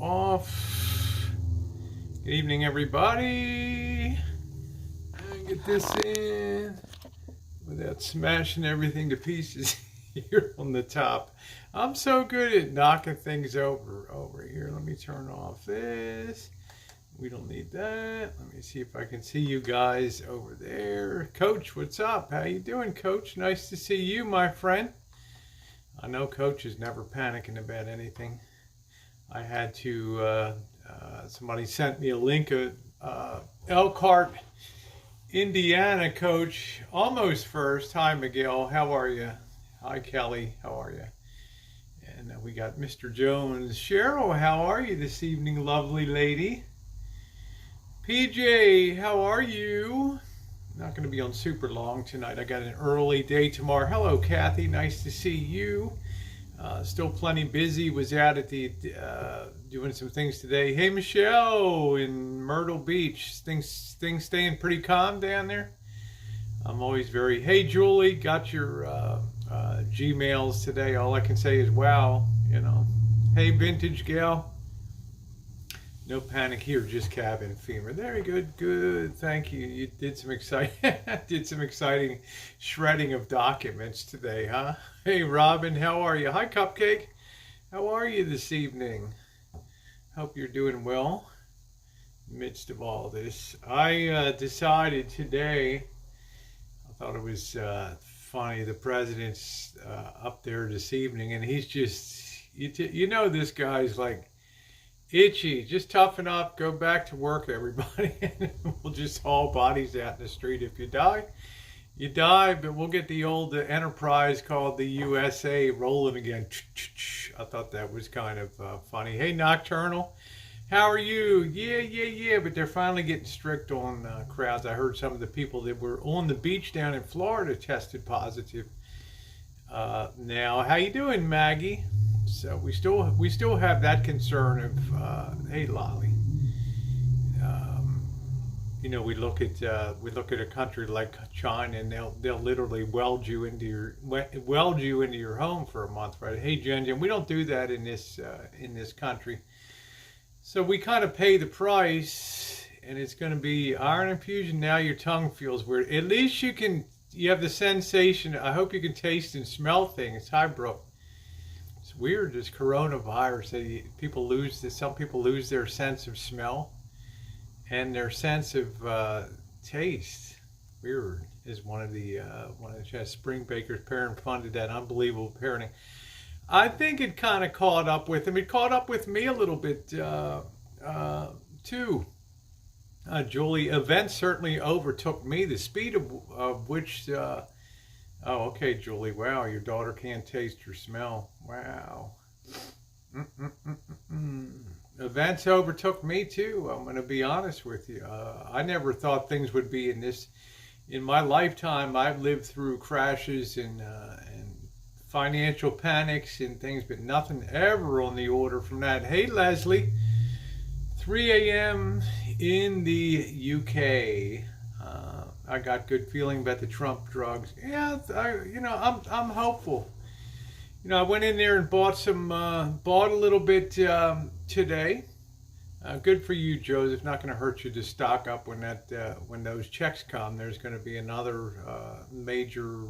off. Good evening, everybody. And get this in without smashing everything to pieces here on the top. I'm so good at knocking things over here. Let me turn off this. We don't need that. Let me see if I can see you guys over there. Coach, what's up? How you doing, Coach? Nice to see you, my friend. I know Coach is never panicking about anything. I had to, somebody sent me a link of Elkhart, Indiana, Coach. Almost first. Hi, Miguel. How are you? Hi, Kelly. How are you? And we got Mr. Jones. Cheryl, how are you this evening, lovely lady? PJ, how are you? Not going to be on super long tonight. I got an early day tomorrow. Hello, Kathy. Nice to see you. Still plenty busy. Was out at the doing some things today. Hey, Michelle in Myrtle Beach. Things staying pretty calm down there. I'm always very. Hey, Julie, got your Gmails today. All I can say is wow. You know. Hey, Vintage Gal. No panic here, just cabin fever. Very good, good. Thank you. You did some exciting shredding of documents today, huh? Hey, Robin, how are you? Hi, Cupcake. How are you this evening? Hope you're doing well. Midst of all this, I decided today. I thought it was funny. The president's up there this evening, and he's just, you know, this guy's like. Itchy, just toughen up, go back to work, everybody. We'll just haul bodies out in the street. If you die, you die, but we'll get the old enterprise called the USA rolling again. I thought that was kind of funny. Hey, Nocturnal, how are you? Yeah, but they're finally getting strict on crowds. I heard some of the people that were on the beach down in Florida tested positive. Now, how you doing, Maggie? So we still have that concern of hey, Lolly. You know, we look at a country like China, and they'll literally weld you into your home for a month, right? Hey, Jen, we don't do that in this country. So we kind of pay the price, and it's going to be iron infusion. Now your tongue feels weird. At least you have the sensation. I hope you can taste and smell things. Hi, Brooke. It's weird, this coronavirus, some people lose their sense of smell and their sense of taste. Weird is one of the Spring Baker's parent funded that unbelievable parenting. I think it kind of caught up with him. It caught up with me a little bit too. Julie, events certainly overtook me. The speed of which. Oh, okay, Julie. Wow, your daughter can't taste or smell. Wow. Events overtook me too. I'm going to be honest with you. I never thought things would be in my lifetime. I've lived through crashes and financial panics and things, but nothing ever on the order from that. Hey, Leslie. 3 a.m. in the UK. I got good feeling about the Trump drugs. Yeah, I'm hopeful. You know, I went in there and bought a little bit today. Good for you, Joseph. Not going to hurt you to stock up when those checks come. There's going to be another major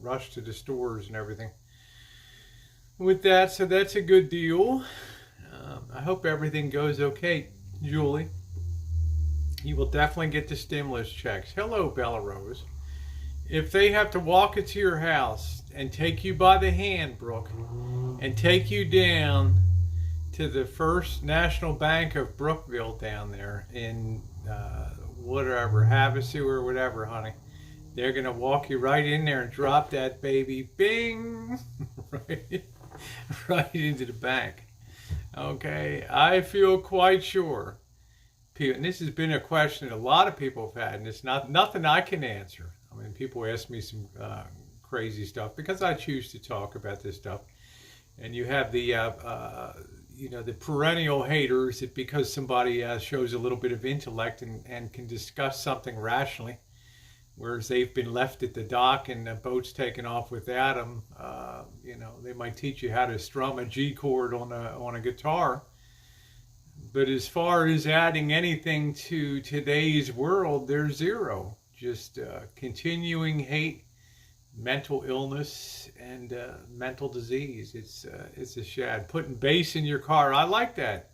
rush to the stores and everything. With that, so that's a good deal. I hope everything goes okay, Julie. You will definitely get the stimulus checks. Hello, Bella Rose. If they have to walk into your house and take you by the hand, Brooke, and take you down to the First National Bank of Brookville down there in whatever, Havasu or whatever, honey, they're going to walk you right in there and drop that baby, bing, right into the bank. Okay, I feel quite sure. And this has been a question that a lot of people have had, and it's nothing I can answer. I mean, people ask me some crazy stuff because I choose to talk about this stuff. And you have the the perennial haters that because somebody shows a little bit of intellect and can discuss something rationally, whereas they've been left at the dock and the boat's taken off without them. They might teach you how to strum a G chord on a guitar. But as far as adding anything to today's world, there's zero. Just continuing hate, mental illness, and mental disease. It's a shad. Putting bass in your car. I like that.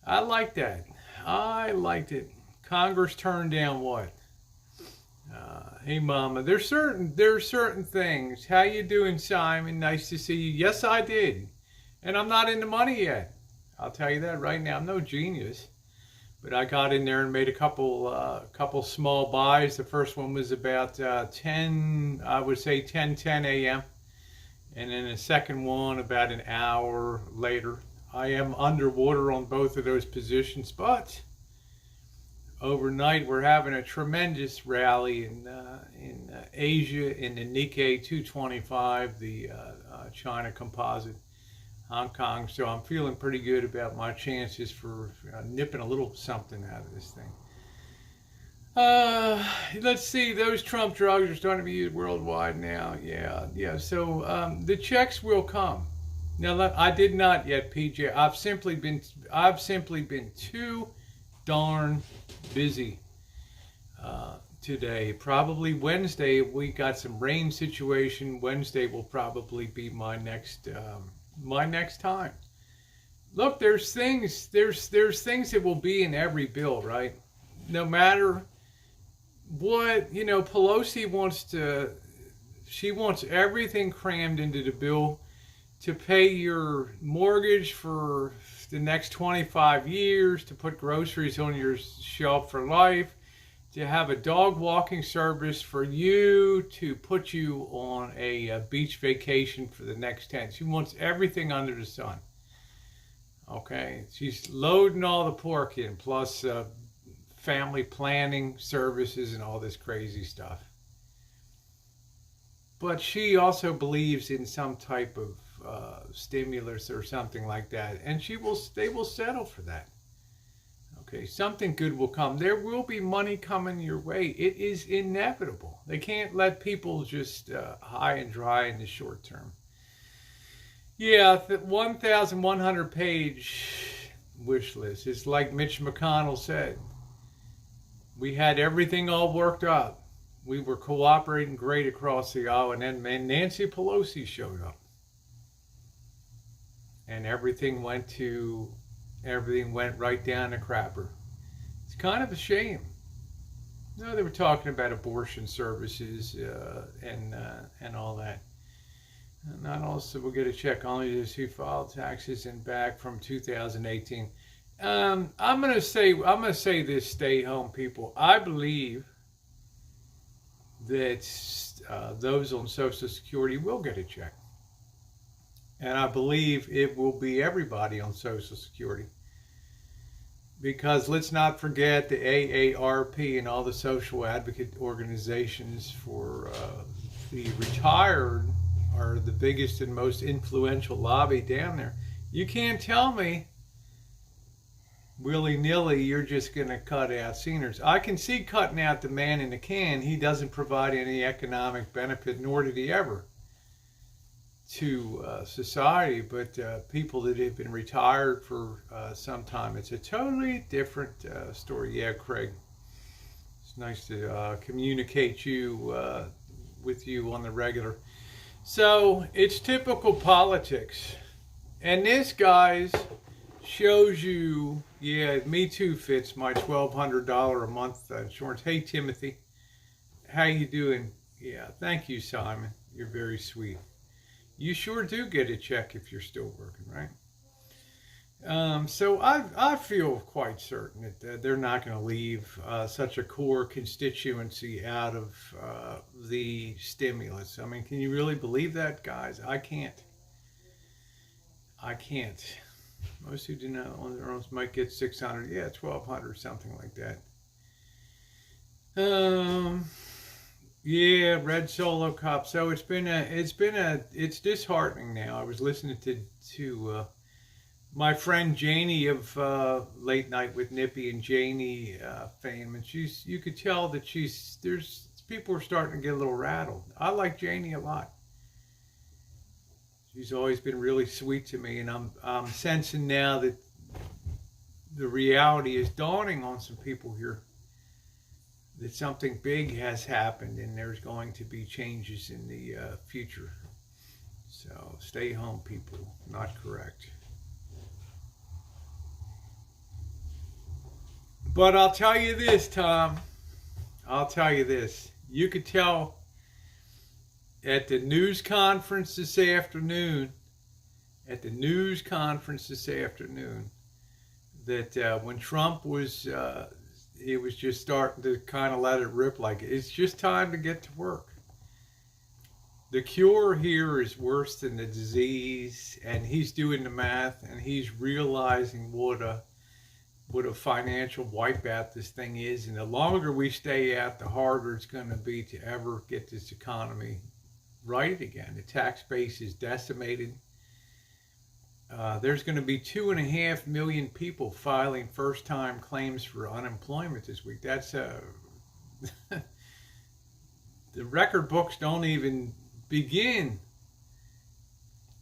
I like that. I liked it. Congress turned down what? Hey, Mama. There's certain things. How you doing, Simon? Nice to see you. Yes, I did. And I'm not in the money yet. I'll tell you that right now. I'm no genius, but I got in there and made a couple small buys. The first one was about 10, I would say 10 a.m. And then the second one about an hour later. I am underwater on both of those positions, but overnight we're having a tremendous rally in Asia in the Nikkei 225, the China composite. Hong Kong, so I'm feeling pretty good about my chances for nipping a little something out of this thing. Let's see, those Trump drugs are starting to be used worldwide now. Yeah. So the checks will come. Now, I did not yet, PJ. I've simply been too darn busy today. Probably Wednesday, we got some rain situation. Wednesday will probably be my next time. Look, there's things that will be in every bill, right? No matter what, Pelosi she wants everything crammed into the bill to pay your mortgage for the next 25 years, to put groceries on your shelf for life, to have a dog walking service for you, to put you on a beach vacation for the next 10. She wants everything under the sun. Okay, she's loading all the pork in, plus family planning services and all this crazy stuff. But she also believes in some type of stimulus or something like that, and they will settle for that. Okay, something good will come. There will be money coming your way. It is inevitable. They can't let people just high and dry in the short term. Yeah, the 1,100 page wish list. It's like Mitch McConnell said. We had everything all worked out. We were cooperating great across the aisle, and then Nancy Pelosi showed up. And everything went right down the crapper. It's kind of a shame. No, they were talking about abortion services and all that. Not also will get a check only those who filed taxes and back from 2018. I'm gonna say this, stay home people. I believe that those on Social Security will get a check. And I believe it will be everybody on Social Security. Because let's not forget the AARP and all the social advocate organizations for the retired are the biggest and most influential lobby down there. You can't tell me willy-nilly you're just going to cut out seniors. I can see cutting out the man in the can. He doesn't provide any economic benefit, nor did he ever, to society, but people that have been retired for some time, it's a totally different story. Yeah, Craig, it's nice to communicate with you on the regular. So it's typical politics, and this, guys, shows you. Yeah, me too fits my $1,200 a month insurance. Hey, Timothy, how you doing? Yeah, thank you, Simon. You're very sweet. You sure do get a check if you're still working, right? So I feel quite certain that they're not going to leave such a core constituency out of the stimulus. I mean, can you really believe that, guys? I can't. Most who do not own their own might get 600, yeah, 1,200, something like that. Yeah, Red Solo Cup. So it's disheartening now. I was listening to my friend Janie of Late Night with Nippy and Janie fame, and you could tell that there's people are starting to get a little rattled. I like Janie a lot. She's always been really sweet to me, and I'm sensing now that the reality is dawning on some people here that something big has happened and there's going to be changes in the future. So stay home, people. Not correct. But I'll tell you this, Tom. I'll tell you this. You could tell at the news conference this afternoon, that when Trump was, he was just starting to kind of let it rip like it's just time to get to work. The cure here is worse than the disease, and he's doing the math, and he's realizing what a financial wipeout this thing is. And the longer we stay out, the harder it's going to be to ever get this economy right again. The tax base is decimated. There's going to be 2.5 million people filing first-time claims for unemployment this week. That's the record books don't even begin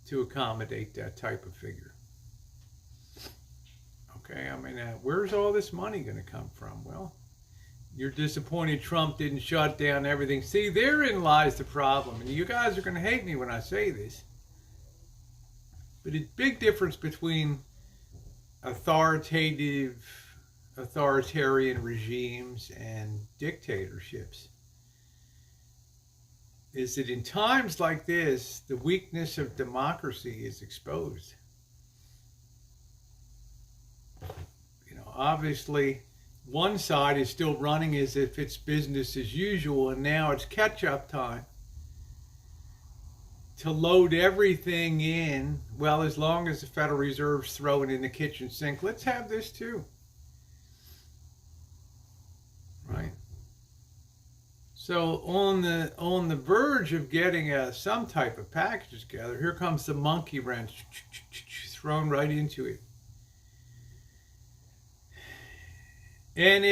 to accommodate that type of figure. Okay, I mean, where's all this money going to come from? Well, you're disappointed Trump didn't shut down everything. See, therein lies the problem. And you guys are going to hate me when I say this. But a big difference between authoritarian regimes and dictatorships is that in times like this, the weakness of democracy is exposed. You know, obviously, one side is still running as if it's business as usual, and now it's catch-up time to load everything in. Well, as long as the Federal Reserve's throwing in the kitchen sink, let's have this too. Right? So on the verge of getting some type of package together, here comes the monkey wrench thrown right into it. And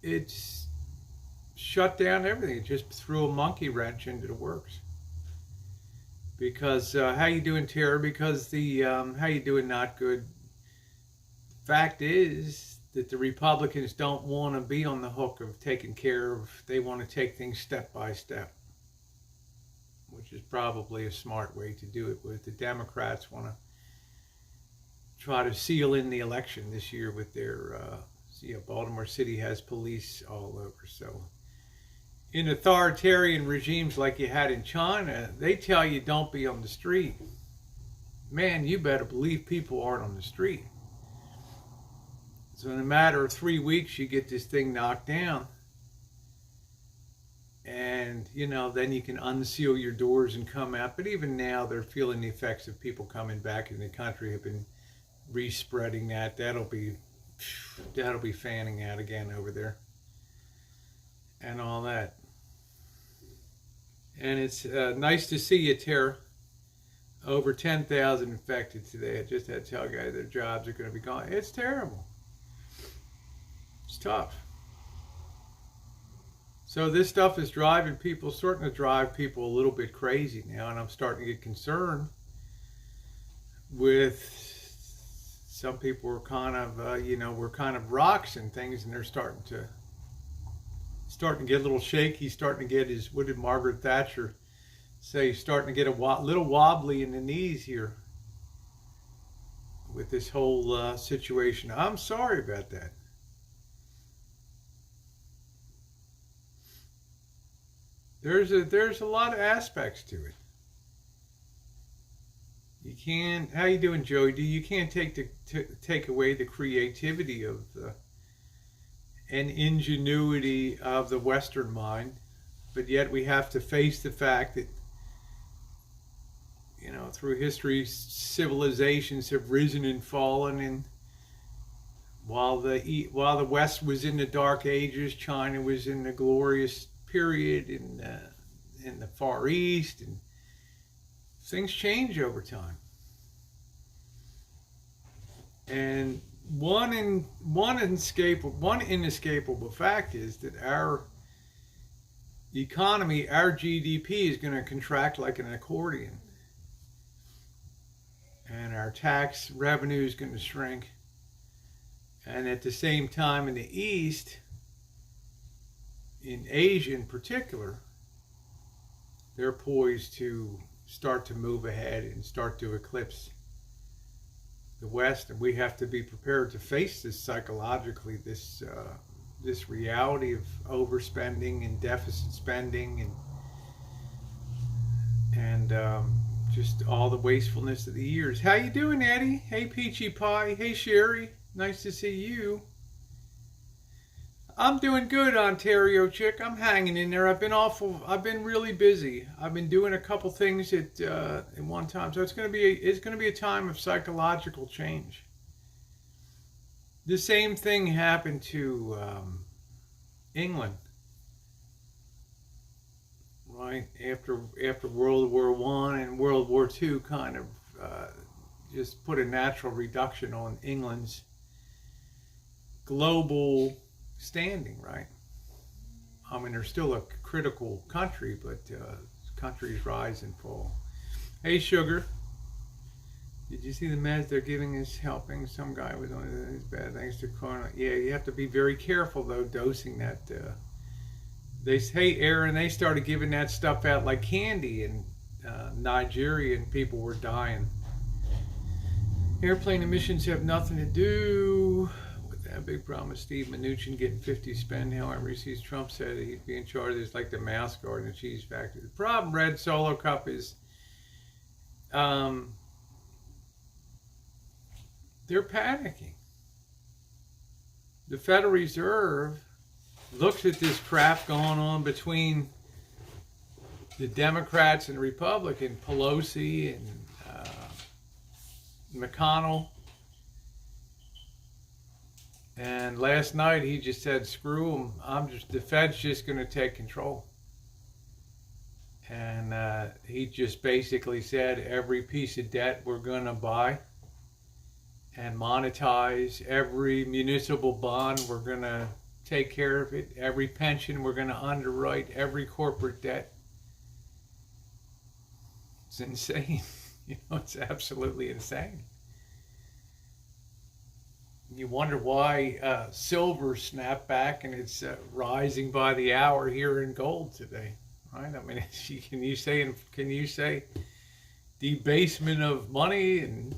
it's shut down everything. It just threw a monkey wrench into the works. Because how you doing, Tara? Because the how you doing, not good. Fact is that the Republicans don't want to be on the hook of taking care of. They want to take things step by step, which is probably a smart way to do it. But the Democrats want to try to seal in the election this year with their. Baltimore City has police all over, so. In authoritarian regimes like you had in China, they tell you don't be on the street. Man, you better believe people aren't on the street. So in a matter of 3 weeks, you get this thing knocked down. And, then you can unseal your doors and come out. But even now, they're feeling the effects of people coming back in the country, have been respreading that. That'll be fanning out again over there. And all that. And it's nice to see you, Tara. Over 10,000 infected today. I just had to tell guys their jobs are going to be gone. It's terrible. It's tough. So this stuff is starting to drive people a little bit crazy now, and I'm starting to get concerned with some people are kind of, we're kind of rocks and things, and they're starting to get a little shaky, starting to get what did Margaret Thatcher say, starting to get a little wobbly in the knees here with this whole situation. I'm sorry about that. There's a lot of aspects to it. You can't. How you doing, Joey? You can't take away the creativity of and ingenuity of the Western mind, but yet we have to face the fact that through history, civilizations have risen and fallen, and while the West was in the Dark Ages, China was in the glorious period in the Far East, and things change over time. And one inescapable fact is that our economy, our GDP, is going to contract like an accordion. and our tax revenue is going to shrink. And at the same time, in the East, in Asia in particular, they're poised to start to move ahead and start to eclipse the West, and we have to be prepared to face this psychologically, this reality of overspending and deficit spending, and just all the wastefulness of the years. How you doing, Eddie? Hey, Peachy Pie. Hey, Sherry. Nice to see you. I'm doing good, Ontario chick. I'm hanging in there. I've been really busy. I've been doing a couple things at one time. So it's going to be a time of psychological change. The same thing happened to England, right after World War I and World War II kind of just put a natural reduction on England's global standing, right? I mean, they're still a critical country, but countries rise and fall. Hey, Sugar. Did you see the meds they're giving us helping some guy with one of these bad things to corona? Yeah, you have to be very careful, though, dosing that. Hey, Aaron, they started giving that stuff out like candy in Nigeria, and people were dying. Airplane emissions have nothing to do with that big problem with Steve Mnuchin getting 50 spend. However, he sees Trump said he'd be in charge of this, like the mouse guard and the cheese factory. The problem, Red Solo Cup, is they're panicking. The Federal Reserve looks at this crap going on between the Democrats and Republicans, Pelosi and McConnell. And last night he just said, screw them. The Fed's just going to take control. And he just basically said every piece of debt we're going to buy and monetize, every municipal bond we're going to take care of it, every pension we're going to underwrite, every corporate debt. It's insane. It's absolutely insane. You wonder why silver snapped back and it's rising by the hour here in gold today, right? I mean, can you say debasement of money? And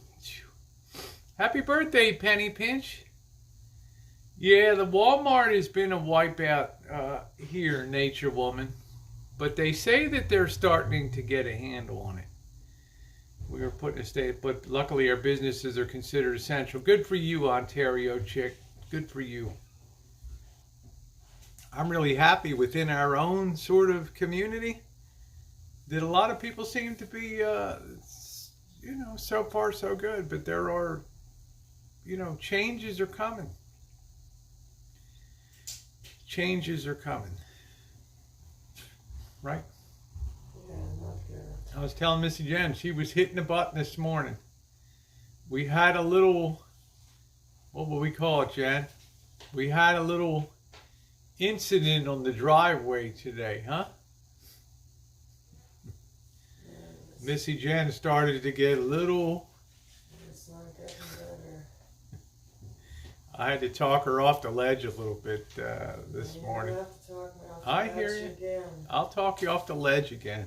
happy birthday, Penny Pinch. Yeah, the Walmart has been a wipeout here, Nature Woman, but they say that they're starting to get a handle on it. We were put in a state, but luckily our businesses are considered essential. Good for you, Ontario chick. Good for you. I'm really happy within our own sort of community that a lot of people seem to be, so far so good. But there are, changes are coming. Changes are coming. Right? I was telling Missy Jen, she was hitting the button this morning. We had a little, what will we call it, Jen? We had a little incident on the driveway today, huh? Missy Jen started to get a little... It's not getting better. I had to talk her off the ledge a little bit this morning. You have to talk me off the I ledge hear you. again. I'll talk you off the ledge again.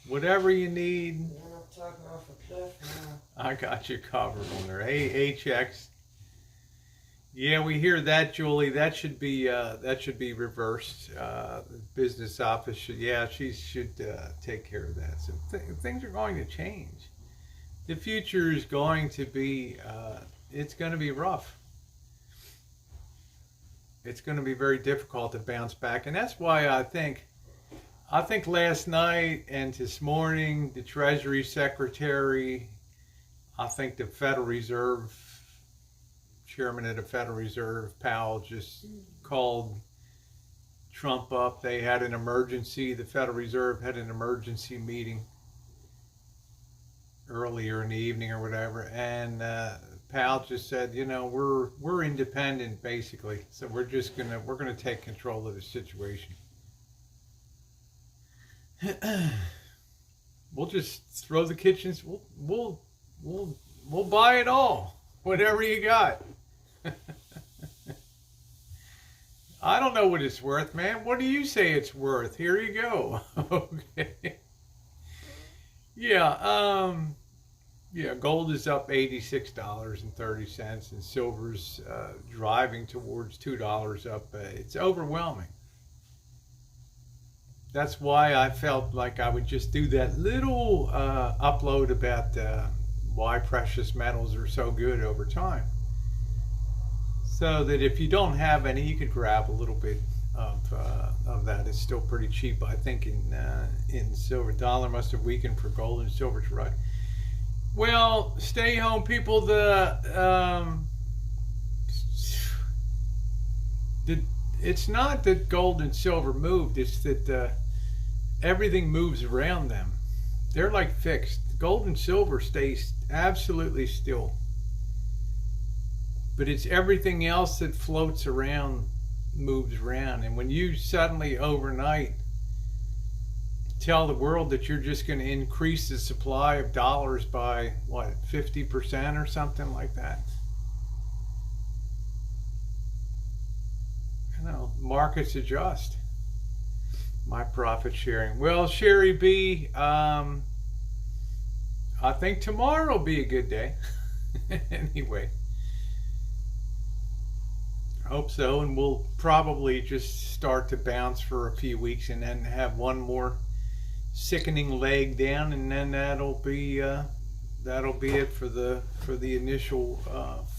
Whatever you need. You're not talking off a cliff now. I got you covered on there. Hey, HX. Yeah, we hear that, Julie. That should be reversed. The business office should, she should take care of that. So things are going to change. The future is going to be, it's going to be rough. It's going to be very difficult to bounce back, and that's why I think last night and this morning, the Treasury Secretary, I think the Federal Reserve, Chairman of the Federal Reserve, Powell, just called Trump up. They had an emergency, the Federal Reserve had an emergency meeting earlier in the evening or whatever, and Powell just said, we're independent basically, so we're gonna take control of the situation. We'll just throw the kitchens. We'll we'll buy it all, whatever you got. I don't know what it's worth, man. What do you say it's worth? Here you go. Okay. Yeah. Yeah. Gold is up $86.30, and silver's driving towards $2 up. It's overwhelming. That's why I felt like I would just do that little upload about why precious metals are so good over time. So that if you don't have any, you could grab a little bit of that. It's still pretty cheap, I think. In silver, dollar must have weakened for gold and silver to rise. Well, stay home, people. It's not that gold and silver moved. It's that everything moves around them. They're like fixed. Gold and silver stays absolutely still. But it's everything else that floats around, moves around. And when you suddenly overnight tell the world that you're just going to increase the supply of dollars by, what, 50% or something like that. You know, markets adjust. My profit sharing. Well, Sherry B, I think tomorrow will be a good day. Anyway. I hope so, and we'll probably just start to bounce for a few weeks and then have one more sickening leg down, and then that'll be it for the initial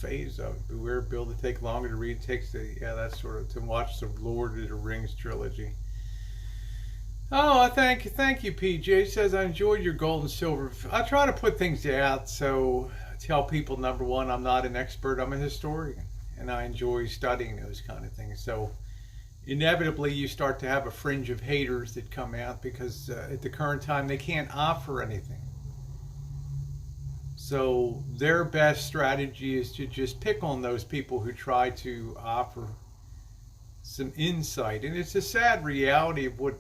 phase of it. Beware, Bill, to take longer to read. Takes that's sort of to watch the Lord of the Rings trilogy. Oh, I thank you, PJ. Says I enjoyed your gold and silver. I try to put things out, so tell people, number one, I'm not an expert, I'm a historian. And I enjoy studying those kind of things. So inevitably you start to have a fringe of haters that come out because at the current time they can't offer anything. So their best strategy is to just pick on those people who try to offer some insight. And it's a sad reality of what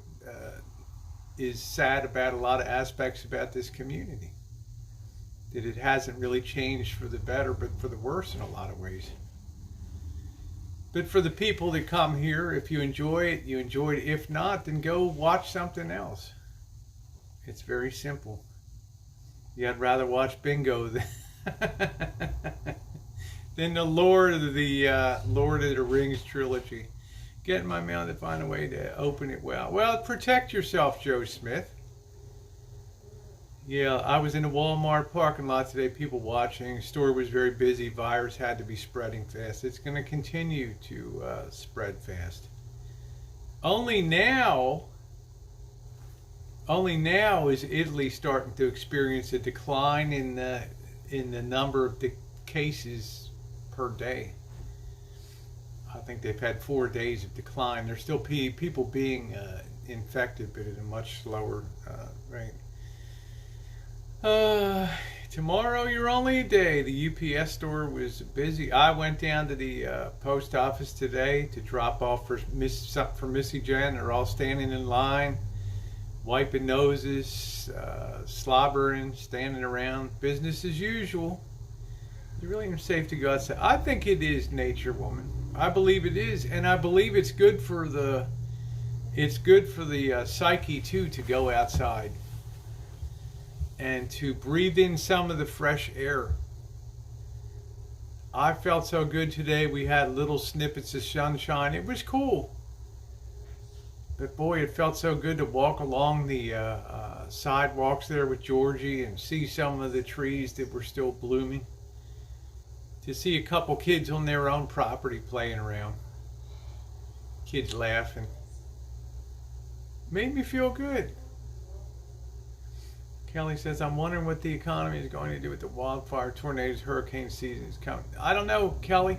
is sad about a lot of aspects about this community. That it hasn't really changed for the better, but for the worse in a lot of ways. But for the people that come here, if you enjoy it, you enjoy it. If not, then go watch something else. It's very simple. Yeah, I'd rather watch Bingo than, than the Lord of the Rings trilogy. Getting my mail to find a way to open it well. Well, protect yourself, Joe Smith. Yeah, I was in a Walmart parking lot today, people watching. Store was very busy. Virus had to be spreading fast. It's going to continue to spread fast. Only now is Italy starting to experience a decline in the number of cases per day. I think they've had 4 days of decline. There's still people being infected, but at a much slower rate. Tomorrow, your only day. The UPS store was busy. I went down to the post office today to drop off for Missy Jen. They're all standing in line, wiping noses, slobbering, standing around. Business as usual. It's really safe to go outside. I think it is nature, woman. I believe it is, and I believe it's good for the psyche too to go outside and to breathe in some of the fresh air. I felt so good today. We had little snippets of sunshine. It was cool. But boy, it felt so good to walk along the sidewalks there with Georgie and see some of the trees that were still blooming. To see a couple kids on their own property playing around. Kids laughing. Made me feel good. Kelly says, I'm wondering what the economy is going to do with the wildfire, tornadoes, hurricane season is coming. I don't know, Kelly.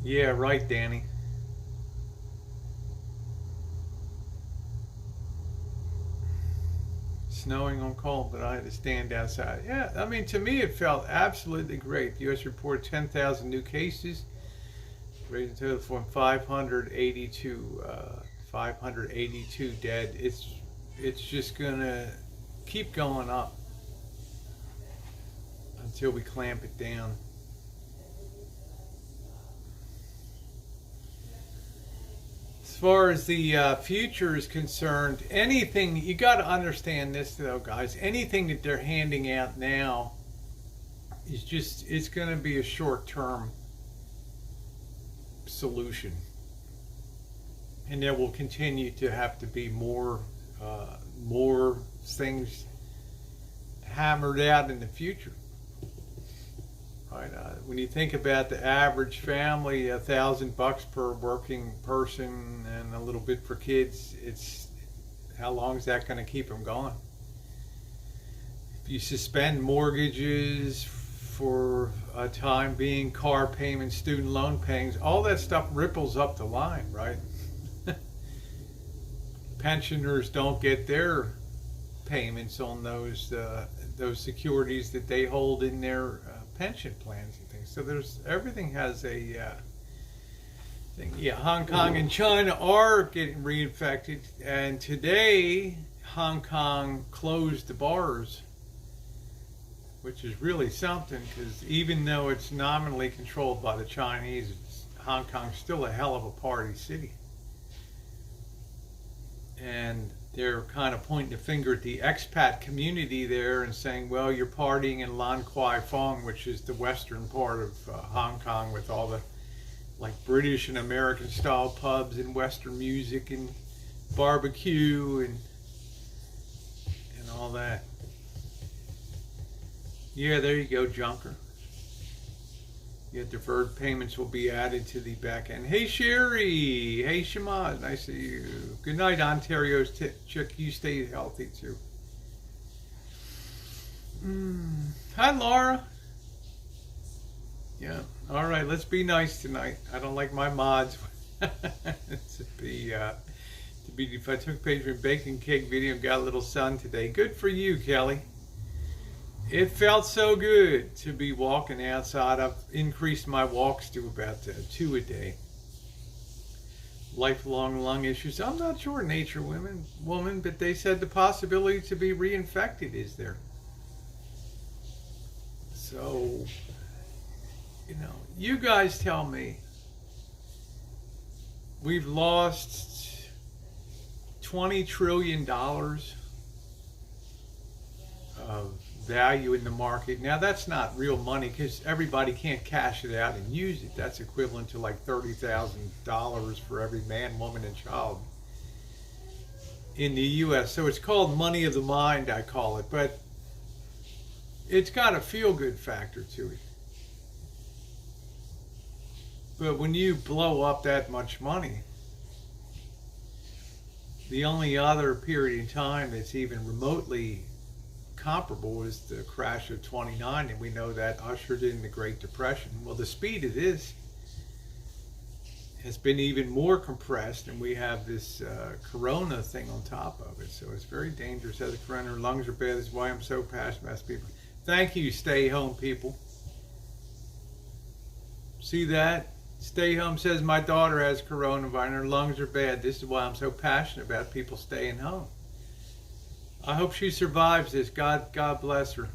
Yeah, right, Danny. Snowing on cold, but I had to stand outside. Yeah, I mean, to me, it felt absolutely great. The U.S. reported 10,000 new cases, raising the total from 582 dead. it's just going to keep going up until we clamp it down. As far as the future is concerned, anything, you got to understand this though, guys, anything that they're handing out now is just, it's going to be a short-term solution. And there will continue to have to be more things hammered out in the future. Right? When you think about the average family, $1,000 per working person and a little bit for kids, it's how long is that going to keep them going? If you suspend mortgages for a time being, car payments, student loan payments, all that stuff ripples up the line, right? Pensioners don't get their payments on those securities that they hold in their pension plans and things. So there's, everything has a thing. Yeah, Hong Kong and China are getting reinfected, and today Hong Kong closed the bars, which is really something, because even though it's nominally controlled by the Chinese, Hong Kong's still a hell of a party city. And they're kind of pointing the finger at the expat community there and saying, well, you're partying in Lan Kwai Fong, which is the western part of Hong Kong, with all the like British and American style pubs and western music and barbecue and all that. Yeah, there you go, Junker. Yeah, deferred payments will be added to the back end. Hey, Sherry. Hey, Shamad. Nice to see you. Good night, Ontario's chick. You stay healthy, too. Hi, Laura. Yeah. All right, let's be nice tonight. I don't like my mods to be if I took a page from baking cake video and got a little sun today. Good for you, Kelly. It felt so good to be walking outside. I've increased my walks to about 2 a day. Lifelong lung issues. I'm not sure, nature woman, but they said the possibility to be reinfected is there. So, you know, you guys tell me. We've lost $20 trillion of value in the market. Now that's not real money, because everybody can't cash it out and use it. That's equivalent to like $30,000 for every man, woman, and child in the US. So it's called money of the mind, I call it, but it's got a feel-good factor to it. But when you blow up that much money, the only other period in time that's even remotely comparable is the crash of 29, and we know that ushered in the Great Depression. Well, the speed of this has been even more compressed, and we have this corona thing on top of it, so it's very dangerous. As a friend, her lungs are bad. That's why I'm so passionate about people. Thank you, stay home people. See that? Stay home says my daughter has coronavirus and her lungs are bad. This is why I'm so passionate about people staying home. I hope she survives this. God bless her.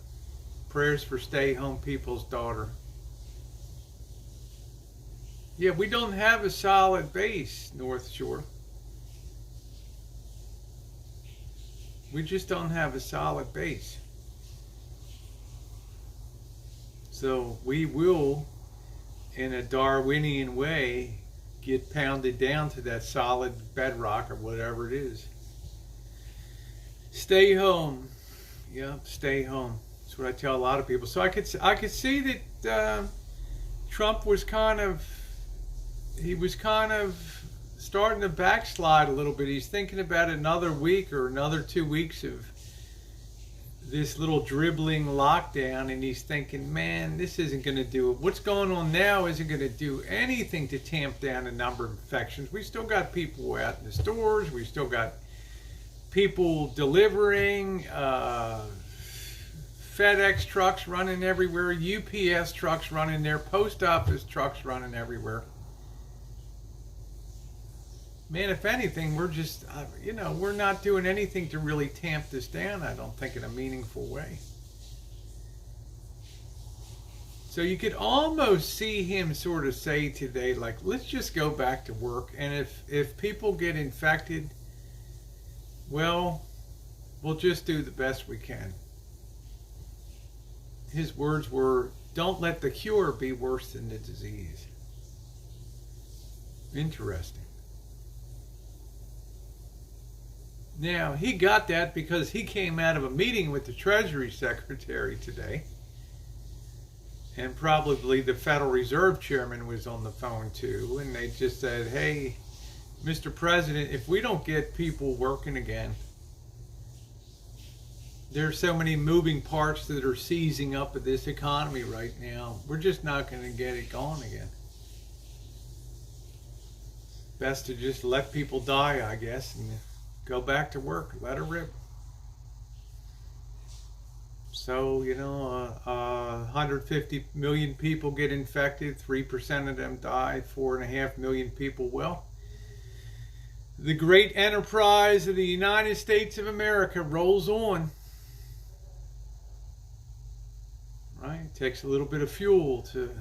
Prayers for stay home people's daughter. Yeah, we don't have a solid base, North Shore. We just don't have a solid base. So we will, in a Darwinian way, get pounded down to that solid bedrock or whatever it is. Stay home. Yeah, stay home. That's what I tell a lot of people. So I could see that Trump was kind of starting to backslide a little bit. He's thinking about another week or another 2 weeks of this little dribbling lockdown, and he's thinking, man, this isn't going to do it. What's going on now isn't going to do anything to tamp down the number of infections. We still got people out in the stores. We still got people delivering, FedEx trucks running everywhere, UPS trucks running there, post office trucks running everywhere. man, if anything, we're just, we're not doing anything to really tamp this down, I don't think, in a meaningful way. So you could almost see him sort of say today, like, let's just go back to work. And if people get infected, well, we'll just do the best we can. His words were, don't let the cure be worse than the disease. Interesting. Now, he got that because he came out of a meeting with the Treasury Secretary today. And probably the Federal Reserve Chairman was on the phone too. And they just said, hey, Mr. President, if we don't get people working again, there's so many moving parts that are seizing up of this economy right now. We're just not going to get it going again. Best to just let people die, I guess, and go back to work. Let her rip. So, 150 million people get infected, 3% of them die, 4.5 million people will. The great enterprise of the United States of America rolls on. Right? It takes a little bit of fuel to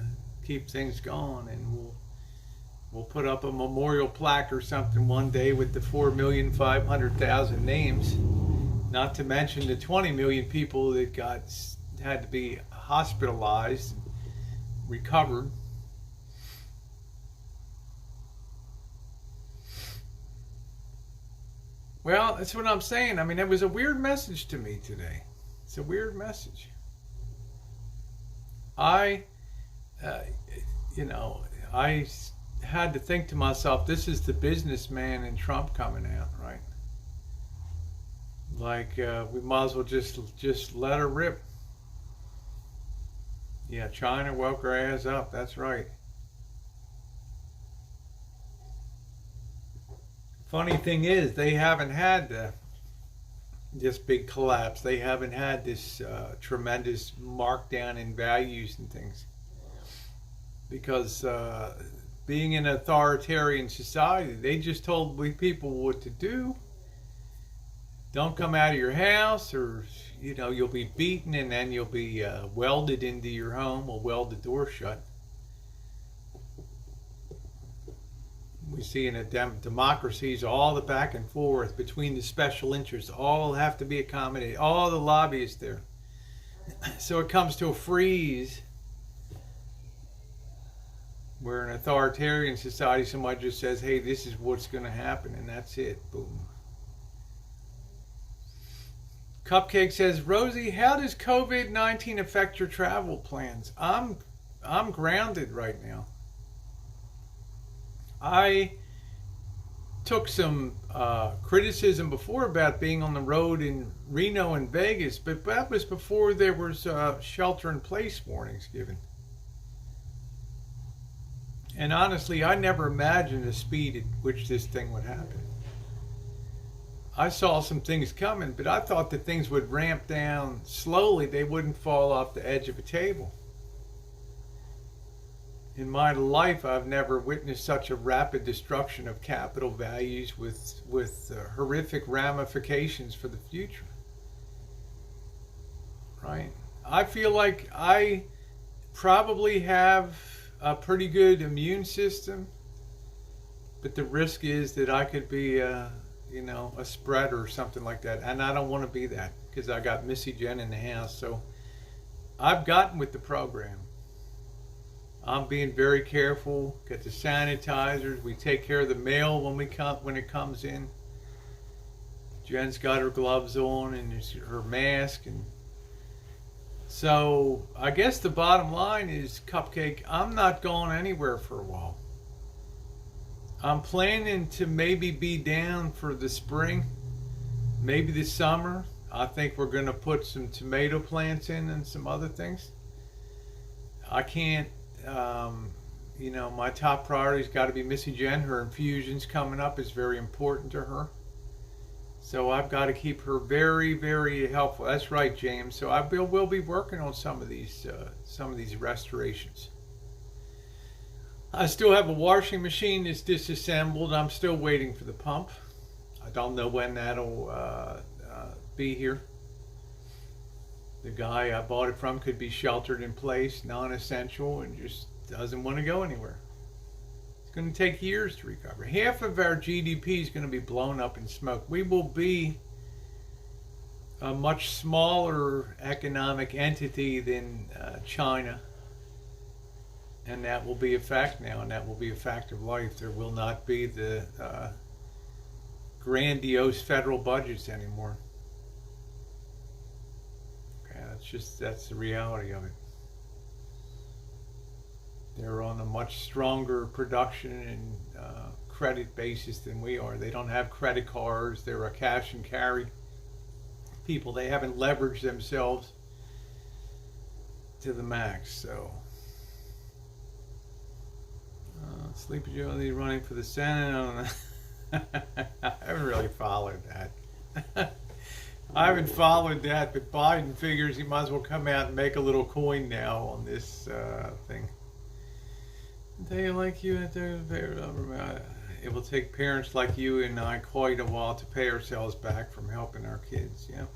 keep things going, and we'll put up a memorial plaque or something one day with the 4,500,000 names. Not to mention the 20 million people that had to be hospitalized, recovered. Well, that's what I'm saying. I mean, it was a weird message to me today. It's a weird message. I had to think to myself, this is the businessman in Trump coming out, right? Like, we might as well just let her rip. Yeah, China woke her ass up. That's right. Funny thing is, they haven't had this big collapse. They haven't had this tremendous markdown in values and things. Because being an authoritarian society, they just told people what to do. Don't come out of your house, or you'll be beaten, and then you'll be welded into your home. We'll weld the door shut. We see in democracies all the back and forth between the special interests all have to be accommodated. All the lobbyists there. So it comes to a freeze where an authoritarian society, somebody just says, hey, this is what's going to happen, and that's it. Boom. Cupcake says, Rosie, how does COVID-19 affect your travel plans? I'm grounded right now. I took some criticism before about being on the road in Reno and Vegas, but that was before there was shelter-in-place warnings given. And honestly, I never imagined the speed at which this thing would happen. I saw some things coming, but I thought that things would ramp down slowly. They wouldn't fall off the edge of a table. In my life, I've never witnessed such a rapid destruction of capital values with horrific ramifications for the future. Right? I feel like I probably have a pretty good immune system, but the risk is that I could be a spreader or something like that, and I don't want to be that because I got Missy Jen in the house. So I've gotten with the program. I'm being very careful. Got the sanitizers. We take care of the mail when it comes in. Jen's got her gloves on and her mask, and so I guess the bottom line is, Cupcake, I'm not going anywhere for a while. I'm planning to maybe be down for the spring, maybe the summer. I think we're going to put some tomato plants in and some other things. I can't, my top priority's got to be Missy Jen. Her infusions coming up is very important to her. So I've got to keep her very, very helpful. That's right, James. So we'll be working on some of these restorations. I still have a washing machine that's disassembled. I'm still waiting for the pump. I don't know when that'll be here. The guy I bought it from could be sheltered in place, non-essential, and just doesn't want to go anywhere. It's going to take years to recover. Half of our GDP is going to be blown up in smoke. We will be a much smaller economic entity than China. And that will be a fact now, and that will be a fact of life. There will not be the grandiose federal budgets anymore. Okay, that's the reality of it. They're on a much stronger production and credit basis than we are. They don't have credit cards. They're a cash and carry people. They haven't leveraged themselves to the max. So, Sleepy Joe, running for the Senate. I don't know. I haven't really followed that. I haven't followed that, but Biden figures he might as well come out and make a little coin now on this thing. They like you at their it will take parents like you and I quite a while to pay ourselves back from helping our kids. Yeah.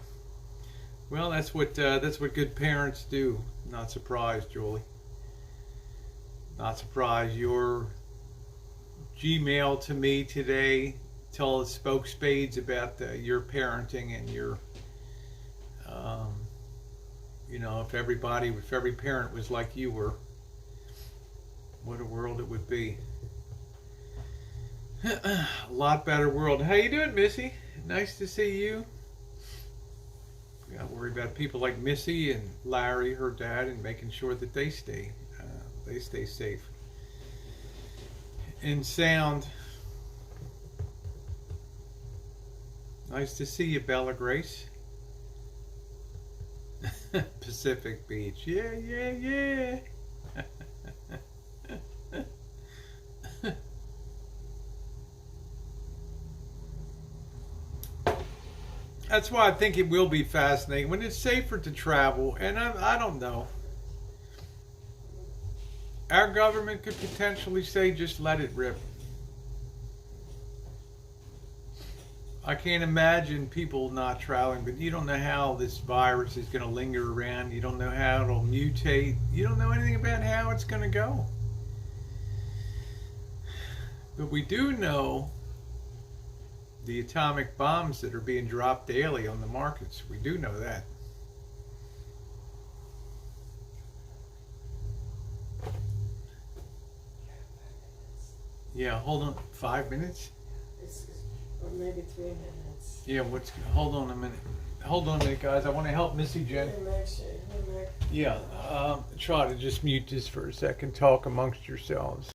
Well, that's what good parents do. Not surprised, Julie. Not surprised. Your Gmail to me today spoke spades about your parenting and your, if every parent was like you were, what a world it would be. A lot better world. How you doing, Missy? Nice to see you. We got to worry about people like Missy and Larry, her dad, and making sure that they stay safe and sound. Nice to see you, Bella Grace. Pacific Beach. Yeah, yeah, yeah. That's why I think it will be fascinating when it's safer to travel. And I don't know. Our government could potentially say, just let it rip. I can't imagine people not traveling, but you don't know how this virus is going to linger around. You don't know how it'll mutate. You don't know anything about how it's going to go. But we do know the atomic bombs that are being dropped daily on the markets. We do know that. Yeah, hold on. 5 minutes? Or maybe 3 minutes. Yeah, hold on a minute. Hold on a minute, guys. I want to help Missy Jen. Hey, Max. Hey, Max. Yeah, try to just mute this for a second. Talk amongst yourselves.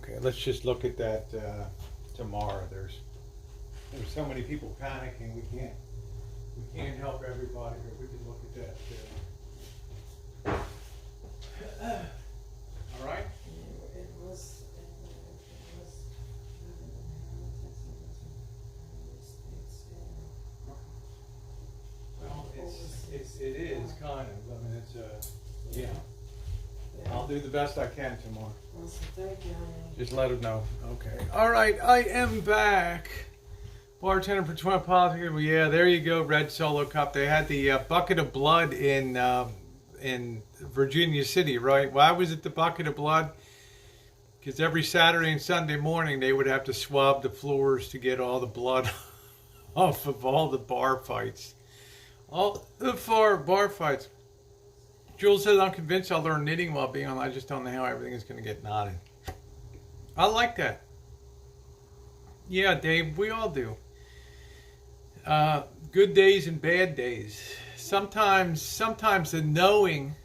Okay, let's just look at that tomorrow. There's there's so many people panicking. We can't help everybody, but we can look at that too. All right. It was. Well, it is kind of. I mean, it's yeah. I'll do the best I can tomorrow. Awesome. Thank you, honey. Just let them know. Okay. All right. I am back. Bartender for 12 Politics. Well, yeah, there you go. Red Solo Cup. They had the bucket of blood in Virginia City, right? Why was it the bucket of blood? Because every Saturday and Sunday morning they would have to swab the floors to get all the blood off of all the bar fights. All the bar fights. Jules says, I'm convinced I'll learn knitting while being on. I just don't know how everything is going to get knotted. I like that. Yeah, Dave, we all do. Good days and bad days. Sometimes the knowing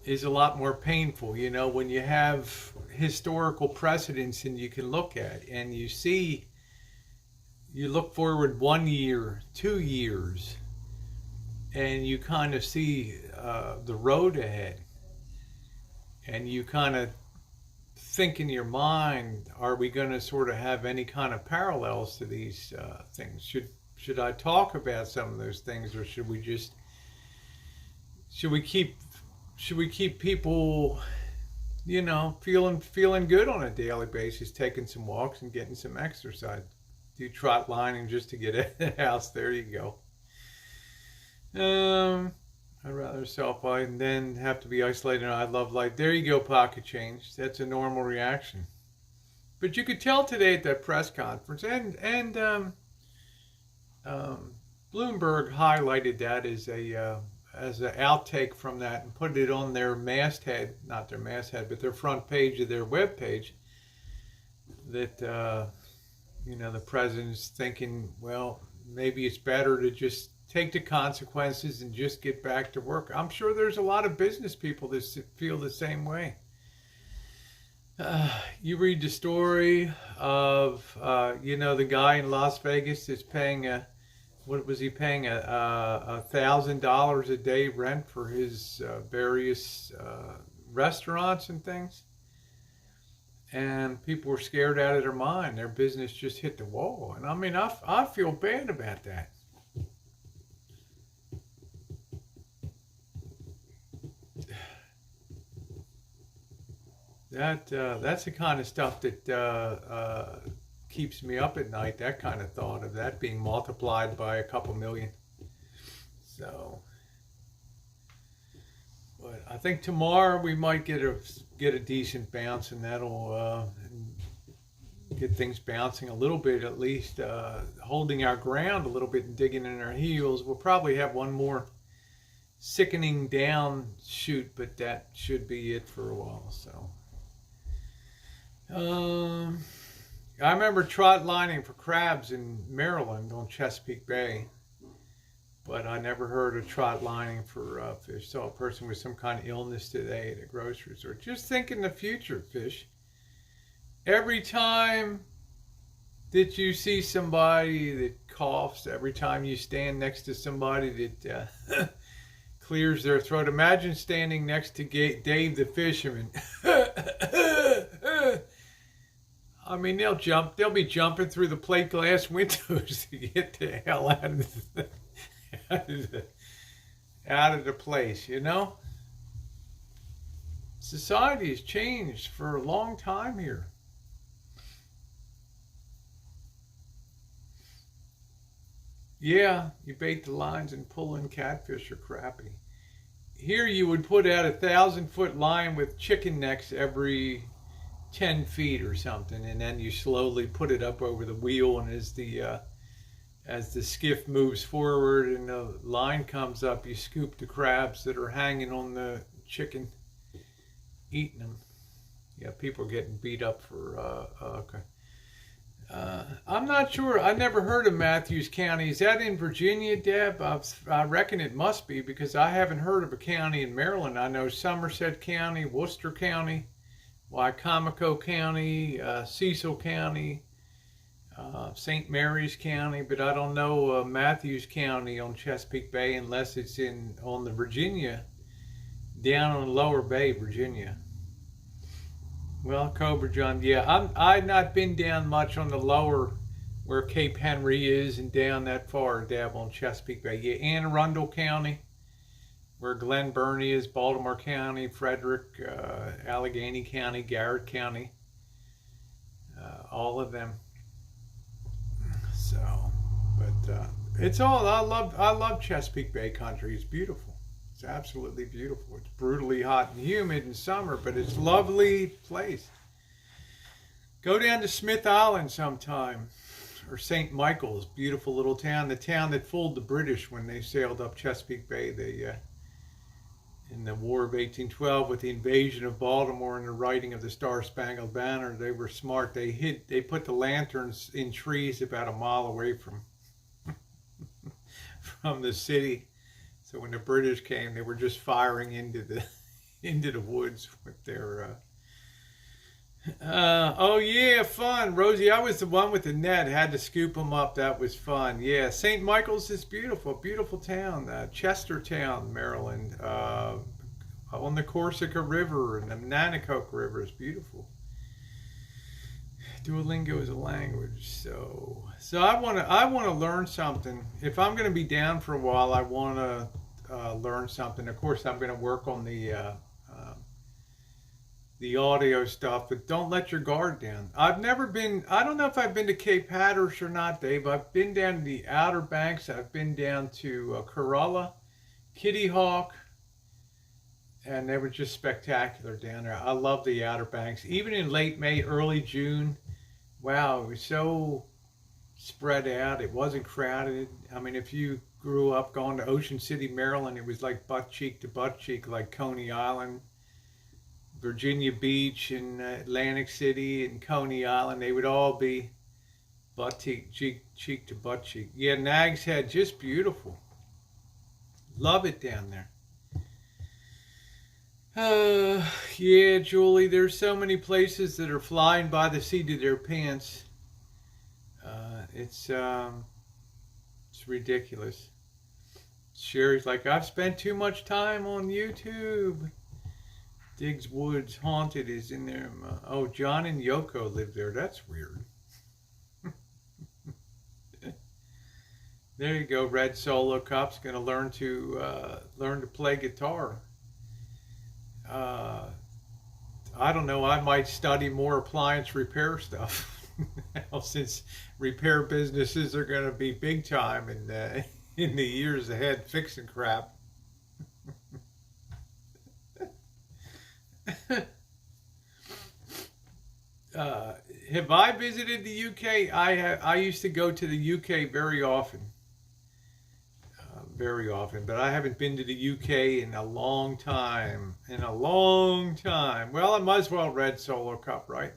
is a lot more painful. You know, when you have historical precedents and you can look at and you see, you look forward 1 year, 2 years, and you kind of see the road ahead, and you kind of think in your mind, are we going to sort of have any kind of parallels to these things? Should I talk about some of those things, or should we keep people, you know, feeling good on a daily basis, taking some walks and getting some exercise? Do trot lining just to get out of the house. There you go. I'd rather self-isolate and then have to be isolated. I love life. There you go, pocket change. That's a normal reaction. But you could tell today at that press conference, and Bloomberg highlighted that as an outtake from that and put it on their masthead, not their masthead, but their front page of their web page. That you know, the president's thinking, well, maybe it's better to just take the consequences and just get back to work. I'm sure there's a lot of business people that feel the same way. You read the story of, you know, the guy in Las Vegas is paying what was he paying, $1,000 a day rent for his various restaurants and things. And people were scared out of their mind. Their business just hit the wall. And I mean, I feel bad about that. That's the kind of stuff that keeps me up at night. That kind of thought of that being multiplied by a couple million. So, but I think tomorrow we might get a decent bounce, and that'll get things bouncing a little bit, at least holding our ground a little bit and digging in our heels. We'll probably have one more sickening down shoot, but that should be it for a while. So. I remember trot lining for crabs in Maryland on Chesapeake Bay, but I never heard of trot lining for fish. Saw a person with some kind of illness today at a grocery store. Just think in the future, fish. Every time that you see somebody that coughs, every time you stand next to somebody that clears their throat, imagine standing next to Dave the fisherman. I mean, they'll be jumping through the plate glass windows to get the hell out of the place, you know? Society has changed for a long time here. Yeah, you bait the lines and pull in catfish or crappie. Here you would put out 1,000-foot line with chicken necks every 10 feet or something, and then you slowly put it up over the wheel, and as the skiff moves forward and the line comes up, you scoop the crabs that are hanging on the chicken, eating them. Yeah, people are getting beat up for okay. I'm not sure. I never heard of Matthews County. Is that in Virginia, Deb? I reckon it must be, because I haven't heard of a county in Maryland. I know Somerset County, Worcester County, Wycomico County, Cecil County, St. Mary's County, but I don't know Matthews County on Chesapeake Bay unless it's on the Virginia, down on Lower Bay, Virginia. Well, Cobra John, yeah, I've not been down much on the lower where Cape Henry is and down that far, down on Chesapeake Bay. Yeah, Anne Arundel County, where Glen Burnie is, Baltimore County, Frederick, Allegheny County, Garrett County, all of them. So, but it's all, I love Chesapeake Bay country. It's beautiful. It's absolutely beautiful. It's brutally hot and humid in summer, but it's a lovely place. Go down to Smith Island sometime, or St. Michael's, beautiful little town, the town that fooled the British when they sailed up Chesapeake Bay. In the War of 1812, with the invasion of Baltimore and the writing of the Star-Spangled Banner, they were smart. They put the lanterns in trees about a mile away from the city. So when the British came, they were just firing into the woods with their. Oh yeah, fun, Rosie. I was the one with the net. Had to scoop them up. That was fun. Yeah, St. Michael's is beautiful, beautiful town. Chestertown, Maryland, on the Corsica River and the Nanticoke River is beautiful. Duolingo is a language, so I want to learn something. If I'm going to be down for a while, I want to learn something. Of course, I'm going to work on the audio stuff, but don't let your guard down. I've never been, I don't know if I've been to Cape Hatteras or not, Dave. I've been down to the Outer Banks. I've been down to Corolla, Kitty Hawk, and they were just spectacular down there. I love the Outer Banks. Even in late May, early June, wow, it was so spread out. It wasn't crowded. I mean, if you grew up going to Ocean City, Maryland, it was like butt cheek to butt cheek, like Coney Island, Virginia Beach, and Atlantic City, and Coney Island. They would all be butt cheek to butt cheek. Yeah, Nag's Head, just beautiful. Love it down there. Yeah, Julie, there's so many places that are flying by the seat of their pants. It's ridiculous. Sherry's like, I've spent too much time on YouTube. Diggs Woods Haunted is in there. Oh, John and Yoko live there. That's weird. There you go. Red Solo Cup's going to learn to play guitar. I don't know. I might study more appliance repair stuff. Since repair businesses are going to be big time in the years ahead, fixing crap. Have I visited the UK? I used to go to the UK very often, but I haven't been to the UK in a long time. Well, I might as well Red Solo Cup, right?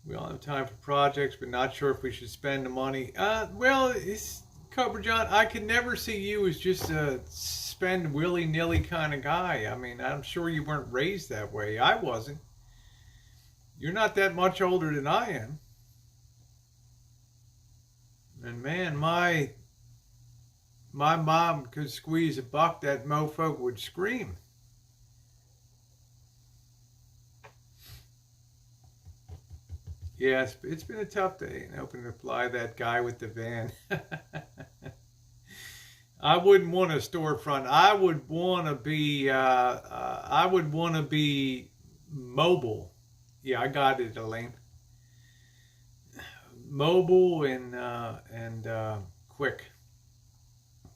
We all have time for projects, but not sure if we should spend the money. Well, it's Cobra John. I could never see you as just a spend willy-nilly kind of guy. I mean, I'm sure you weren't raised that way. I wasn't. You're not that much older than I am. And man, my mom could squeeze a buck, that mofo would scream. Yes, it's been a tough day. And open reply, that guy with the van. I wouldn't want a storefront. I would want to be mobile. Yeah, I got it, Elaine. Mobile and quick.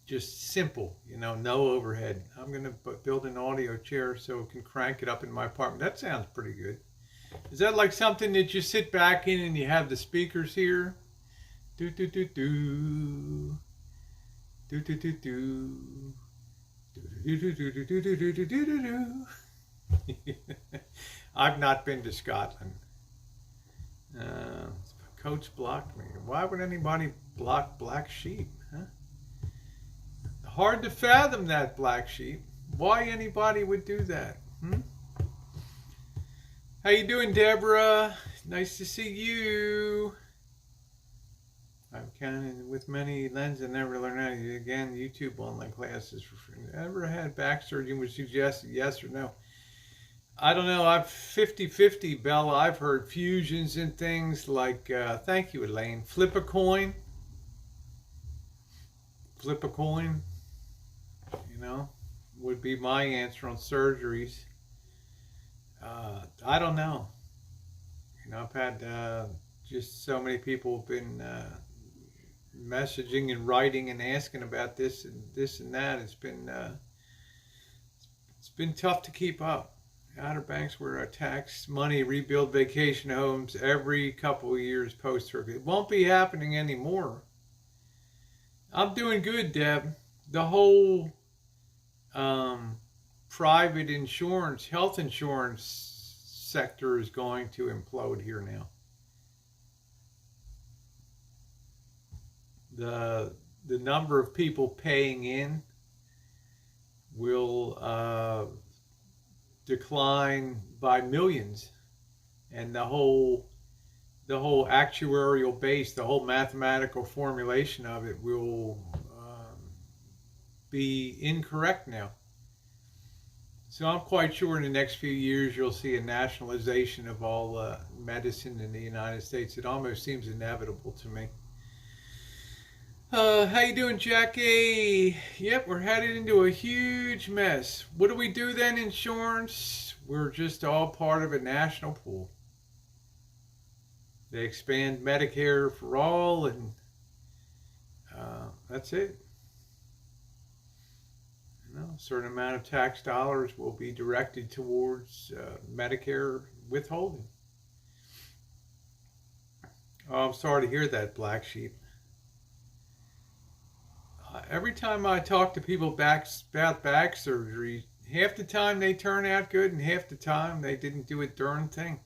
Just simple, no overhead. I'm going to build an audio chair so it can crank it up in my apartment. That sounds pretty good. Is that like something that you sit back in and you have the speakers here? Do do do do. Do do do do. Do do do do do do do do do do. I've not been to Scotland. Coach blocked me. Why would anybody block Black Sheep? Huh? Hard to fathom that, Black Sheep. Why anybody would do that? How you doing, Deborah? Nice to see you. I've counted with many lenses and never learned anything. Again, YouTube online classes for free. Ever had back surgery would suggest yes or no? I don't know. I've 50-50, Bella. I've heard fusions and things like, thank you, Elaine. Flip a coin. Flip a coin, would be my answer on surgeries. I don't know. I've had just so many people have been messaging and writing and asking about this and that. It's been tough to keep up. Outer Banks were tax money, rebuild vacation homes every couple of years post-hurricane. It won't be happening anymore. I'm doing good, Deb. The whole private insurance, health insurance sector is going to implode here now. The number of people paying in will decline by millions, and the whole actuarial base, the whole mathematical formulation of it will be incorrect now. So I'm quite sure in the next few years you'll see a nationalization of all medicine in the United States. It almost seems inevitable to me. How you doing, Jackie? Yep, we're headed into a huge mess. What do we do then, insurance? We're just all part of a national pool. They expand Medicare for all, and that's it. A certain amount of tax dollars will be directed towards Medicare withholding. Oh, I'm sorry to hear that, Black Sheep. Every time I talk to people about back surgery, half the time they turn out good and half the time they didn't do a darn thing.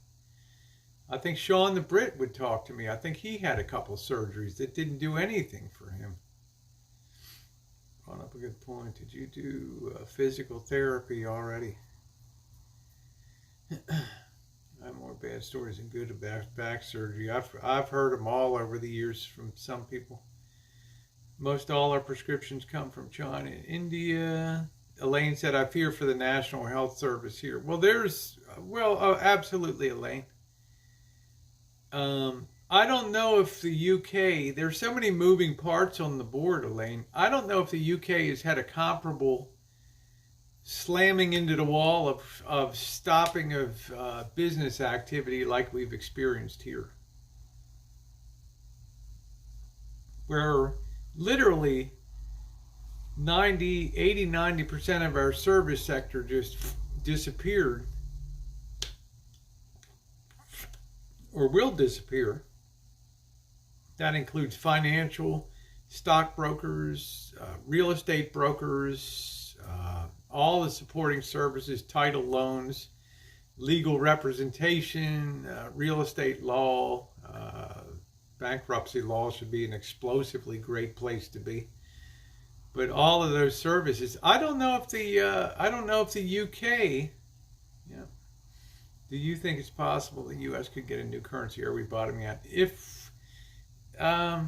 I think Sean the Brit would talk to me. I think he had a couple surgeries that didn't do anything for him. Brought up a good point. Did you do physical therapy already? I have more bad stories than good about back surgery. I've heard them all over the years from some people. Most all our prescriptions come from China and India. Elaine said, I fear for the National Health Service here. Well, absolutely, Elaine. I don't know if the UK, there's so many moving parts on the board, Elaine. I don't know if the UK has had a comparable slamming into the wall of stopping of business activity like we've experienced here. Where literally 90% of our service sector just disappeared or will disappear. That includes financial, stockbrokers, real estate brokers, all the supporting services, title loans, legal representation, real estate law, bankruptcy law should be an explosively great place to be. But all of those services, I don't know if the UK. Yeah. Do you think it's possible the U.S. could get a new currency? Or are we bottoming out? If I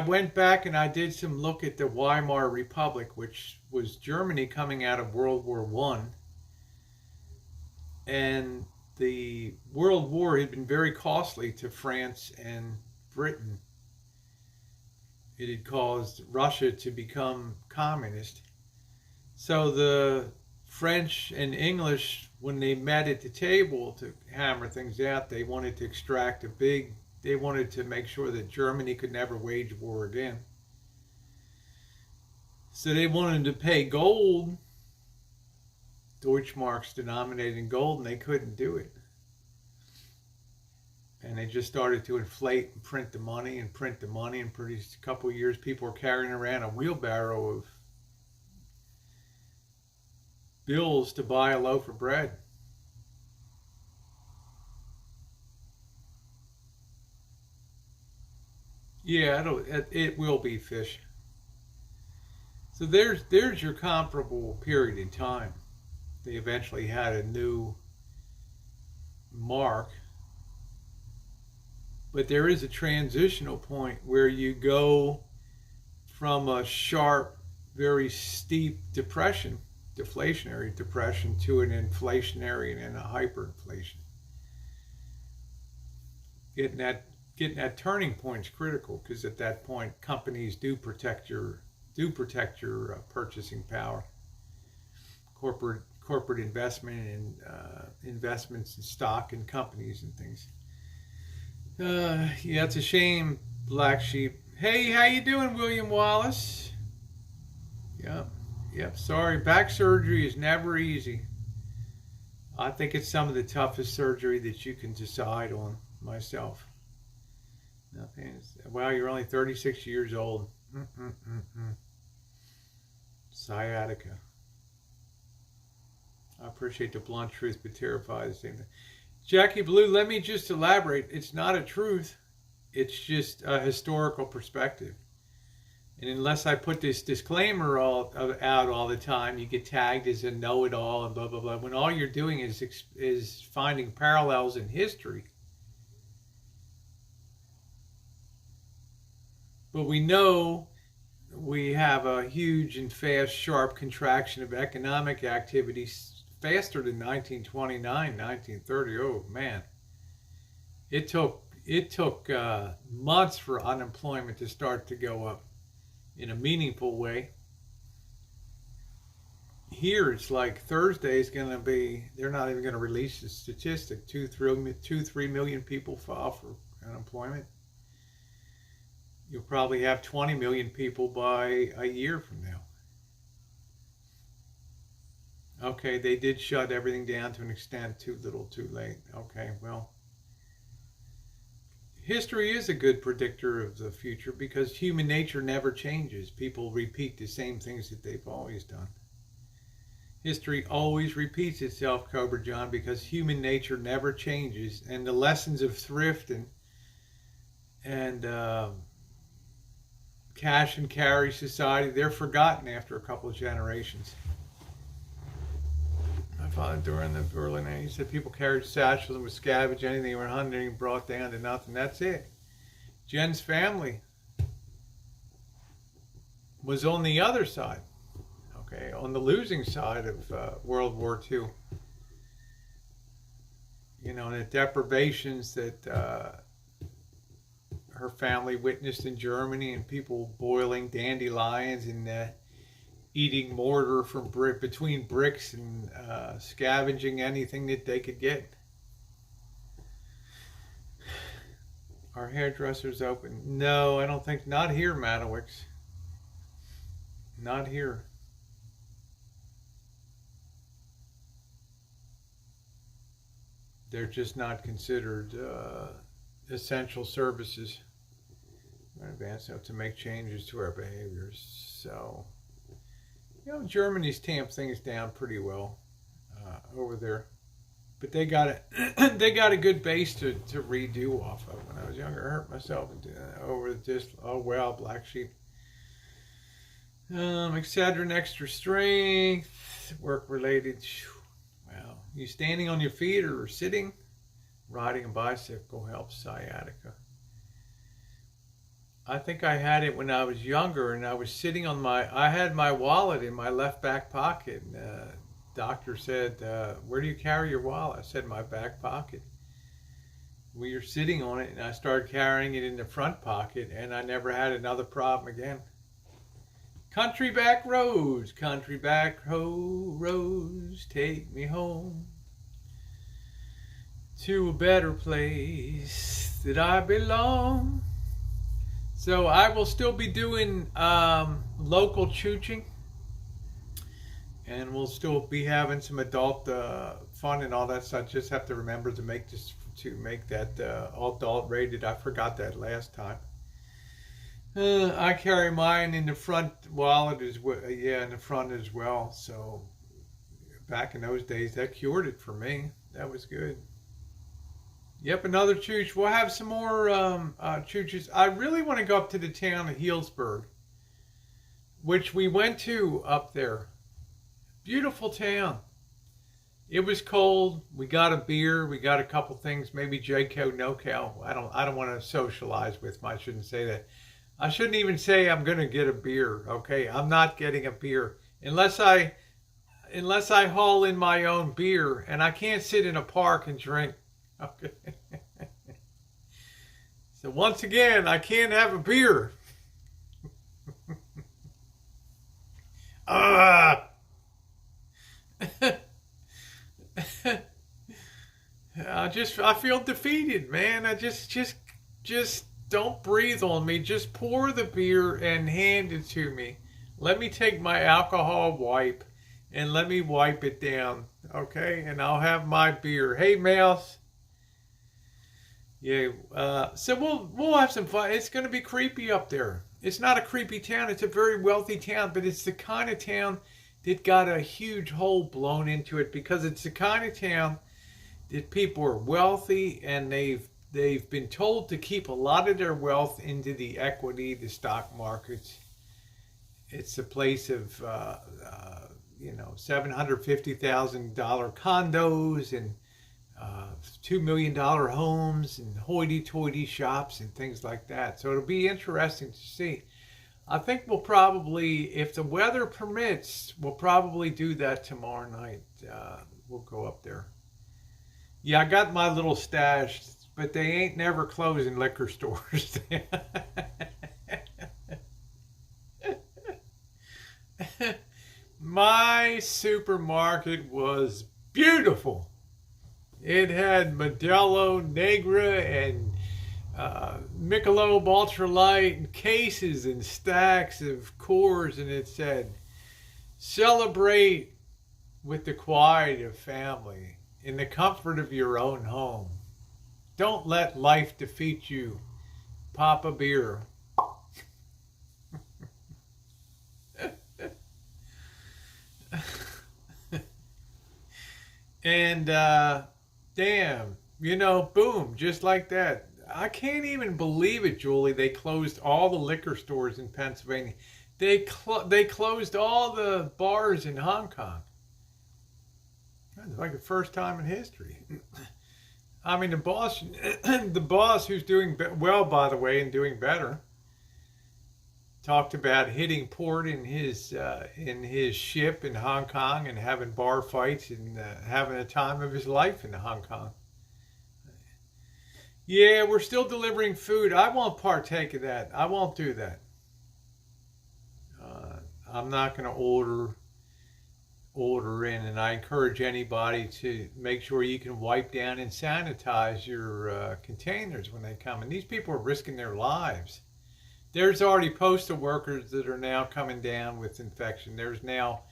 went back and I did some look at the Weimar Republic, which was Germany coming out of World War I, and the World War had been very costly to France and Britain. It had caused Russia to become communist. So the French and English, when they met at the table to hammer things out, they wanted to extract they wanted to make sure that Germany could never wage war again. So they wanted to pay gold, Deutschmarks denominated in gold, and they couldn't do it. And they just started to inflate and print the money and pretty a couple of years people were carrying around a wheelbarrow of bills to buy a loaf of bread. Yeah, it will be fish. So there's your comparable period in time. They eventually had a new mark. But there is a transitional point where you go from a sharp, very steep depression, deflationary depression, to an inflationary and then a hyperinflation. Getting that turning point is critical, because at that point companies do protect your purchasing power. Corporate investment and investments in stock and companies and things. Yeah, it's a shame, Black Sheep. Hey, how you doing, William Wallace? Yep. Sorry, back surgery is never easy. I think it's some of the toughest surgery that you can decide on, myself. Nothing. Wow, you're only 36 years old. Sciatica. I appreciate the blunt truth, but terrified at the same time. Jackie Blue, let me just elaborate. It's not a truth. It's just a historical perspective. And unless I put this disclaimer out all the time, you get tagged as a know-it-all and blah, blah, blah. When all you're doing is finding parallels in history. But we know we have a huge and fast, sharp contraction of economic activity, faster than 1929, 1930. Oh man, it took months for unemployment to start to go up in a meaningful way. Here it's like Thursday is going to be, they're not even going to release the statistic. 3 million people file for unemployment. You'll probably have 20 million people by a year from now. Okay, they did shut everything down to an extent, too little, too late. Okay, well, history is a good predictor of the future because human nature never changes. People repeat the same things that they've always done. History always repeats itself, Cobra John, because human nature never changes. And the lessons of thrift and cash and carry society, they're forgotten after a couple of generations. My father, during the early 90s, he said people carried satchels and would scavenge anything they were hunting and brought down to nothing. That's it. Jen's family was on the other side, okay, on the losing side of World War II. You know, the deprivations that her family witnessed in Germany, and people boiling dandelions and eating mortar from between bricks and scavenging anything that they could get. Are hairdressers open? No, I don't think. Not here, Matowicks. Not here. They're just not considered essential services. We're advanced enough to make changes to our behaviors. So, you know, Germany's tamped things down pretty well over there, but they got a good base to redo off of. When I was younger, I hurt myself over just Black Sheep. Excedrin extra strength, work related. Wow, you standing on your feet or sitting? Riding a bicycle helps sciatica. I think I had it when I was younger, and I was sitting on I had my wallet in my left back pocket, and the doctor said, where do you carry your wallet? I said, my back pocket. We were sitting on it, and I started carrying it in the front pocket, and I never had another problem again. Country back roads, take me home to a better place that I belong. So I will still be doing local chooching, and we'll still be having some adult fun and all that stuff. Just have to remember to make that adult rated. I forgot that last time. I carry mine in the front wallet as well. Yeah, in the front as well. So back in those days, that cured it for me. That was good. Yep, another chooch. We'll have some more chooches. I really want to go up to the town of Healdsburg, which we went to up there. Beautiful town. It was cold. We got a beer. We got a couple things. Maybe Jco, NoCal. I don't want to socialize with them. I shouldn't say that. I shouldn't even say I'm going to get a beer. Okay, I'm not getting a beer unless I haul in my own beer, and I can't sit in a park and drink. Okay. So once again, I can't have a beer. Ah. I feel defeated, man. Just don't breathe on me. Just pour the beer and hand it to me. Let me take my alcohol wipe and let me wipe it down, okay? And I'll have my beer. Hey, Mouse. Yeah. So we'll have some fun. It's going to be creepy up there. It's not a creepy town. It's a very wealthy town, but it's the kind of town that got a huge hole blown into it because it's the kind of town that people are wealthy and they've been told to keep a lot of their wealth into the equity, the stock markets. It's a place of $750,000 condos and $2 million homes and hoity-toity shops and things like that. So it'll be interesting to see. I think we'll probably, if the weather permits, we'll probably do that tomorrow night. We'll go up there. Yeah, I got my little stash, but they ain't never closing liquor stores. My supermarket was beautiful. It had Modelo Negra and Michelob Ultralight and cases and stacks of Coors, and it said, "Celebrate with the quiet of family in the comfort of your own home. Don't let life defeat you. Pop a beer." And damn, boom, just like that. I can't even believe it, Julie. They closed all the liquor stores in Pennsylvania. They closed all the bars in Hong Kong. That's like the first time in history. I mean, the boss who's doing well, by the way, and doing better, talked about hitting port in his ship in Hong Kong and having bar fights and having a time of his life in Hong Kong. Yeah, we're still delivering food. I won't partake of that. I won't do that. I'm not going to order in, and I encourage anybody to make sure you can wipe down and sanitize your containers when they come. And these people are risking their lives. There's already postal workers that are now coming down with infection. There's now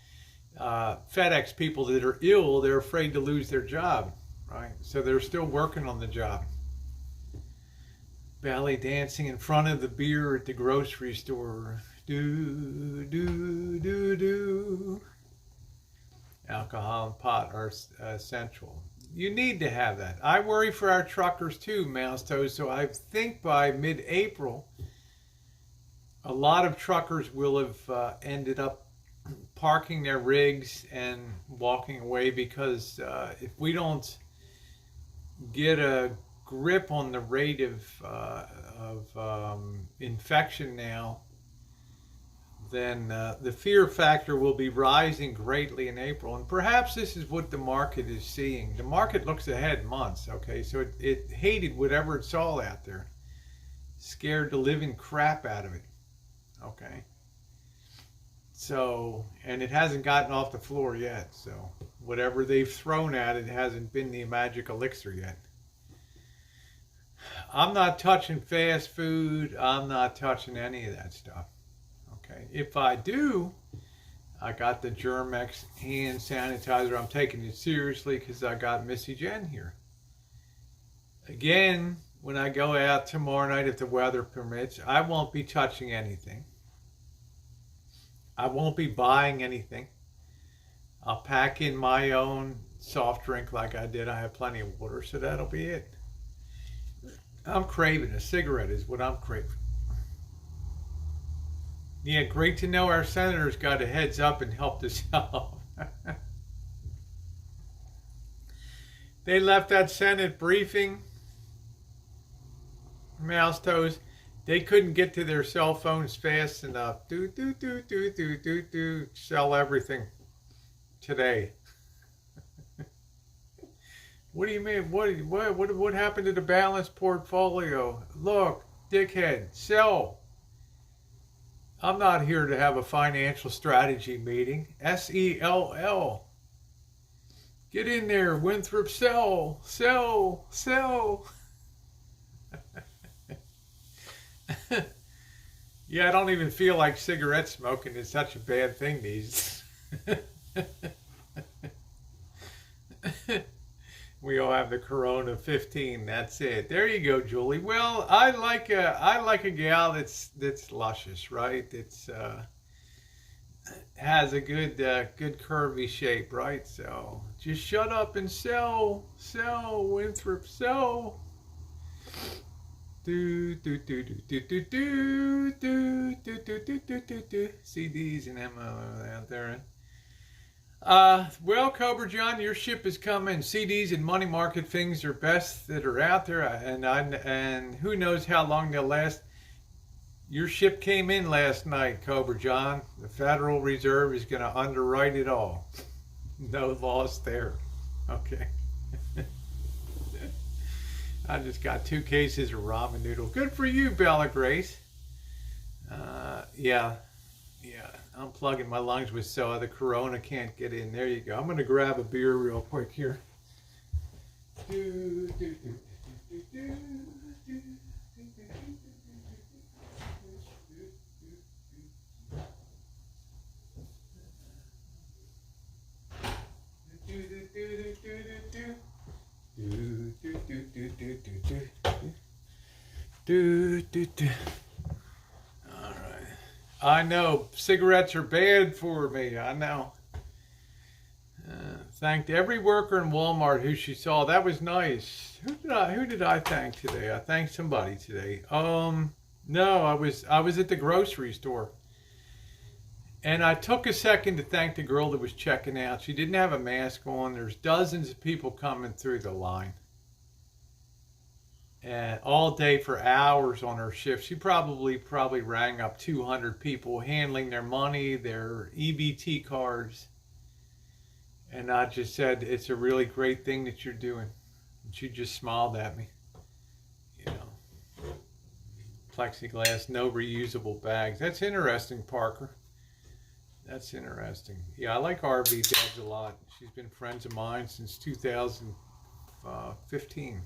FedEx people that are ill. They're afraid to lose their job, right? So they're still working on the job. Belly dancing in front of the beer at the grocery store. Do, do, do, do. Alcohol and pot are essential. You need to have that. I worry for our truckers too, Mouse Toes. So I think by mid-April, a lot of truckers will have ended up parking their rigs and walking away because if we don't get a grip on the rate of infection now, then the fear factor will be rising greatly in April. And perhaps this is what the market is seeing. The market looks ahead months, okay? So it hated whatever it saw out there. Scared the living crap out of it, okay? So, and it hasn't gotten off the floor yet. So whatever they've thrown at it hasn't been the magic elixir yet. I'm not touching fast food. I'm not touching any of that stuff. Okay. If I do, I got the Germ-X hand sanitizer. I'm taking it seriously because I got Missy Jen here. Again, when I go out tomorrow night, if the weather permits, I won't be touching anything. I won't be buying anything. I'll pack in my own soft drink like I did. I have plenty of water, so that'll be it. I'm craving a cigarette is what I'm craving. Yeah, great to know our senators got a heads up and helped us out. They left that Senate briefing, mouse toes. They couldn't get to their cell phones fast enough. Sell everything today. What do you mean? What happened to the balanced portfolio? Look, dickhead, sell. I'm not here to have a financial strategy meeting. SELL. Get in there, Winthrop, sell, sell, sell. Yeah, I don't even feel like cigarette smoking is such a bad thing these. We all have the Corona 15. That's it. There you go, Julie. Well, I like a gal that's luscious, right? It's has a good curvy shape, right? So just shut up and sell, Winthrop, sell. CDs and ammo out there. Well, Cobra John, your ship is coming. CDs and money market things are best that are out there, and who knows how long they'll last. Your ship came in last night, Cobra John. The Federal Reserve is going to underwrite it all. No loss there. Okay. I just got 2 cases of ramen noodle. Good for you, Bella Grace. Yeah. I'm plugging my lungs with soda. The Corona can't get in. There you go. I'm going to grab a beer real quick here. All right. I know cigarettes are bad for me. I know. Thanked every worker in Walmart who she saw. That was nice. Who did I thank today? I thanked somebody today. No, I was at the grocery store. And I took a second to thank the girl that was checking out. She didn't have a mask on. There's dozens of people coming through the line. And all day for hours on her shift. She probably rang up 200 people handling their money, their EBT cards. And I just said, it's a really great thing that you're doing. And she just smiled at me. You know, plexiglass, no reusable bags. That's interesting, Parker. That's interesting. Yeah, I like RV Debs a lot. She's been friends of mine since 2015.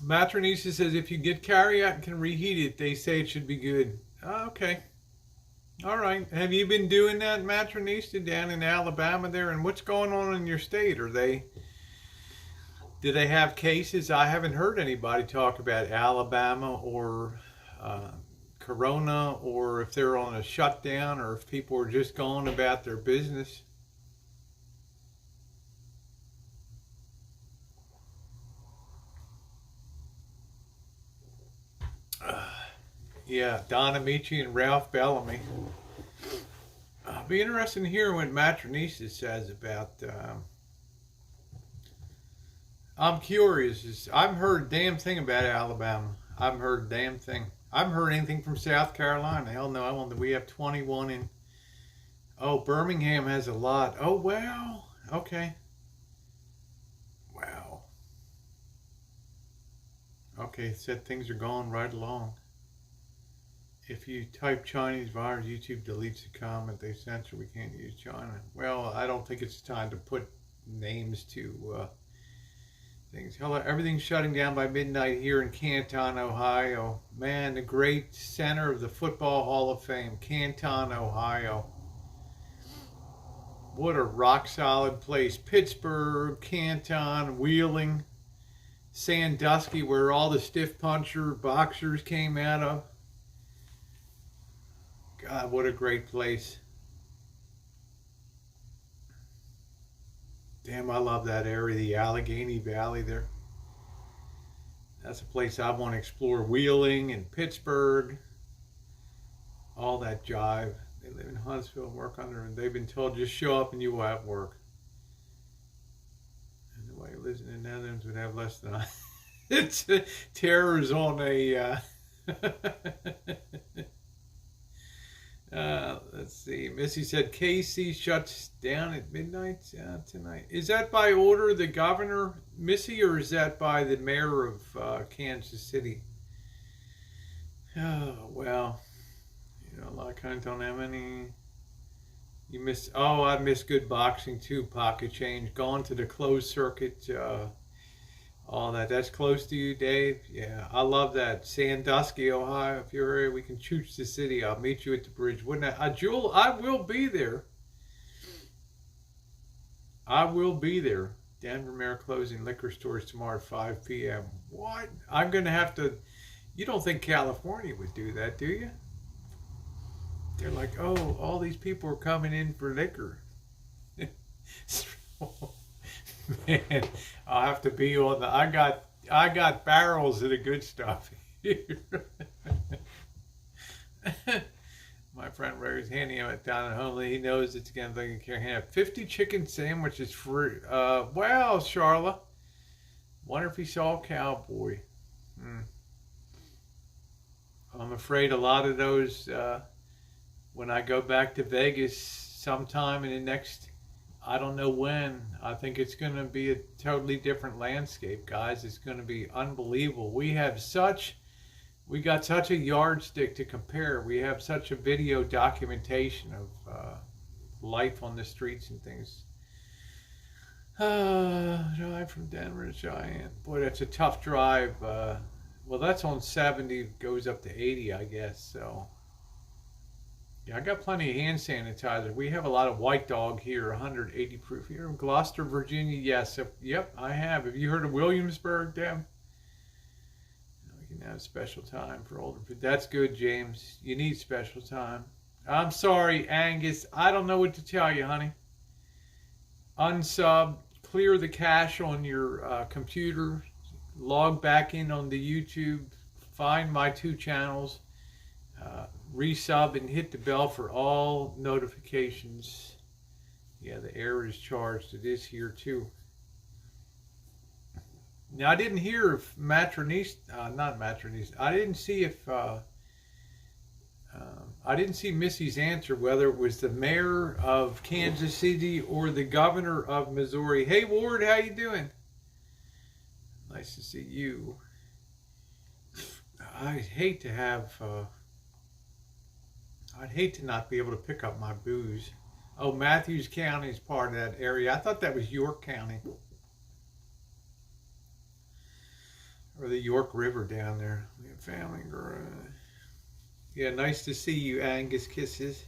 Matronisa says, if you get carryout and can reheat it, they say it should be good. Oh, okay. All right. Have you been doing that, Matronisa, down in Alabama there? And what's going on in your state? Do they have cases? I haven't heard anybody talk about Alabama or Corona, or if they're on a shutdown, or if people are just going about their business. Yeah, Don Amici and Ralph Bellamy. It'll be interesting to hear what Matronisa says about. I'm curious. I haven't heard a damn thing about Alabama. I haven't heard a damn thing. I haven't heard anything from South Carolina. Hell no, I won't. We have 21 in. Oh, Birmingham has a lot. Oh, wow. Okay. Wow. Okay, said things are going right along. If you type Chinese virus, YouTube deletes the comment. They censor. We can't use China. Well, I don't think it's time to put names to things. Hello, everything's shutting down by midnight here in Canton, Ohio. Man, the great center of the Football Hall of Fame, Canton, Ohio. What a rock solid place. Pittsburgh, Canton, Wheeling, Sandusky, where all the stiff puncher boxers came out of. God, what a great place. Damn, I love that area, the Allegheny Valley there. That's a place I want to explore. Wheeling and Pittsburgh. All that jive. They live in Huntsville and work under, and they've been told just show up and you will have work. And the way he lives in the Netherlands would have less than I. It's terror's on a. Let's see. Missy said KC shuts down at midnight tonight. Is that by order of the governor, Missy, or is that by the mayor of Kansas City? Oh, well, you know, a lot of kinds don't have any. You miss. Oh, I miss good boxing too. Pocket change. Gone to the closed circuit. All that. That's close to you, Dave. Yeah, I love that. Sandusky, Ohio. If you're here, we can chooch the city. I'll meet you at the bridge. Wouldn't I? Jewel, I will be there. I will be there. Denver Mayor closing liquor stores tomorrow at 5 p.m. What? I'm going to have to. You don't think California would do that, do you? They're like, oh, all these people are coming in for liquor. Man, I'll have to be on the. I got barrels of the good stuff here. My friend Ray's handing him it down at home. He knows it's again. They can have 50 chicken sandwiches free. Wow, Charla. Wonder if he saw a cowboy. I'm afraid a lot of those. When I go back to Vegas sometime in the next. I don't know when. I think it's going to be a totally different landscape, guys. It's going to be unbelievable. We got such a yardstick to compare. We have such a video documentation of life on the streets and things. Drive from Denver to Cheyenne. Boy, that's a tough drive. Well, that's on 70, goes up to 80, I guess. So. Yeah, I got plenty of hand sanitizer. We have a lot of White Dog here, 180 proof. Here in Gloucester, Virginia, yes. Yep, I have. Have you heard of Williamsburg, Dem? We can have special time for older people. That's good, James. You need special time. I'm sorry, Angus. I don't know what to tell you, honey. Unsub, clear the cache on your computer, log back in on the YouTube, find my 2 channels. Resub and hit the bell for all notifications. Yeah, the error is charged. It is here too. Now I didn't hear if Matronese, not Matronese. I didn't see if I didn't see Missy's answer whether it was the mayor of Kansas City or the governor of Missouri. Hey Ward, how you doing? Nice to see you. I'd hate to have. I'd hate to not be able to pick up my booze. Oh, Matthews County is part of that area. I thought that was York County. Or the York River down there. We have family. Yeah, nice to see you, Angus. Kisses.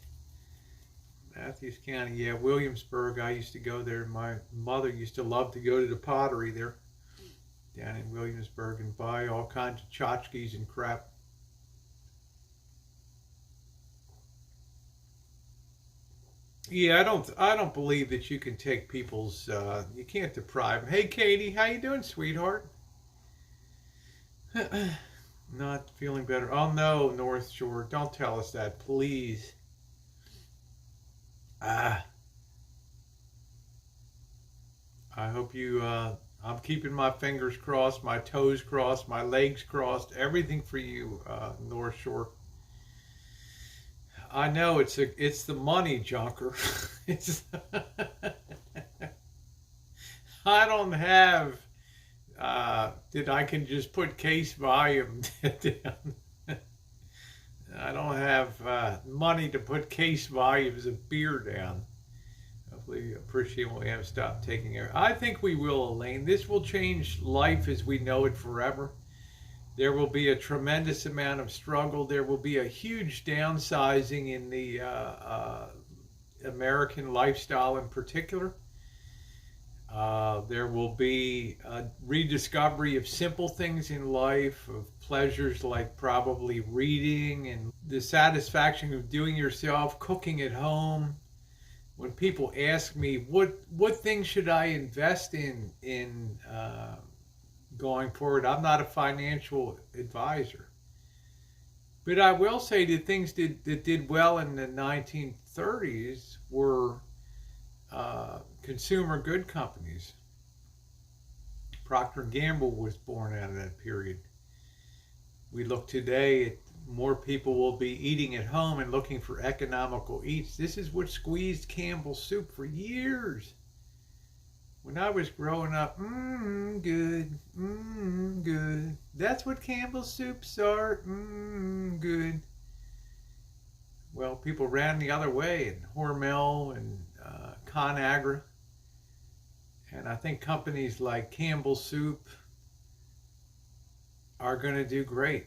Matthews County. Yeah, Williamsburg. I used to go there. My mother used to love to go to the pottery there. Down in Williamsburg and buy all kinds of tchotchkes and crap. Yeah, I don't believe that you can take people's, you can't deprive them. Hey, Katie, how you doing, sweetheart? Not feeling better. Oh, no, North Shore, don't tell us that, please. I hope you, I'm keeping my fingers crossed, my toes crossed, my legs crossed, everything for you, North Shore. I know it's the money, Junker. I don't have that I can just put case volume down. I don't have money to put case volumes of beer down. Hopefully you appreciate when we have stopped taking it. I think we will, Elaine. This will change life as we know it forever. There will be a tremendous amount of struggle. There will be a huge downsizing in the American lifestyle in particular. There will be a rediscovery of simple things in life, of pleasures like probably reading and the satisfaction of doing yourself, cooking at home. When people ask me, what things should I invest in going forward, I'm not a financial advisor. But I will say the things that did well in the 1930s were consumer good companies. Procter & Gamble was born out of that period. We look today at more people will be eating at home and looking for economical eats. This is what squeezed Campbell's soup for years. When I was growing up, good, good. That's what Campbell's soups are, good. Well, people ran the other way, and Hormel and ConAgra. And I think companies like Campbell's Soup are going to do great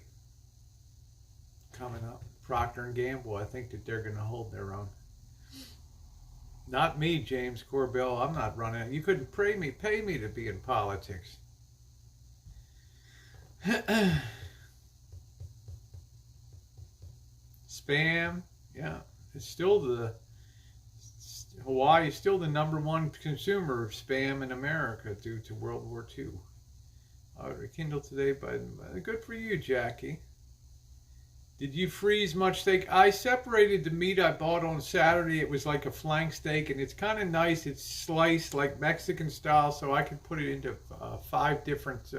coming up. Procter & Gamble, I think that they're going to hold their own. Not me, James Corbell. I'm not running. You couldn't pay me to be in politics. Spam, yeah. It's still Hawaii is still the #1 consumer of spam in America due to World War II. Rekindled today by good for you, Jackie. Did you freeze much steak? I separated the meat I bought on Saturday. It was like a flank steak, and it's kind of nice. It's sliced like Mexican style, so I could put it into 5 different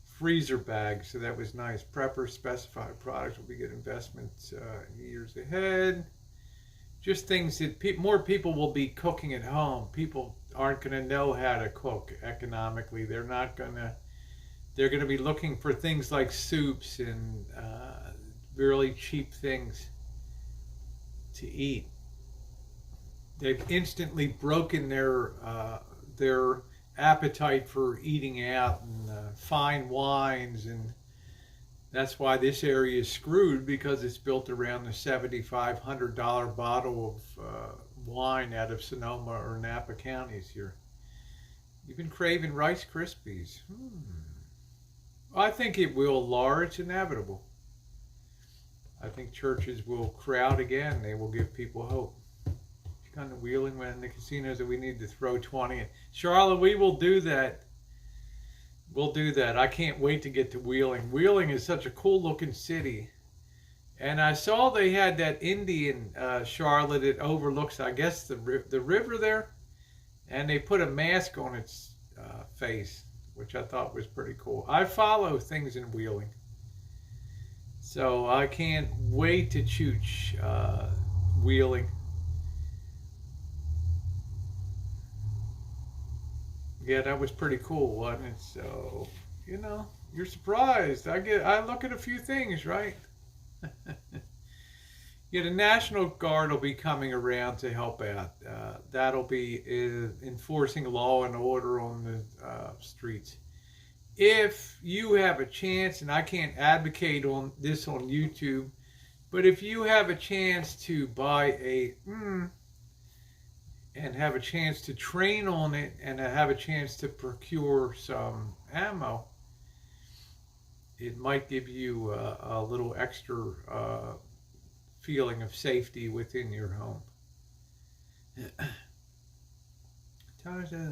freezer bags. So that was nice. Prepper specified products will be good investments years ahead. Just things that more people will be cooking at home. People aren't going to know how to cook economically. They're going to be looking for things like soups and really cheap things to eat. They've instantly broken their appetite for eating out and fine wines, and that's why this area is screwed, because it's built around the $7,500 bottle of wine out of Sonoma or Napa counties here. You've been craving Rice Krispies. I think it will, Laura. It's inevitable. I think churches will crowd again. They will give people hope. It's kind of wheeling when the casinos that we need to throw 20 in. Charlotte, we will do that. We'll do that. I can't wait to get to Wheeling. Wheeling is such a cool looking city. And I saw they had that Indian, Charlotte, it overlooks, I guess, the river there. And they put a mask on its face, which I thought was pretty cool. I follow things in Wheeling. So I can't wait to chooch Wheeling. Yeah, that was pretty cool, wasn't it? So, you're surprised. I look at a few things, right? Yeah, the National Guard will be coming around to help out. That'll be enforcing law and order on the streets. If you have a chance, and I can't advocate on this on YouTube, but if you have a chance to buy and have a chance to train on it and have a chance to procure some ammo, it might give you a little extra feeling of safety within your home.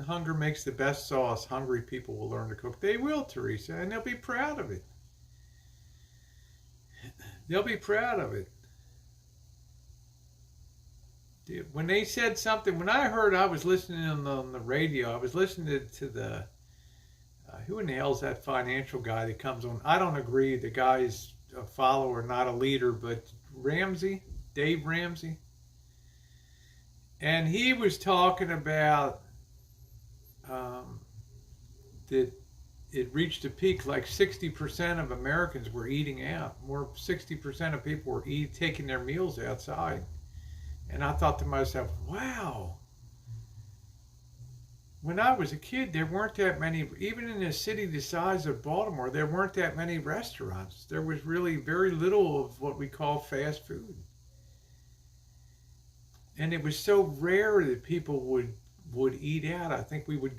Hunger makes the best sauce. Hungry people will learn to cook. They will, Teresa, and they'll be proud of it. They'll be proud of it. When they said something, when I heard, I was listening on the radio, I was listening to the, who in the hell is that financial guy that comes on? I don't agree. The guy's a follower, not a leader, but Dave Ramsey. And he was talking about that it reached a peak, like 60% of Americans were eating out. 60% of people were taking their meals outside. And I thought to myself, wow. When I was a kid, there weren't that many, even in a city the size of Baltimore, there weren't that many restaurants. There was really very little of what we call fast food. And it was so rare that people would eat out. I think we would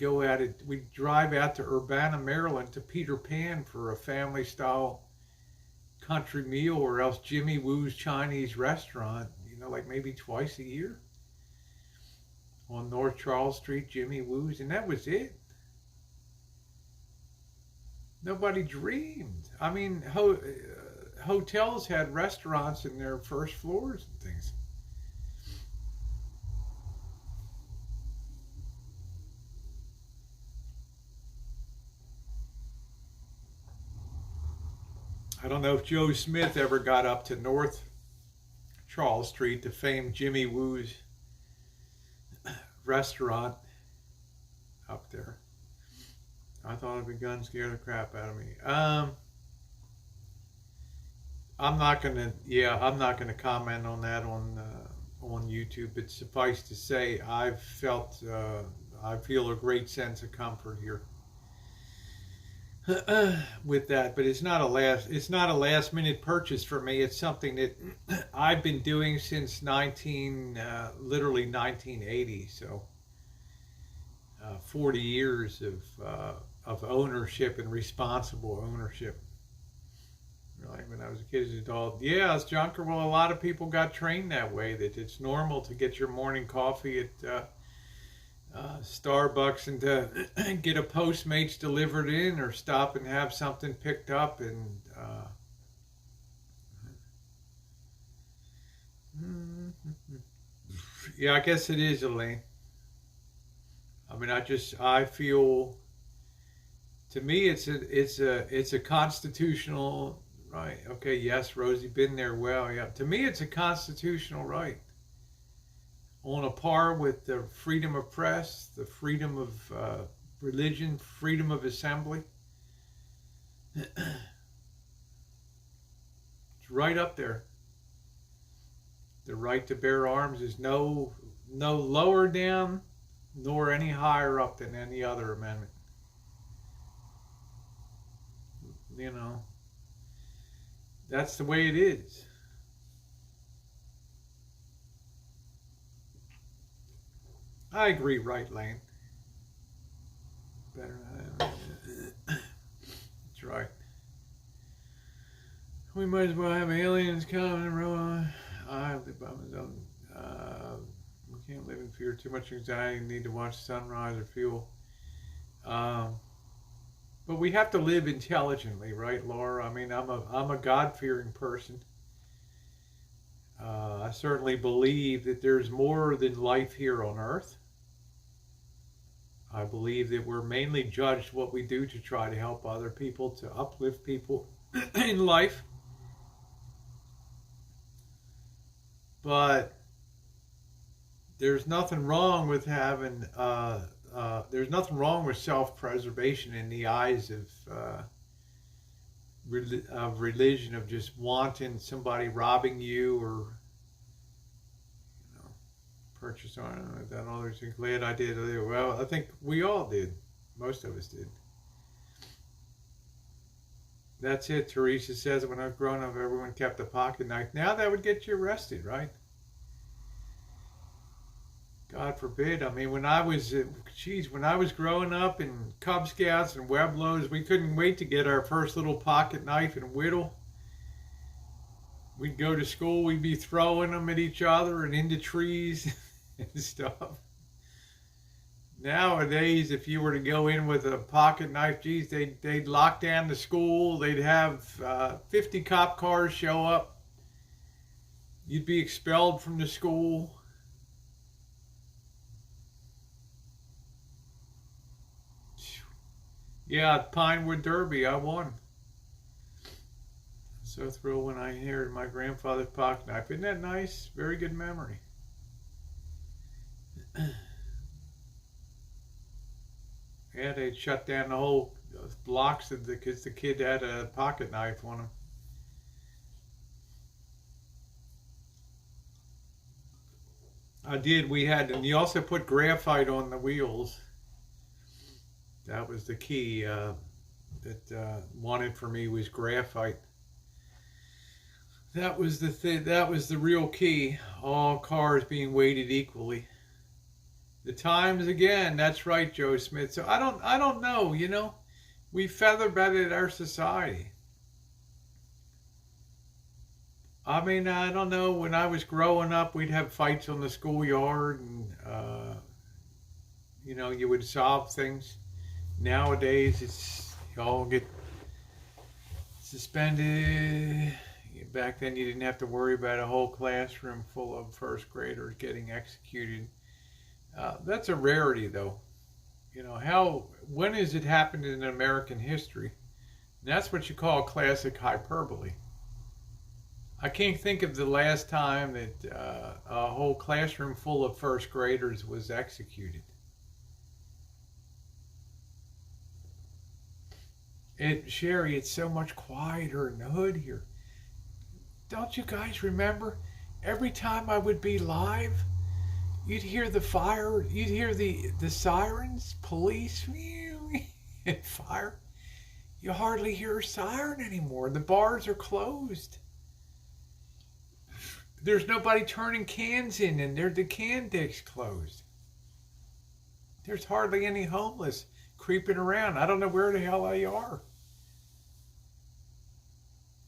we'd drive out to Urbana, Maryland to Peter Pan for a family style country meal, or else Jimmy Woo's Chinese restaurant, like maybe twice a year on North Charles Street, Jimmy Woo's, and that was it. Nobody dreamed. I mean, hotels had restaurants in their first floors and things. I don't know if Joe Smith ever got up to North Charles Street, the famed Jimmy Woo's restaurant up there. I thought it'd be gun scare the crap out of me. I'm not gonna comment on that on YouTube. But suffice to say, I feel a great sense of comfort here with that. But it's not a last minute purchase for me. It's something that I've been doing since literally 1980. So 40 years of ownership and responsible ownership. Like when I was a kid as an adult, yeah, as junker. Well, a lot of people got trained that way, that it's normal to get your morning coffee at Starbucks and to get a Postmates delivered in, or stop and have something picked up. And yeah, I guess it is, Elaine. I mean, I feel, to me, it's a constitutional right. Okay, yes, Rosie, been there. Well, yeah. To me, it's a constitutional right, on a par with the freedom of press, the freedom of religion, freedom of assembly. It's right up there. The right to bear arms is no lower down nor any higher up than any other amendment. You know, that's the way it is. I agree, right, Lane? Better. That's right. We might as well have aliens come and roll. I live by my own. We can't live in fear. Too much anxiety. Need to watch sunrise or fuel. But we have to live intelligently, right, Laura? I mean, I'm a God-fearing person. I certainly believe that there's more than life here on Earth. I believe that we're mainly judged what we do to try to help other people, to uplift people in life. But there's nothing wrong with having, there's nothing wrong with self-preservation in the eyes of religion, of just wanting somebody robbing you, or purchase on that. Others are glad I did. Well, I think we all did. Most of us did. That's it. Teresa says, when I was growing up, everyone kept a pocket knife. Now that would get you arrested, right? God forbid. I mean, when I was growing up in Cub Scouts and Weblos, we couldn't wait to get our first little pocket knife and whittle. We'd go to school, we'd be throwing them at each other and into trees and stuff. Nowadays, if you were to go in with a pocket knife, geez, they'd lock down the school. They'd have 50 cop cars show up. You'd be expelled from the school. Yeah, Pinewood Derby, I won. So thrilled when I inherited my grandfather's pocket knife. Isn't that nice? Very good memory. Yeah, they'd shut down the whole blocks because the kid had a pocket knife on him. I did. And you also put graphite on the wheels. That was the key that wanted for me, was graphite. That was the thing. That was the real key. All cars being weighted equally. The times again. That's right, Joe Smith. So I don't know. You know, we feather bedded our society. I mean, I don't know. When I was growing up, we'd have fights on the schoolyard, and you know, you would solve things. Nowadays, it's you all get suspended. Back then, you didn't have to worry about a whole classroom full of first graders getting executed. That's a rarity, though. When has it happened in American history? And that's what you call classic hyperbole. I can't think of the last time that a whole classroom full of first graders was executed. Sherry, it's so much quieter in the hood here. Don't you guys remember? Every time I would be live, you'd hear the fire, you'd hear the sirens, police, and fire. You hardly hear a siren anymore. The bars are closed. There's nobody turning cans in, and the can dick's closed. There's hardly any homeless creeping around. I don't know where the hell they are.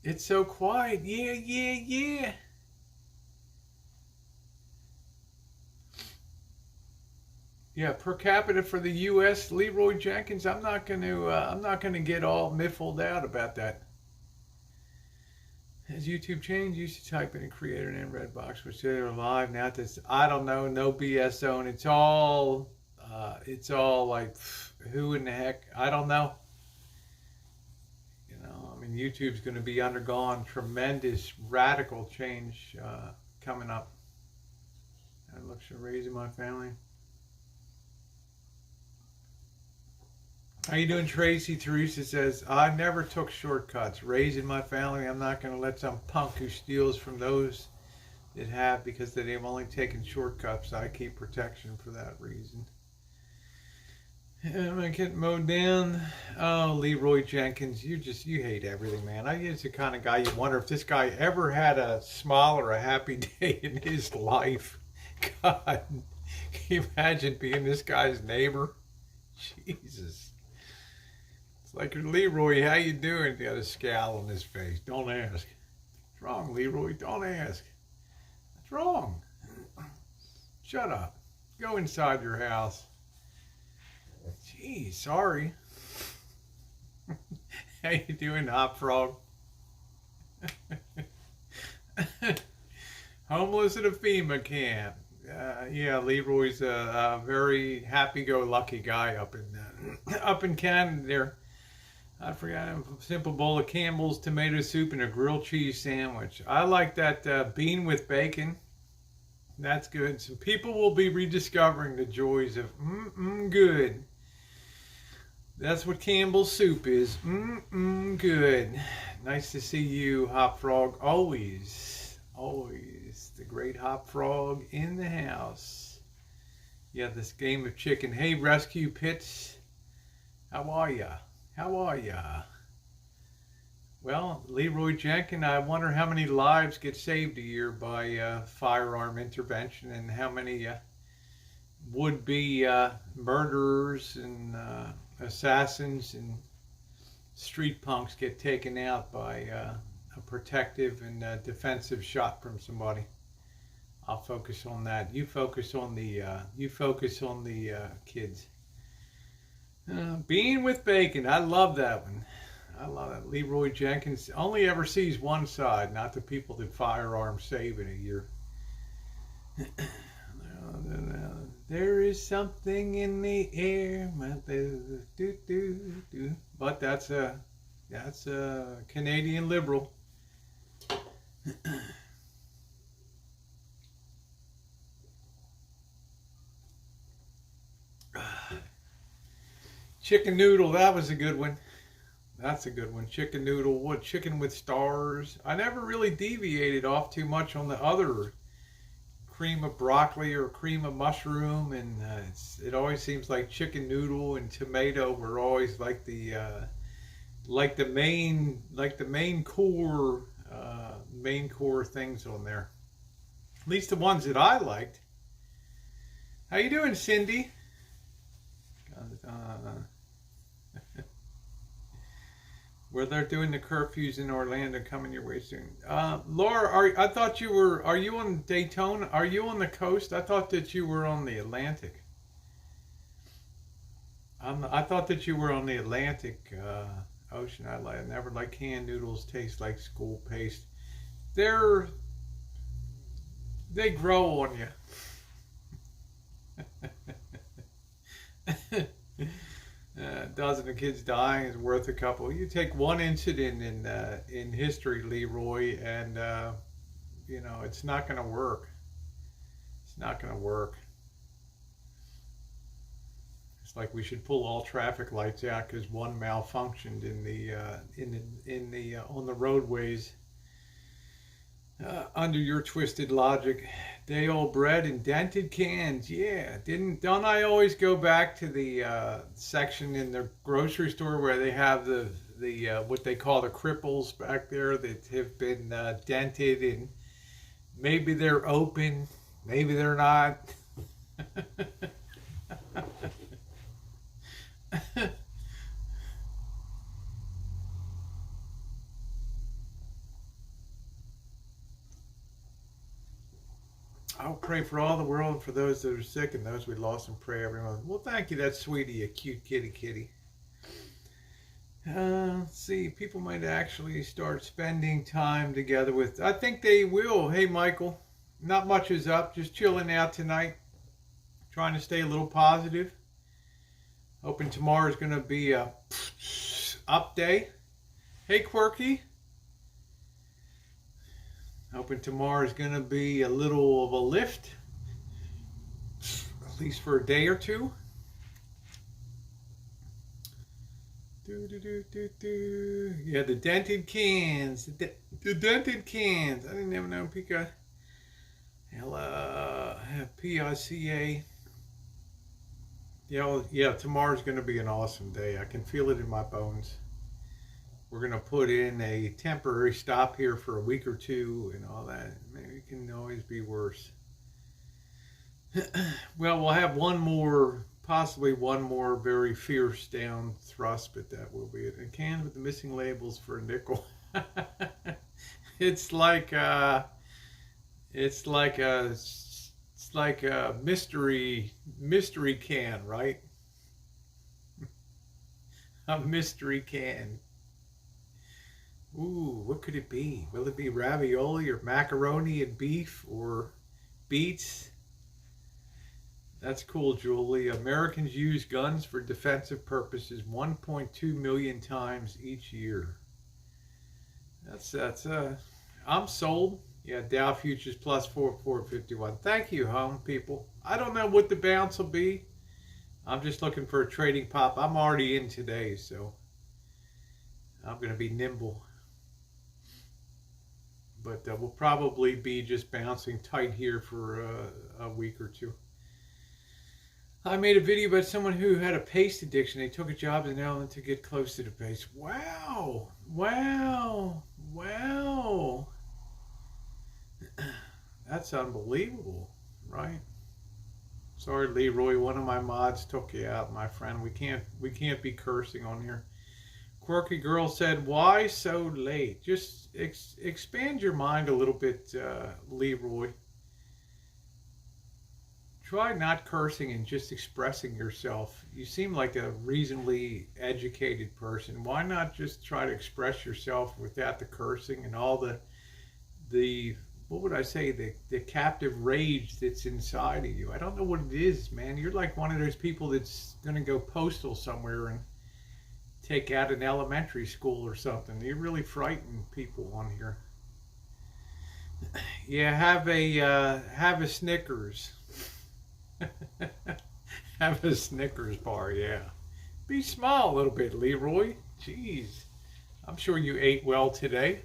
It's so quiet. Yeah. Yeah, per capita for the U.S., Leroy Jenkins. I'm not gonna get all miffled out about that. Has YouTube changed? Used to type in a creator name Redbox, which they're live now. I don't know, no BS zone. It's all like, who in the heck? I don't know. YouTube's going to be undergone tremendous radical change coming up. I look to raising my family. How you doing, Tracy? Teresa says, I never took shortcuts. Raising my family, I'm not going to let some punk who steals from those that have, because they've only taken shortcuts. I keep protection for that reason. Am I getting mowed down? Oh, Leroy Jenkins, you hate everything, man. He's the kind of guy you wonder if this guy ever had a smile or a happy day in his life. God, can you imagine being this guy's neighbor? Jesus. It's like, Leroy, how you doing? He got a scowl on his face. Don't ask. What's wrong, Leroy? Don't ask. What's wrong? Shut up. Go inside your house. Gee, sorry. How you doing, Hop Frog? Homeless at a FEMA camp. Yeah, Leroy's a very happy-go-lucky guy up in Canada there. I forgot, a simple bowl of Campbell's tomato soup and a grilled cheese sandwich. I like that bean with bacon. That's good. So people will be rediscovering the joys of good. That's what Campbell's soup is. Good. Nice to see you, Hop Frog. Always the great Hop Frog in the house. Yeah, this game of chicken. Hey, Rescue Pits. How are ya? Well, Leroy Jenkins, I wonder how many lives get saved a year by firearm intervention, and how many would-be murderers and assassins and street punks get taken out by a protective and defensive shot from somebody. I'll focus on that. You focus on the kids. Bean with bacon. I love that one. I love it. Leroy Jenkins only ever sees one side, not the people that firearms save in a year. There is something in the air, but that's a Canadian liberal. Chicken noodle, that was a good one. That's a good one. Chicken noodle, what? Chicken with stars. I never really deviated off too much on the other cream of broccoli or cream of mushroom, and it always seems like chicken noodle and tomato were always like the main core things on there. At least the ones that I liked. How you doing, Cindy? Where they're doing the curfews in Orlando coming your way soon. Laura, I thought you were, are you on Daytona? Are you on the coast? I thought that you were on the Atlantic. I thought that you were on the Atlantic Ocean. I never like canned noodles, taste like school paste. they're they grow on you. A dozen of kids dying is worth a couple. You take one incident in history, Leroy, and it's not going to work. It's not going to work. It's like we should pull all traffic lights out because one malfunctioned on the roadways. Under your twisted logic, day old bread and dented cans. Yeah, don't I always go back to the section in the grocery store where they have the what they call the cripples back there that have been dented, and maybe they're open, maybe they're not. I'll pray for all the world, for those that are sick and those we lost in prayer every month. Well, thank you. That's sweet of you, cute kitty. Let's see. People might actually start spending time together with. I think they will. Hey, Michael. Not much is up. Just chilling out tonight. Trying to stay a little positive. Hoping tomorrow's going to be a up day. Hey, Quirky. Hoping tomorrow is going to be a little of a lift, at least for a day or two. Yeah, the dented cans. The dented cans. I didn't even know Pika. P-I-C-A. Yeah, tomorrow's going to be an awesome day. I can feel it in my bones. We're going to put in a temporary stop here for a week or two and all that. Maybe it can always be worse. Well, we'll have possibly one more very fierce down thrust, but that will be it. A can with the missing labels for a nickel. It's like a mystery can, right? A mystery can. Ooh, what could it be? Will it be ravioli or macaroni and beef or beets? That's cool, Julie. Americans use guns for defensive purposes 1.2 million times each year. I'm sold. Yeah, Dow futures plus 451. Thank you, home people. I don't know what the bounce will be. I'm just looking for a trading pop. I'm already in today, so I'm going to be nimble. But we'll probably be just bouncing tight here for a week or two. I made a video about someone who had a paste addiction. They took a job in Ellen to get close to the paste. Wow. That's unbelievable, right? Sorry, Leroy. One of my mods took you out, my friend. We can't be cursing on here. Quirky Girl said, why so late? Just expand your mind a little bit, Leroy. Try not cursing and just expressing yourself. You seem like a reasonably educated person. Why not just try to express yourself without the cursing and all the what would I say, the captive rage that's inside of you? I don't know what it is, man. You're like one of those people that's going to go postal somewhere and take out an elementary school or something. You really frighten people on here. Yeah, have a Snickers. Have a Snickers bar, yeah. Be small a little bit, Leroy. Jeez. I'm sure you ate well today.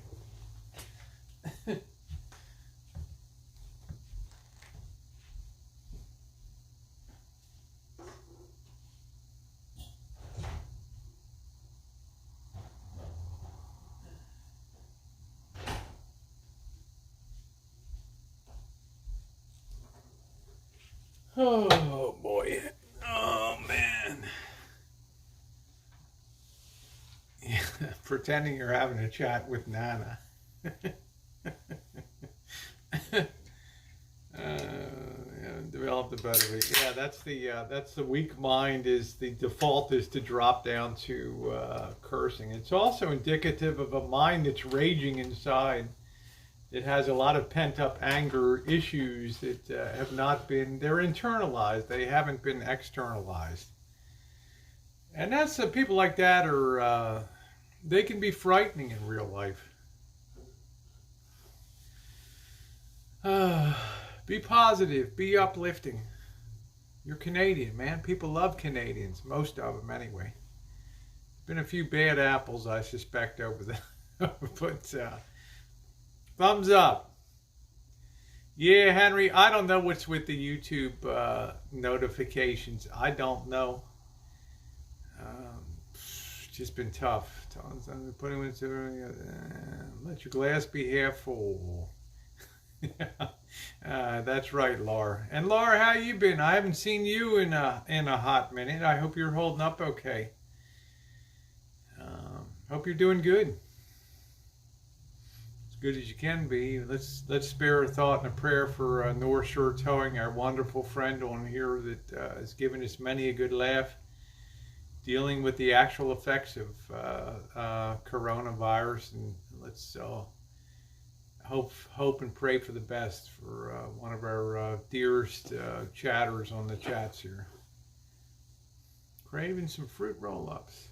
Oh boy. Oh man. Yeah, pretending you're having a chat with Nana. Develop the better way. Yeah, that's the weak mind. Is the default is to drop down to cursing. It's also indicative of a mind that's raging inside. it has a lot of pent-up anger issues that have not been, they're internalized. They haven't been externalized. And that's, people like that are, they can be frightening in real life. Be positive, be uplifting. You're Canadian, man. People love Canadians, most of them anyway. Been a few bad apples, I suspect, over the, but thumbs up. Yeah, Henry, I don't know what's with the YouTube notifications. I don't know. It's just been tough. Let your glass be half full. That's right, Laura. And Laura, how you been? I haven't seen you in a hot minute. I hope you're holding up okay. Hope you're doing good. As good as you can be. Let's spare a thought and a prayer for North Shore Towing, our wonderful friend on here that has given us many a good laugh, dealing with the actual effects of coronavirus. And let's hope and pray for the best for one of our dearest chatters on the chats here. Craving some fruit roll-ups.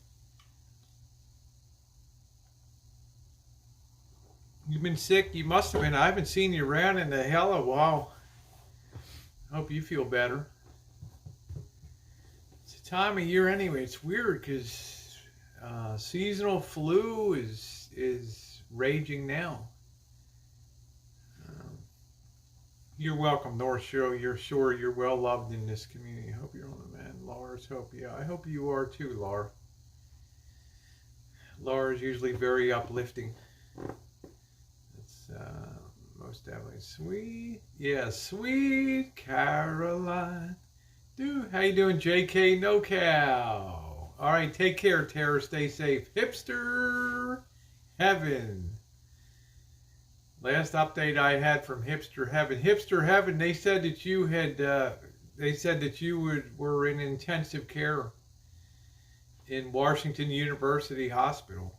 You've been sick? You must have been. I haven't seen you around in the hell of a while. Hope you feel better. It's a time of year anyway. It's weird because seasonal flu is raging now. You're welcome, North Shore. You're well loved in this community. I hope you're on the mend. Laura's hope, yeah. I hope you are too, Laura. Laura's usually very uplifting. It's most definitely sweet. Yeah, sweet Caroline. How you doing, JK No Cow? All right, take care, Tara. Stay safe. Hipster Heaven. Last update I had from Hipster Heaven. Hipster Heaven, they said that you had, were in intensive care in Washington University Hospital.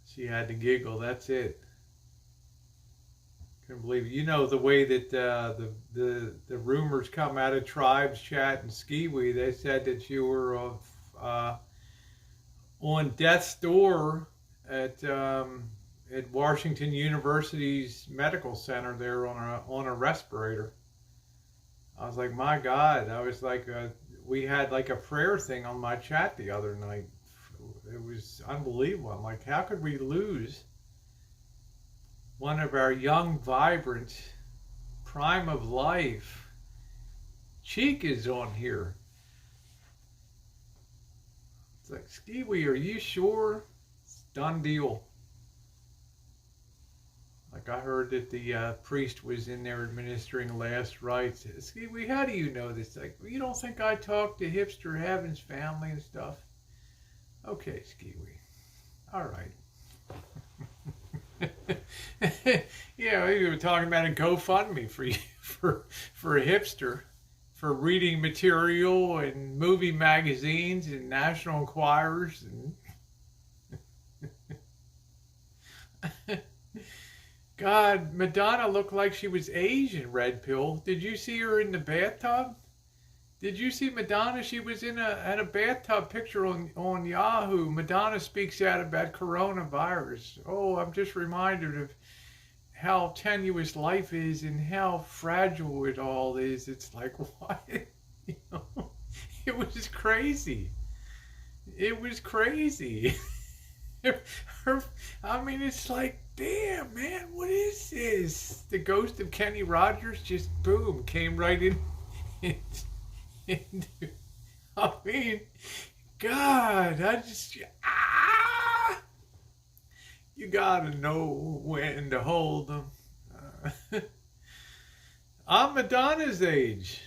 She had to giggle. That's it. Couldn't believe it. You know the way that the rumors come out of Tribes Chat and Skiwi. They said that you were on death's door at Washington University's medical center there on a respirator. I was like, my God! I was like, we had like a prayer thing on my chat the other night. It was unbelievable. I'm like, how could we lose one of our young, vibrant, prime of life? Cheek is on here. It's like, Skiwi, are you sure? It's done deal. Like I heard that the priest was in there administering last rites. Skiwi, how do you know this? Like, well, you don't think I talked to Hipster Heaven's family and stuff? Okay, Skiwi. All right. Yeah, we were talking about a GoFundMe for a hipster, for reading material and movie magazines and National Enquirers and God, Madonna looked like she was Asian, Red Pill. Did you see her in the bathtub? Did you see Madonna? She was in a bathtub picture on Yahoo. Madonna speaks out about coronavirus. Oh, I'm just reminded of how tenuous life is and how fragile it all is. It's like, what? You know, it was crazy. It was crazy. I mean, it's like, damn, man, what is this? The ghost of Kenny Rogers just, boom, came right in. I mean, God, you gotta know when to hold them. I'm Madonna's age.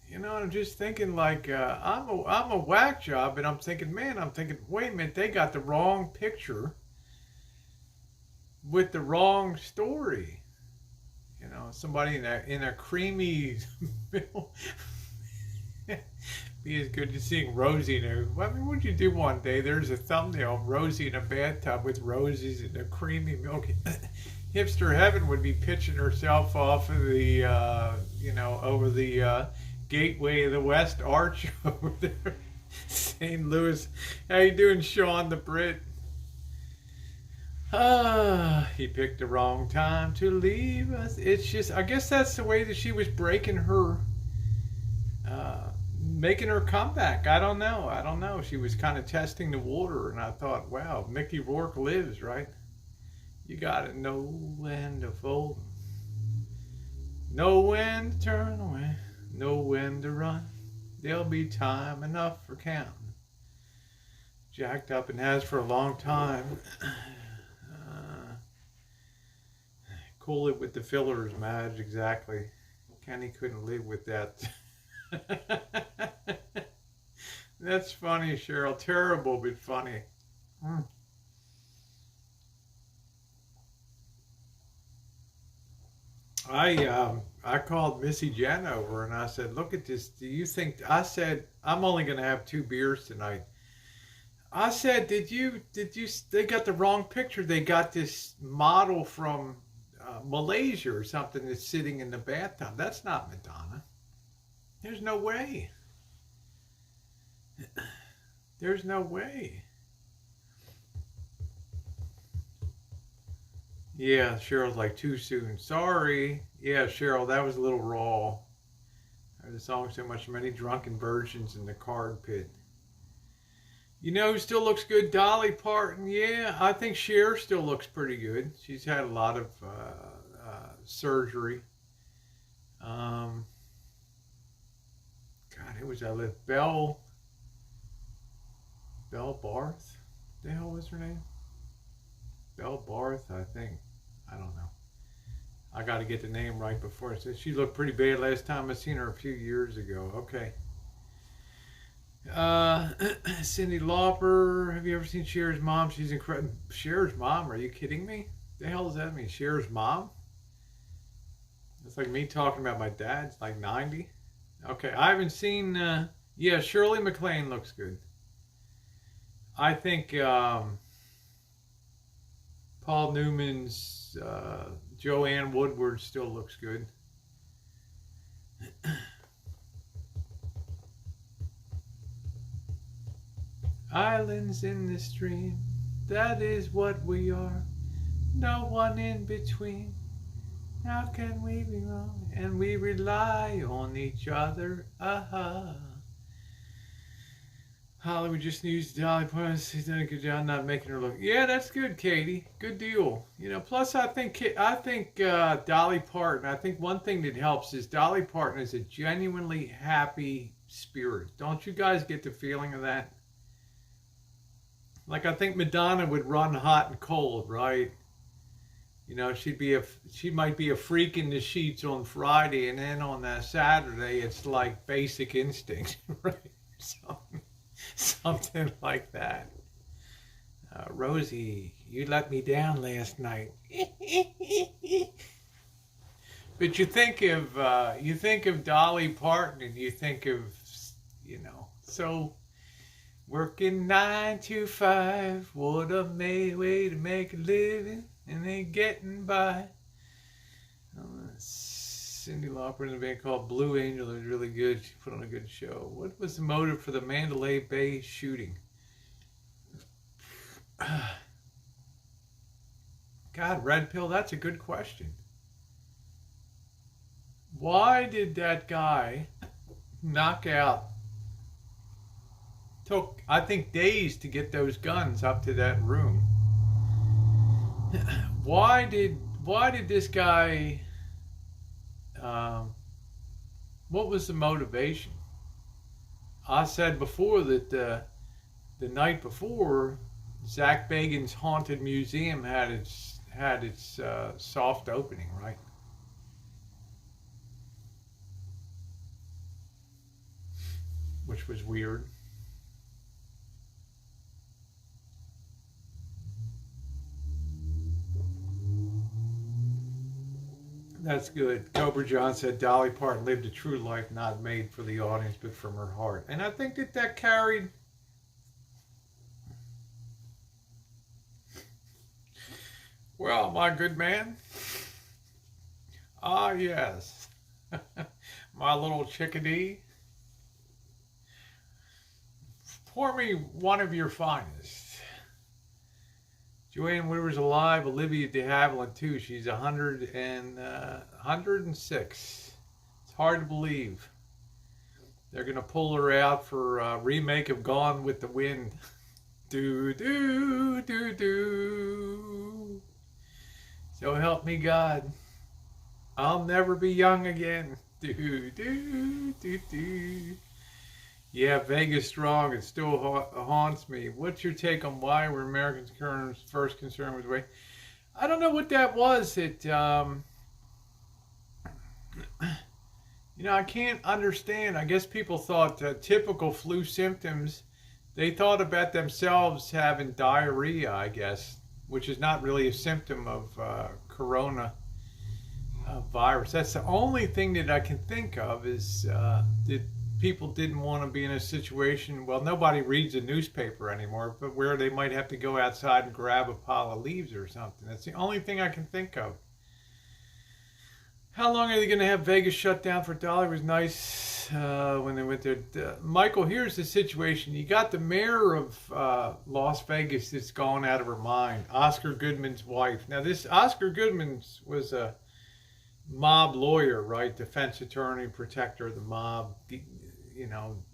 You know, I'm just thinking like, I'm a whack job, and I'm thinking, wait a minute, they got the wrong picture with the wrong story. You know, somebody in a creamy be as good as seeing Rosie in a. I mean, what'd you do one day? There's a thumbnail of Rosie in a bathtub with roses and a creamy milk. Hipster heaven would be pitching herself off of the, over the gateway of the West Arch over there, St. Louis. How you doing, Sean the Brit? He picked the wrong time to leave us. It's just, I guess that's the way that she was breaking her, making her comeback. I don't know. She was kind of testing the water, and I thought, wow, Mickey Rourke lives, right? You gotta know when to fold, know when to turn away, know when to run. There'll be time enough for counting. Jacked up and has for a long time. Cool it with the fillers, Madge, exactly. Kenny couldn't live with that. That's funny, Cheryl. Terrible, but funny. I called Missy Jen over and I said, look at this. Do you think, I said, I'm only going to have 2 beers tonight. I said, they got the wrong picture. They got this model from Malaysia or something that's sitting in the bathtub. That's not Madonna. There's no way. There's no way. Yeah, Cheryl's like, too soon. Sorry. Yeah, Cheryl, that was a little raw. The song so much, many drunken virgins in the card pit. You know who still looks good? Dolly Parton. Yeah, I think Cher still looks pretty good. She's had a lot of surgery. God, who was I with? Belle Barth? The hell was her name? Belle Barth, I think. I don't know. I got to get the name right before I say. She looked pretty bad last time I seen her a few years ago. Okay. Cyndi Lauper. Have you ever seen Cher's mom? She's incredible. Cher's mom? Are you kidding me? The hell does that mean? Cher's mom? It's like me talking about my dad's like 90. Okay, I haven't seen. Yeah, Shirley MacLaine looks good. I think Paul Newman's Joanne Woodward still looks good. Islands in the stream, that is what we are. No one in between. How can we be wrong? And we rely on each other. Hollywood just needs Dolly Parton. She's done a good job not making her look. Yeah, that's good, Katie. Good deal. You know, plus I think Dolly Parton. I think one thing that helps is Dolly Parton is a genuinely happy spirit. Don't you guys get the feeling of that? Like I think Madonna would run hot and cold, right? You know, she might be a freak in the sheets on Friday, and then on Saturday it's like Basic Instinct, right? Something like that. Rosie, you let me down last night. But you think of Dolly Parton, and you think of, so working 9 to 5, what a way to make a living, and then getting by. Cyndi Lauper in a band called Blue Angel is really good. She put on a good show. What was the motive for the Mandalay Bay shooting? God, Red Pill, that's a good question. Why did that guy knock out? Took, I think, days to get those guns up to that room. Why did this guy? What was the motivation? I said before that the night before, Zach Bagans' Haunted Museum had its soft opening, right? Which was weird. That's good. Cobra John said Dolly Parton lived a true life not made for the audience but from her heart. And I think that carried. Well, my good man. Ah, yes. My little chickadee. Pour me one of your finest. Joanne Weaver's alive. Olivia de Havilland, too. She's 106. It's hard to believe. They're going to pull her out for a remake of Gone with the Wind. Do, do, do, do. So help me God. I'll never be young again. Do, do, do, do. Yeah, Vegas strong. It still haunts me. What's your take on why were Americans' first concern with race? I don't know what that was. I can't understand. I guess people thought typical flu symptoms. They thought about themselves having diarrhea, I guess, which is not really a symptom of corona virus. That's the only thing that I can think of is that people didn't want to be in a situation, well, nobody reads a newspaper anymore, but where they might have to go outside and grab a pile of leaves or something. That's the only thing I can think of. How long are they going to have Vegas shut down for Dolly? It was nice when they went there. Michael, here's the situation. You got the mayor of Las Vegas that's gone out of her mind, Oscar Goodman's wife. Now, this Oscar Goodman was a mob lawyer, right? Defense attorney, protector of the mob,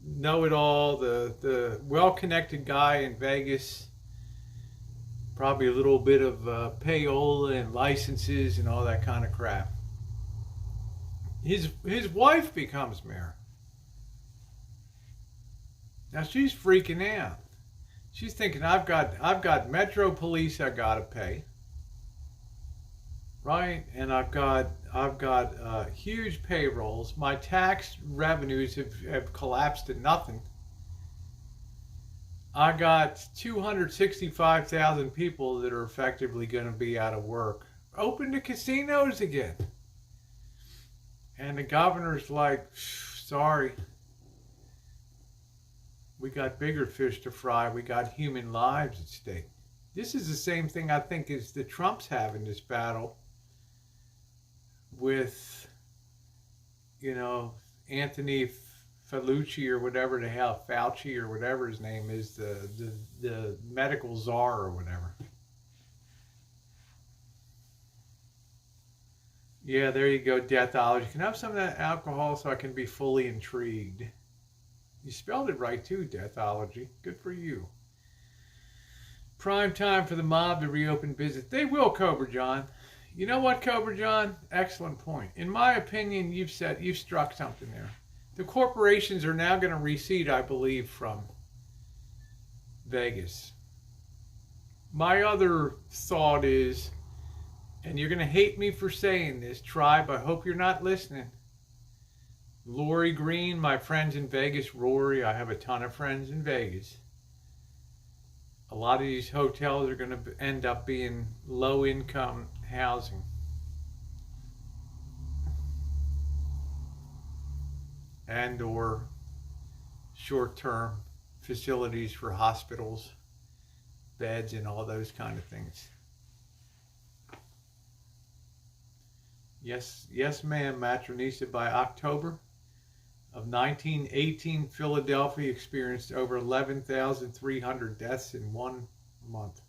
know-it-all, the well-connected guy in Vegas. Probably a little bit of payola and licenses and all that kind of crap. His wife becomes mayor. Now she's freaking out. She's thinking, I've got Metro Police I gotta pay, right? And I've got huge payrolls. My tax revenues have collapsed to nothing. I got 265,000 people that are effectively going to be out of work. Open the casinos again. And the governor's like, sorry, we got bigger fish to fry. We got human lives at stake. This is the same thing I think as the Trumps have in this battle with, Anthony Fauci or whatever the hell, Fauci or whatever his name is, the medical czar or whatever. Yeah, there you go, Deathology. Can I have some of that alcohol so I can be fully intrigued? You spelled it right too, Deathology. Good for you. Prime time for the mob to reopen business. They will, Cobra John. You know what, Cobra John? Excellent point. In my opinion, you've struck something there. The corporations are now going to recede, I believe, from Vegas. My other thought is, and you're going to hate me for saying this, Tribe, I hope you're not listening. Lori Green, my friends in Vegas, Rory, I have a ton of friends in Vegas. A lot of these hotels are going to end up being low-income housing. And or short-term facilities for hospitals, beds, and all those kind of things. Yes, ma'am, Matronisa. By October of 1918, Philadelphia experienced over 11,300 deaths in 1 month.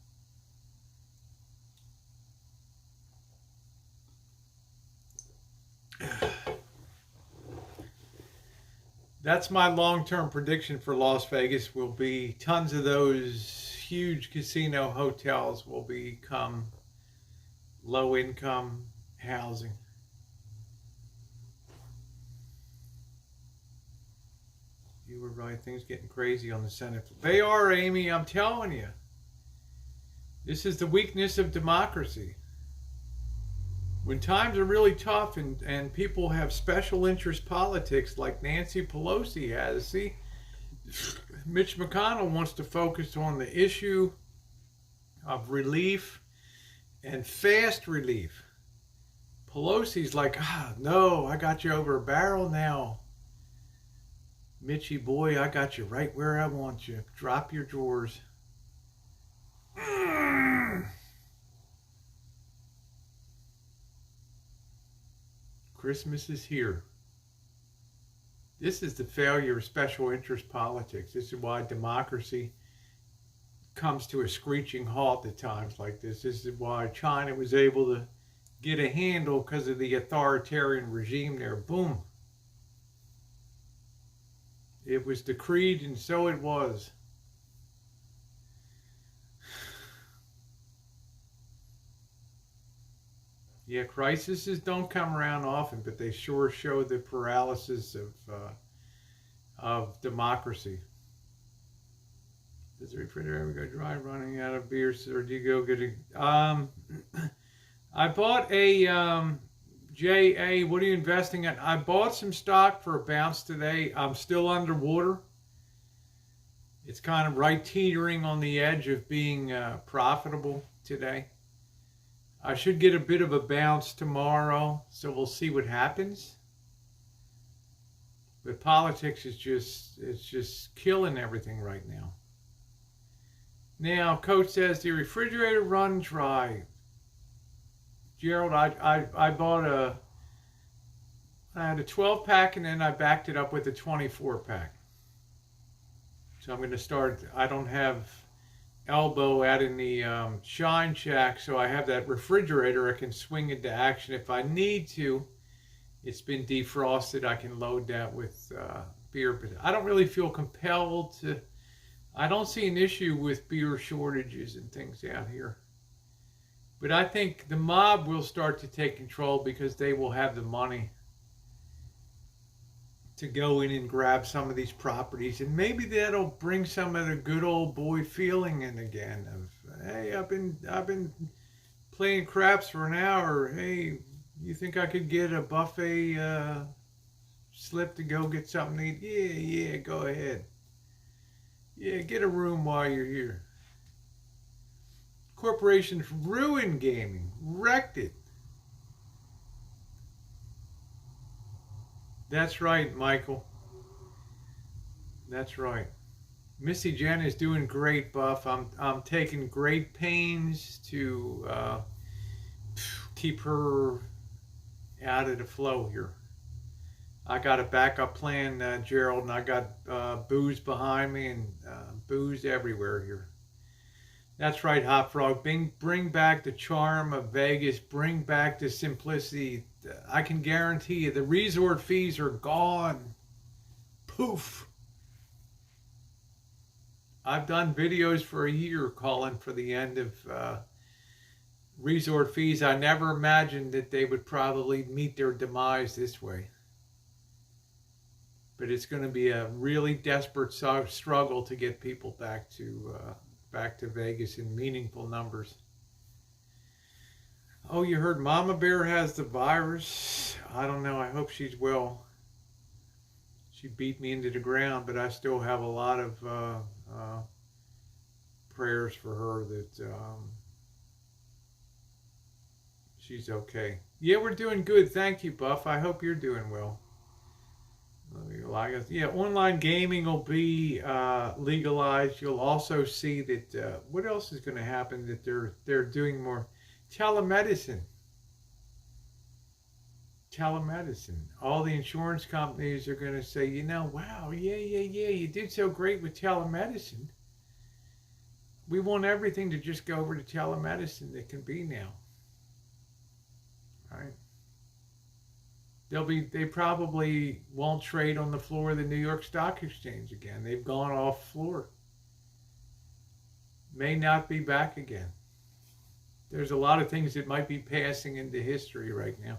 That's my long-term prediction for Las Vegas. Will be tons of those huge casino hotels will become low-income housing. You were right. Things getting crazy on the Senate. They are, Amy. I'm telling you. This is the weakness of democracy. When times are really tough and people have special interest politics like Nancy Pelosi has, see, Mitch McConnell wants to focus on the issue of relief and fast relief. Pelosi's like, no, I got you over a barrel now. Mitchie boy, I got you right where I want you. Drop your drawers. Christmas is here. This is the failure of special interest politics. This is why democracy comes to a screeching halt at times like this. This is why China was able to get a handle because of the authoritarian regime there. Boom. It was decreed, and so it was. Yeah, crises don't come around often, but they sure show the paralysis of democracy. Does the refrigerator ever go dry running out of beer, or do you go get a... I bought a JA. What are you investing in? I bought some stock for a bounce today. I'm still underwater. It's kind of right teetering on the edge of being profitable today. I should get a bit of a bounce tomorrow, so we'll see what happens. But politics is just killing everything right now. Now, Coach says the refrigerator run dry. Gerald, I bought I had a 12 pack and then I backed it up with a 24 pack. So I'm going to start, I don't have elbow out in the shine shack, so I have that refrigerator. I can swing into action if I need to. It's been defrosted. I can load that with beer, but I don't really feel compelled to. I don't see an issue with beer shortages and things out here. But I think the mob will start to take control because they will have the money to go in and grab some of these properties, and maybe that'll bring some of the good old boy feeling in again of, hey, I've been playing craps for an hour. Hey, you think I could get a buffet slip to go get something to eat? Yeah, go ahead. Yeah, get a room while you're here. Corporations ruined gaming, wrecked it. That's right, Michael. That's right. Missy Jen is doing great, Buff. I'm taking great pains to keep her out of the flow here. I got a backup plan, Gerald, and I got booze behind me and booze everywhere here. That's right, Hot Frog. Bring back the charm of Vegas. Bring back the simplicity. I can guarantee you the resort fees are gone. Poof. I've done videos for a year calling for the end of resort fees. I never imagined that they would probably meet their demise this way. But it's going to be a really desperate struggle to get people back to Vegas in meaningful numbers. Oh, you heard Mama Bear has the virus. I don't know. I hope she's well. She beat me into the ground, but I still have a lot of prayers for her that she's okay. Yeah, we're doing good. Thank you, Buff. I hope you're doing well. Yeah, online gaming will be legalized. You'll also see that what else is going to happen, that they're doing more telemedicine. All the insurance companies are going to say, wow, yeah, you did so great with telemedicine. We want everything to just go over to telemedicine that can be now. All right. They probably won't trade on the floor of the New York Stock Exchange again. They've gone off floor. May not be back again. There's a lot of things that might be passing into history right now.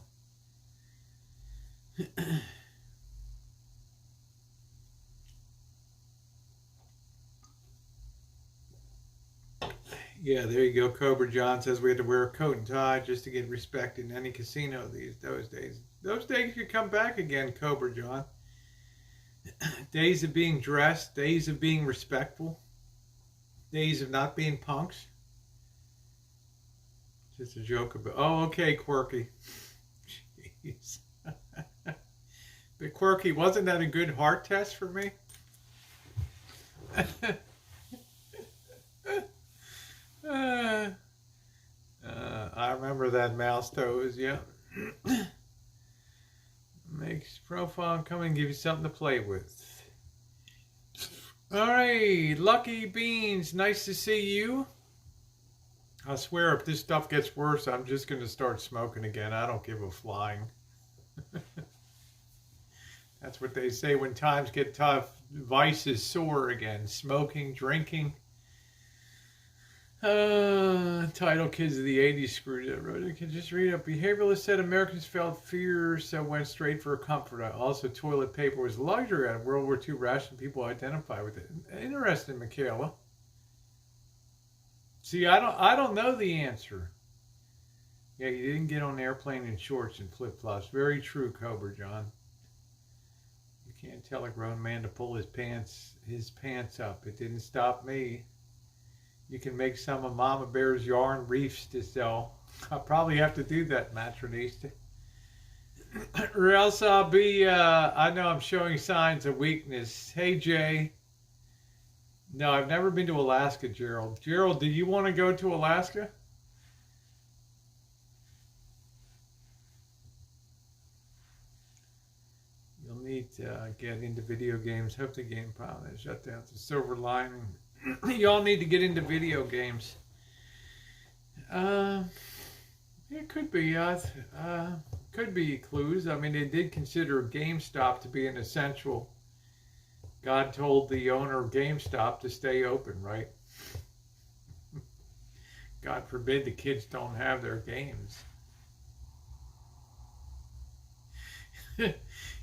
Yeah, there you go. Cobra John says we had to wear a coat and tie just to get respect in any casino those days. Those days could come back again, Cobra John. Days of being dressed, days of being respectful, days of not being punks. Just a joke about. Oh, okay, Quirky. Jeez. But quirky, wasn't that a good heart test for me? I remember that mouse toes, yeah. Makes profile come and give you something to play with. All right, Lucky Beans, nice to see you. I swear if this stuff gets worse, I'm just going to start smoking again. I don't give a flying. That's what they say when times get tough. Vices soar again. Smoking, drinking. Title Kids of the 80s screwed up. I can just read it. Behavioralists said Americans felt fear, so went straight for comfort. Also, toilet paper was luxury at World War II ration. People identify with it. Interesting, Michaela. See, I don't know the answer. Yeah, you didn't get on an airplane in shorts and flip-flops. Very true, Cobra John. You can't tell a grown man to pull his pants up. It didn't stop me. You can make some of Mama Bear's yarn reefs to sell. I'll probably have to do that, Matronista. Or else I'll be, I know I'm showing signs of weakness. Hey, Jay. No, I've never been to Alaska, Gerald. Gerald, do you want to go to Alaska? You'll need to get into video games. Hope the game pilot is shut down. It's a silver lining. Y'all need to get into video games. It could be clues. I mean, they did consider GameStop to be an essential. God told the owner of GameStop to stay open, right? God forbid the kids don't have their games.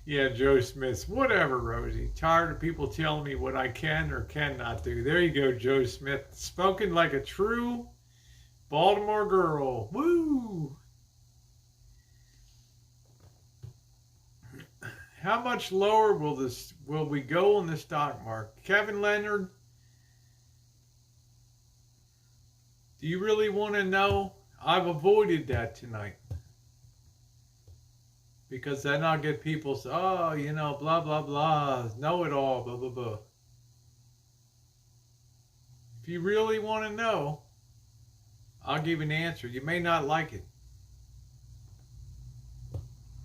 Yeah, Joe Smith. Whatever, Rosie. Tired of people telling me what I can or cannot do. There you go, Joe Smith. Spoken like a true Baltimore girl. Woo! How much lower will we go on the stock market? Kevin Leonard, do you really want to know? I've avoided that tonight. Because then I'll get people say, oh, you know, blah, blah, blah, know it all, blah, blah, blah. If you really want to know, I'll give an answer. You may not like it.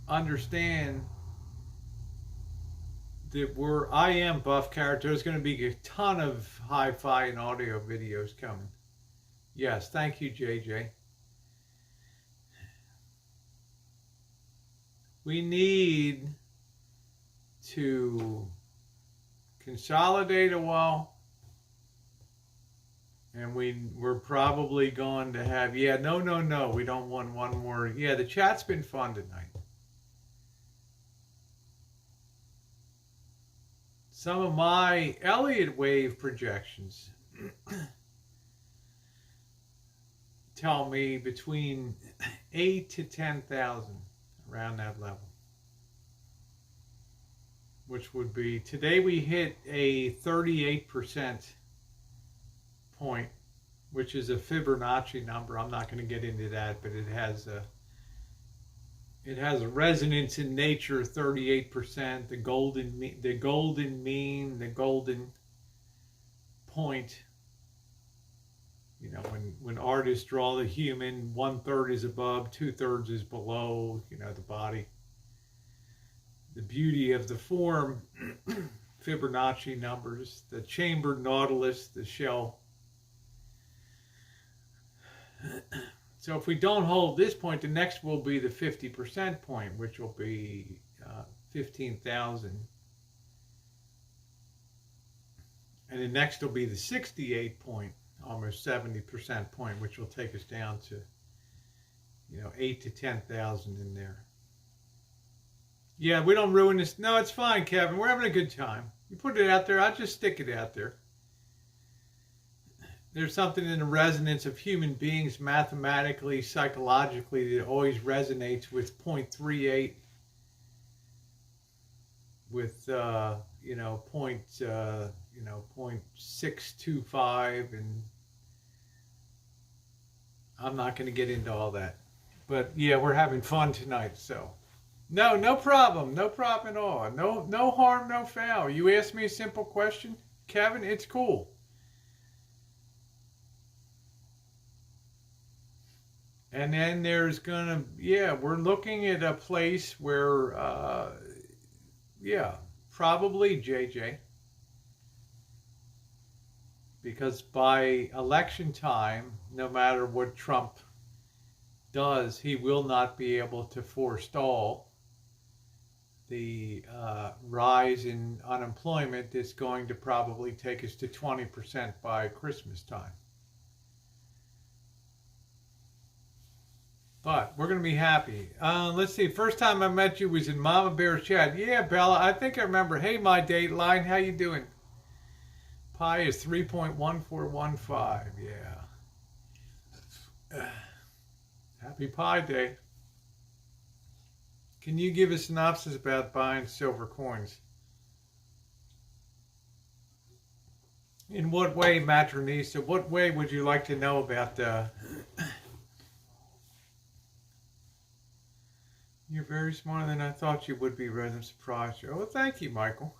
Understand that I am Buff Character. There's going to be a ton of hi-fi and audio videos coming. Yes, thank you, JJ. We need to consolidate a while, and we're probably going to have, no, we don't want one more. Yeah, the chat's been fun tonight. Some of my Elliott wave projections tell me between 8 to 10,000. Around that level, which would be, today we hit a 38% point, which is a Fibonacci number. I'm not going to get into that, but it has a resonance in nature. 38%, the golden mean, the golden point. You know, when artists draw the human, 1/3 is above, 2/3 is below, you know, the body. The beauty of the form, Fibonacci numbers, the chambered nautilus, the shell. So if we don't hold this point, the next will be the 50% point, which will be 15,000. And the next will be the 68 point. Almost 70% point, which will take us down to, 8 to 10,000 in there. Yeah, we don't ruin this. No, it's fine, Kevin. We're having a good time. You put it out there, I'll just stick it out there. There's something in the resonance of human beings mathematically, psychologically, that always resonates with 0.38, with, 0.625, and I'm not going to get into all that. But yeah, we're having fun tonight, so No, no problem. No problem at all. No harm, no foul. You asked me a simple question, Kevin. It's cool. And then there's gonna, yeah, we're looking at a place where, yeah, probably JJ, because by election time, no matter what Trump does, he will not be able to forestall the rise in unemployment that's going to probably take us to 20% by Christmas time. But we're going to be happy. Let's see. First time I met you was in Mama Bear's chat. Yeah, Bella, I think I remember. Hey, my Dateline, how you doing? Pi is 3.1415. Yeah. Happy Pi Day. Can you give a synopsis about buying silver coins? In what way, Matronisa? What way would you like to know about You're very smarter than I thought you would be, Rose. I'm surprised. Oh, well, thank you, Michael.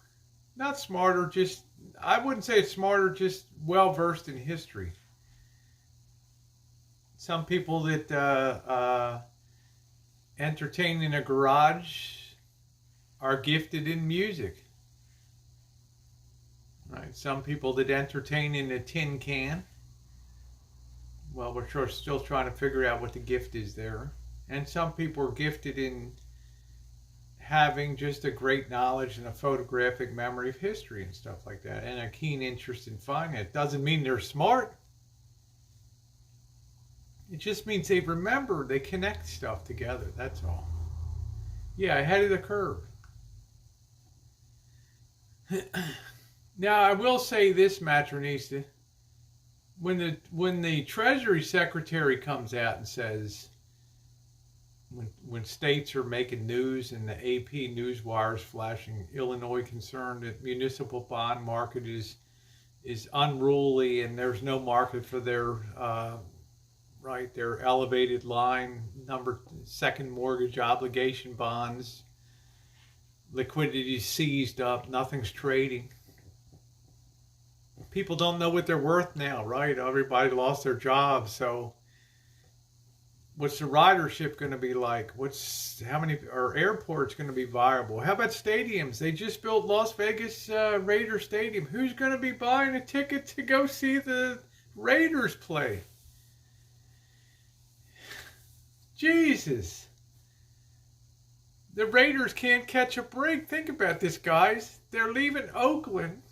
Not smarter, just, I wouldn't say it's smarter, just well-versed in history. Some people that entertain in a garage are gifted in music. Right? Some people that entertain in a tin can, well, we're still trying to figure out what the gift is there. And some people are gifted in having just a great knowledge and a photographic memory of history and stuff like that, and a keen interest in finance. Doesn't mean they're smart. It just means they remember, they connect stuff together, that's all. Yeah, ahead of the curve. Now, I will say this, Matronista. When the Treasury Secretary comes out and says, when states are making news and the AP news wires flashing, Illinois concerned that municipal bond market is unruly and there's no market for their their elevated line second mortgage obligation bonds, liquidity seized up, nothing's trading. People don't know what they're worth now, right? Everybody lost their jobs, so what's the ridership going to be like? How many are airports going to be viable? How about stadiums? They just built Las Vegas Raiders Stadium. Who's going to be buying a ticket to go see the Raiders play? Jesus. The Raiders can't catch a break. Think about this, guys. They're leaving Oakland,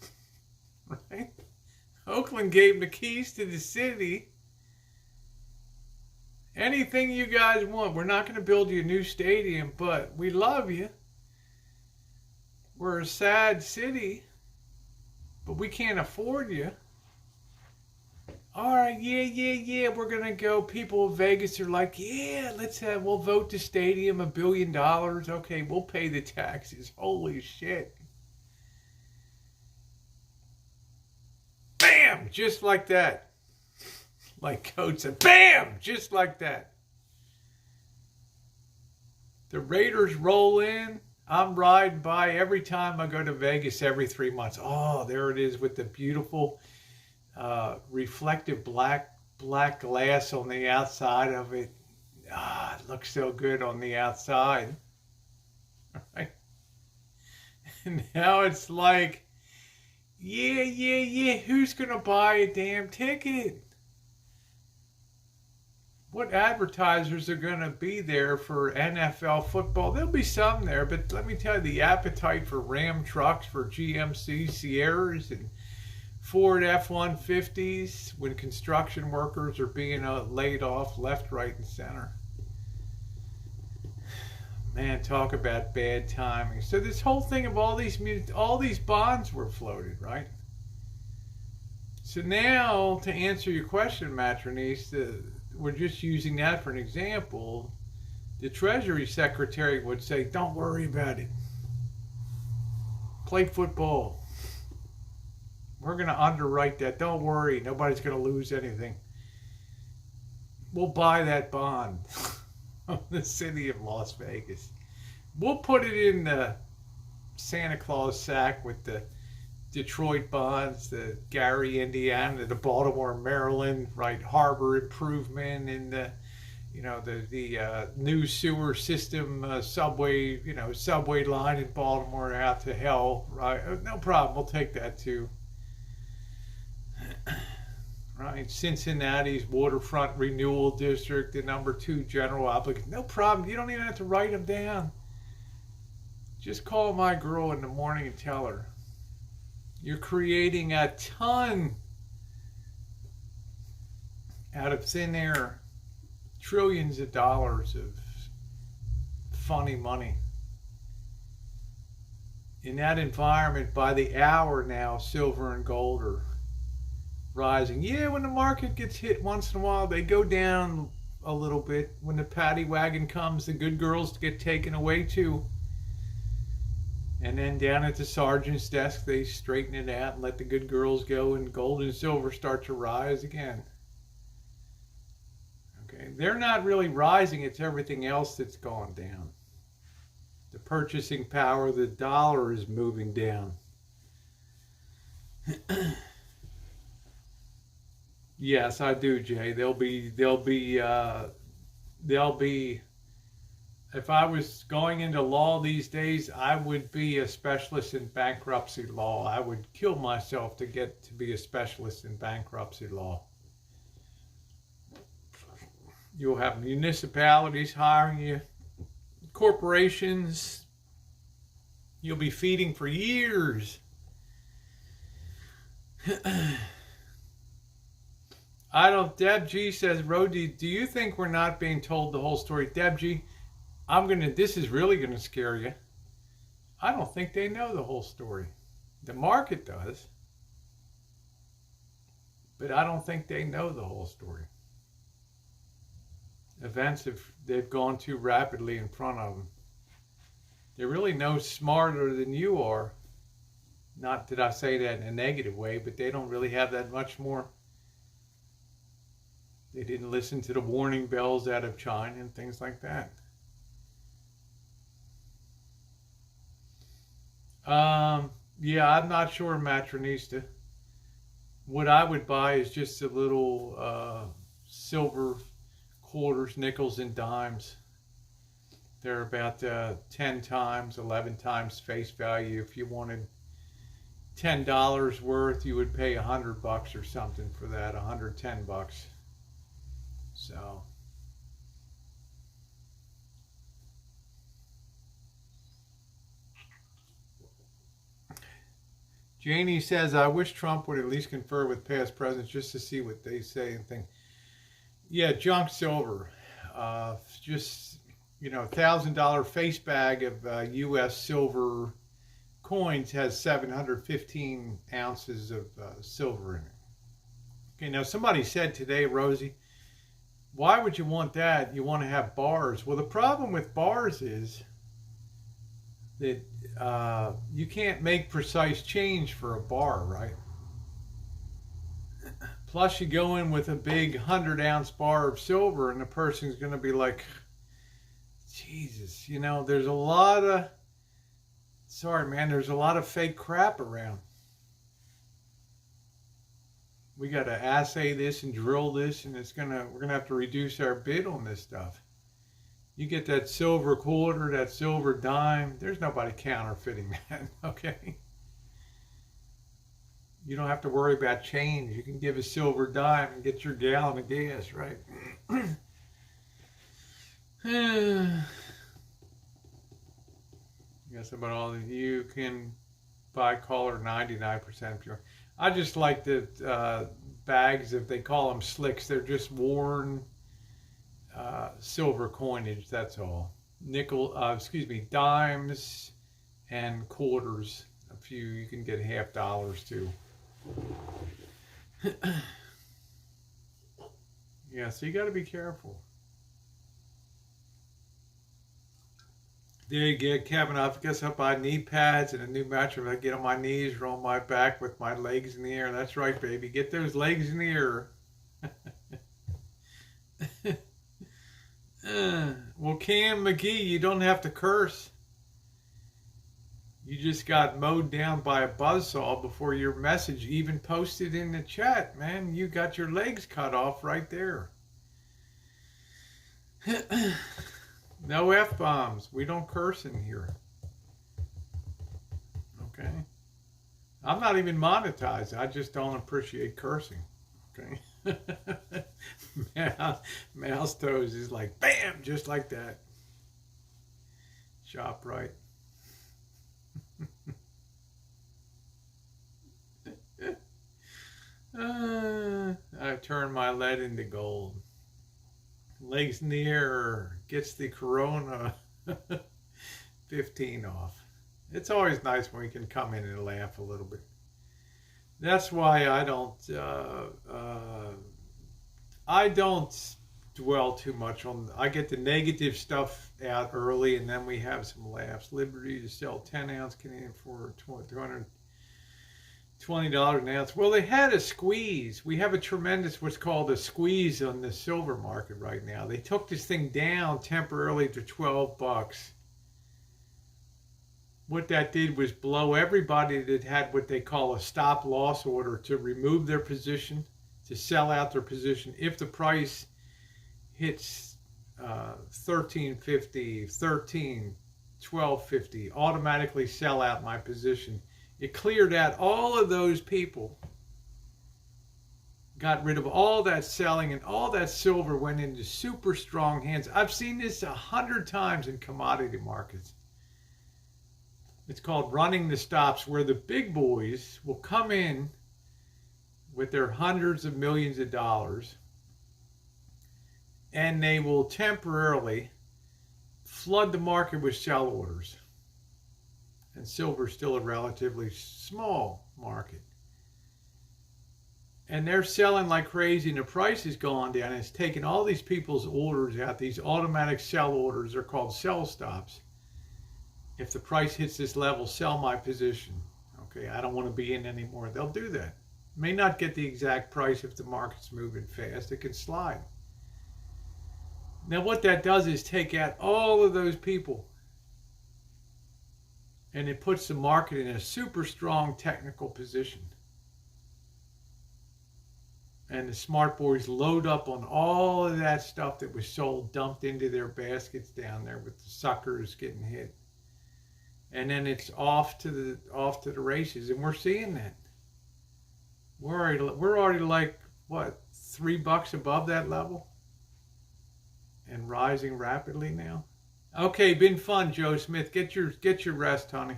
right? Oakland gave them the keys to the city. Anything you guys want. We're not going to build you a new stadium, but we love you. We're a sad city, but we can't afford you. All right, yeah, we're going to go. People in Vegas are like, yeah, we'll vote the stadium $1 billion. Okay, we'll pay the taxes. Holy shit. Bam! Just like that. Like Coach said, bam! Just like that. The Raiders roll in. I'm riding by every time I go to Vegas every 3 months. Oh, there it is with the beautiful reflective black glass on the outside of it. Ah, it looks so good on the outside. Right? And now it's like, yeah. Who's going to buy a damn ticket? What advertisers are going to be there for NFL football? There'll be some there, but let me tell you, the appetite for Ram trucks, for GMC Sierras, and Ford F-150s when construction workers are being laid off left, right, and center. Man, talk about bad timing. So this whole thing of all these bonds were floated, right? So now, to answer your question, Matronise, we're just using that for an example. The Treasury Secretary would say, don't worry about it. Play football. We're going to underwrite that. Don't worry. Nobody's going to lose anything. We'll buy that bond of the city of Las Vegas. We'll put it in the Santa Claus sack with the Detroit bonds, the Gary, Indiana, the Baltimore, Maryland, right, harbor improvement, and the new sewer system, subway, subway line in Baltimore out to hell, right? No problem, we'll take that too. Right, Cincinnati's waterfront renewal district, the #2 general obligation. No problem. You don't even have to write them down. Just call my girl in the morning and tell her. You're creating a ton out of thin air, trillions of dollars of funny money. In that environment, by the hour now, silver and gold are rising. Yeah, when the market gets hit once in a while, they go down a little bit. When the paddy wagon comes, the good girls get taken away too. And then down at the sergeant's desk, they straighten it out and let the good girls go, and gold and silver start to rise again. Okay, they're not really rising, it's everything else that's gone down. The purchasing power of the dollar is moving down. Yes, I do, Jay. They'll be. If I was going into law these days, I would be a specialist in bankruptcy law. I would kill myself to get to be a specialist in bankruptcy law. You'll have municipalities hiring you, corporations. You'll be feeding for years. Deb G says, Rodi, do you think we're not being told the whole story? Deb G, this is really gonna scare you. I don't think they know the whole story. The market does, but I don't think they know the whole story. Events they've gone too rapidly in front of them. They're really no smarter than you are. Not that I say that in a negative way, but they don't really have that much more. They didn't listen to the warning bells out of China and things like that. Yeah, I'm not sure, Matronista. What I would buy is just a little silver quarters, nickels, and dimes. They're about 10 times, 11 times face value. If you wanted $10 worth, you would pay $100 or something for that, $110. So, Janie says, I wish Trump would at least confer with past presidents just to see what they say and think. Yeah, junk silver. Just, $1,000 face bag of U.S. silver coins has 715 ounces of silver in it. Okay, now somebody said today, Rosie, why would you want that? You want to have bars. Well, the problem with bars is that you can't make precise change for a bar, right? Plus, you go in with a big 100-ounce bar of silver, and the person's going to be like, Jesus, there's a lot of, there's a lot of fake crap around. We got to assay this and drill this, and we're gonna have to reduce our bid on this stuff. You get that silver quarter, that silver dime. There's nobody counterfeiting that, okay? You don't have to worry about change. You can give a silver dime and get your gallon of gas, right? Yes, about all of you can buy color 99% pure. I just like the bags, if they call them slicks, they're just worn silver coinage, that's all. Dimes and quarters. A few, you can get $50 too. Yeah, so you got to be careful. There you go, Kevin. I guess I'll buy knee pads and a new mattress. I get on my knees or on my back with my legs in the air. That's right, baby. Get those legs in the air. Well, Cam McGee, you don't have to curse. You just got mowed down by a buzzsaw before your message even posted in the chat, man. You got your legs cut off right there. No F-bombs. We don't curse in here. Okay? I'm not even monetized. I just don't appreciate cursing. Okay? Mouse Toes is like, bam, just like that. Shop right. I turned my lead into gold. Legs in the air gets the Corona 15 off. It's always nice when we can come in and laugh a little bit. That's why I don't dwell too much on. I get the negative stuff out early, and then we have some laughs. Liberty to sell 10-ounce Canadian for $220 an ounce. Well, they had a squeeze. We have a tremendous what's called a squeeze on the silver market right now. They took this thing down temporarily to $12. What that did was blow everybody that had what they call a stop loss order to remove their position, to sell out their position. If the price hits 13.50, 12.50, automatically sell out my position. It cleared out all of those people, got rid of all that selling, and all that silver went into super strong hands. I've seen this 100 times in commodity markets. It's called running the stops, where the big boys will come in with their hundreds of millions of dollars, and they will temporarily flood the market with sell orders. And silver is still a relatively small market. And they're selling like crazy, and the price has gone down. And it's taken all these people's orders out. These automatic sell orders are called sell stops. If the price hits this level, sell my position. Okay, I don't want to be in anymore. They'll do that. May not get the exact price if the market's moving fast. It can slide. Now what that does is take out all of those people, and it puts the market in a super strong technical position. And the smart boys load up on all of that stuff that was sold, dumped into their baskets down there with the suckers getting hit. And then it's off to the races, and we're seeing that. We're already like what, $3 above that level, and rising rapidly now. Okay, been fun, Joe Smith. Get your rest, honey.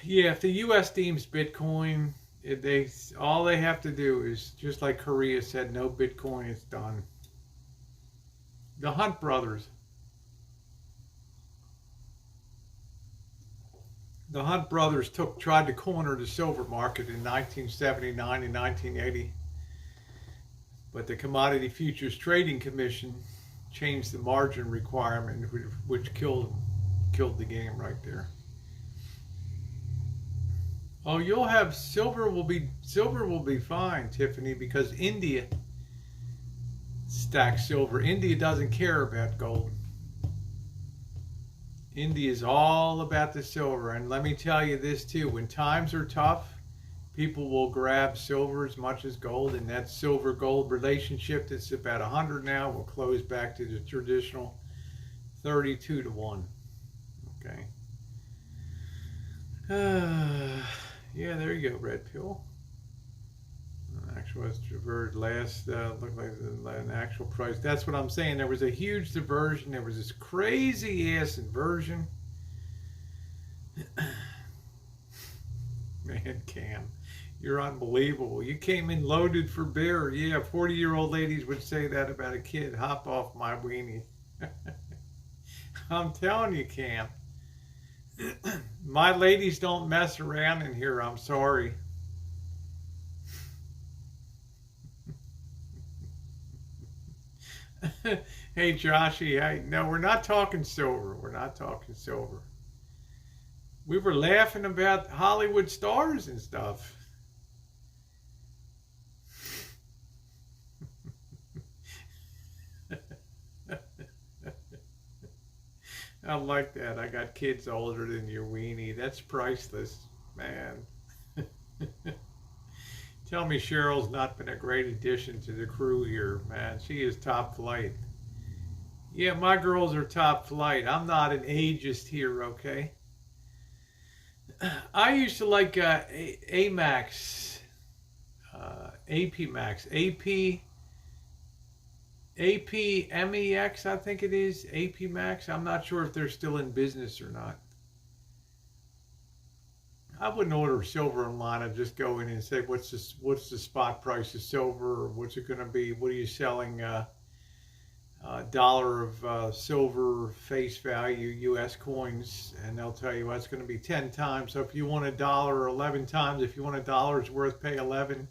Yeah, if the U.S. deems Bitcoin, all they have to do is, just like Korea said, no Bitcoin, it's done. The Hunt brothers. The Hunt brothers tried to corner the silver market in 1979 and 1980, but the Commodity Futures Trading Commission changed the margin requirement, which killed the game right there. Oh, you'll have silver will be fine, Tiffany, because India stacks silver. India doesn't care about gold. India is all about the silver. And let me tell you this too, when times are tough, people will grab silver as much as gold, and that silver-gold relationship that's about 100 now will close back to the traditional 32-1. Okay. Yeah, there you go, red pill. Actual was diverged last, looked like an actual price. That's what I'm saying. There was a huge diversion. There was this crazy ass inversion. Man, Cam, you're unbelievable. You came in loaded for bear. Yeah, 40-year-old ladies would say that about a kid. Hop off my weenie. I'm telling you, Cam. My ladies don't mess around in here. I'm sorry. Hey, Joshy. Hey, no, we're not talking silver. We're not talking silver. We were laughing about Hollywood stars and stuff. I like that. I got kids older than your weenie. That's priceless, man. Tell me Cheryl's not been a great addition to the crew here, man. She is top flight. Yeah, my girls are top flight. I'm not an ageist here, okay? I used to like Amax, AP Max, AP MEX, I think it is, AP Max. I'm not sure if they're still in business or not. I wouldn't order silver online. I'd just go in and say, what's the spot price of silver, or what's it going to be? What are you selling? Dollar of silver face value U.S. coins, and they'll tell you that's going to be 10 times. So if you want a dollar, or 11 times. If you want a dollar's worth, pay $11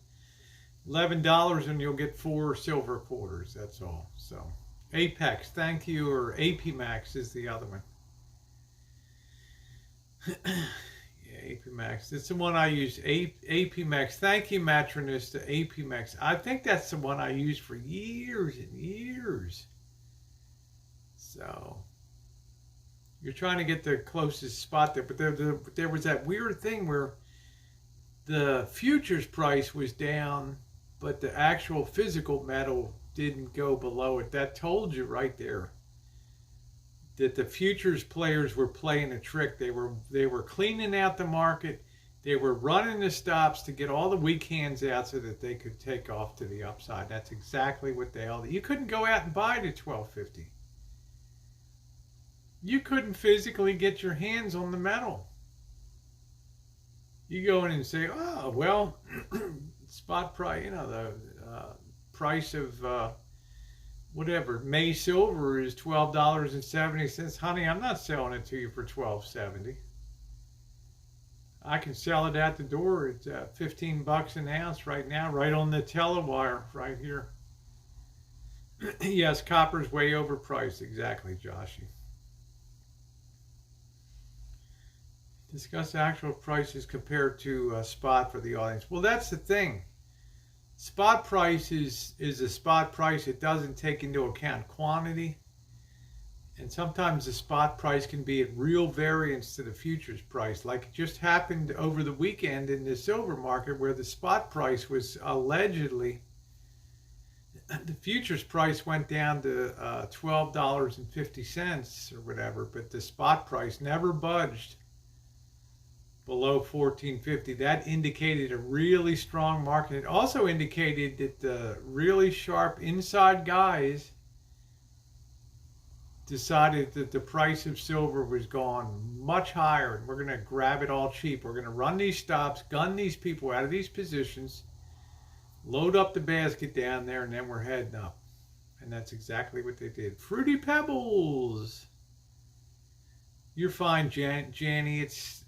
and you'll get 4 silver quarters. That's all. So Apex, thank you, or AP Max is the other one. Yeah, AP Max. It's the one I use. AP Max. Thank you, Matronista. AP Max. I think that's the one I used for years and years. So you're trying to get the closest spot there, but there was that weird thing where the futures price was down, but the actual physical metal didn't go below it. That told you right there that the futures players were playing a trick. They were cleaning out the market. They were running the stops to get all the weak hands out so that they could take off to the upside. That's exactly what they held. You couldn't go out and buy it at $12.50. You couldn't physically get your hands on the metal. You go in and say, oh, well, spot price, the price of whatever, May silver is $12.70. Honey, I'm not selling it to you for $12.70. I can sell it at the door. It's $15 an ounce right now, right on the telewire right here. Yes, copper's way overpriced. Exactly, Joshy. Discuss actual prices compared to spot for the audience. Well, that's the thing. Spot price is a spot price. It doesn't take into account quantity. And sometimes the spot price can be at real variance to the futures price. Like it just happened over the weekend in the silver market where the spot price was allegedly, the futures price went down to $12.50 or whatever, but the spot price never budged below $14.50. That indicated a really strong market. It also indicated that the really sharp inside guys decided that the price of silver was gone much higher and we're going to grab it all cheap. We're going to run these stops, gun these people out of these positions, load up the basket down there, and then we're heading up. And that's exactly what they did. Fruity Pebbles. You're fine, Janny. It's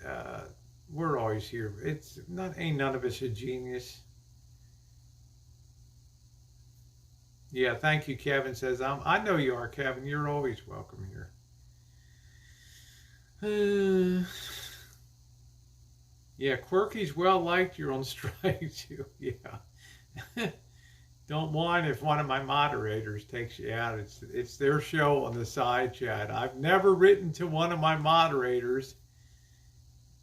we're always here. It's not, ain't none of us a genius. Yeah, thank you, Kevin says. I know you are, Kevin. You're always welcome here. Yeah, Quirky's well liked. You're on strike too. Yeah. Don't whine if one of my moderators takes you out. It's their show on the side chat. I've never written to one of my moderators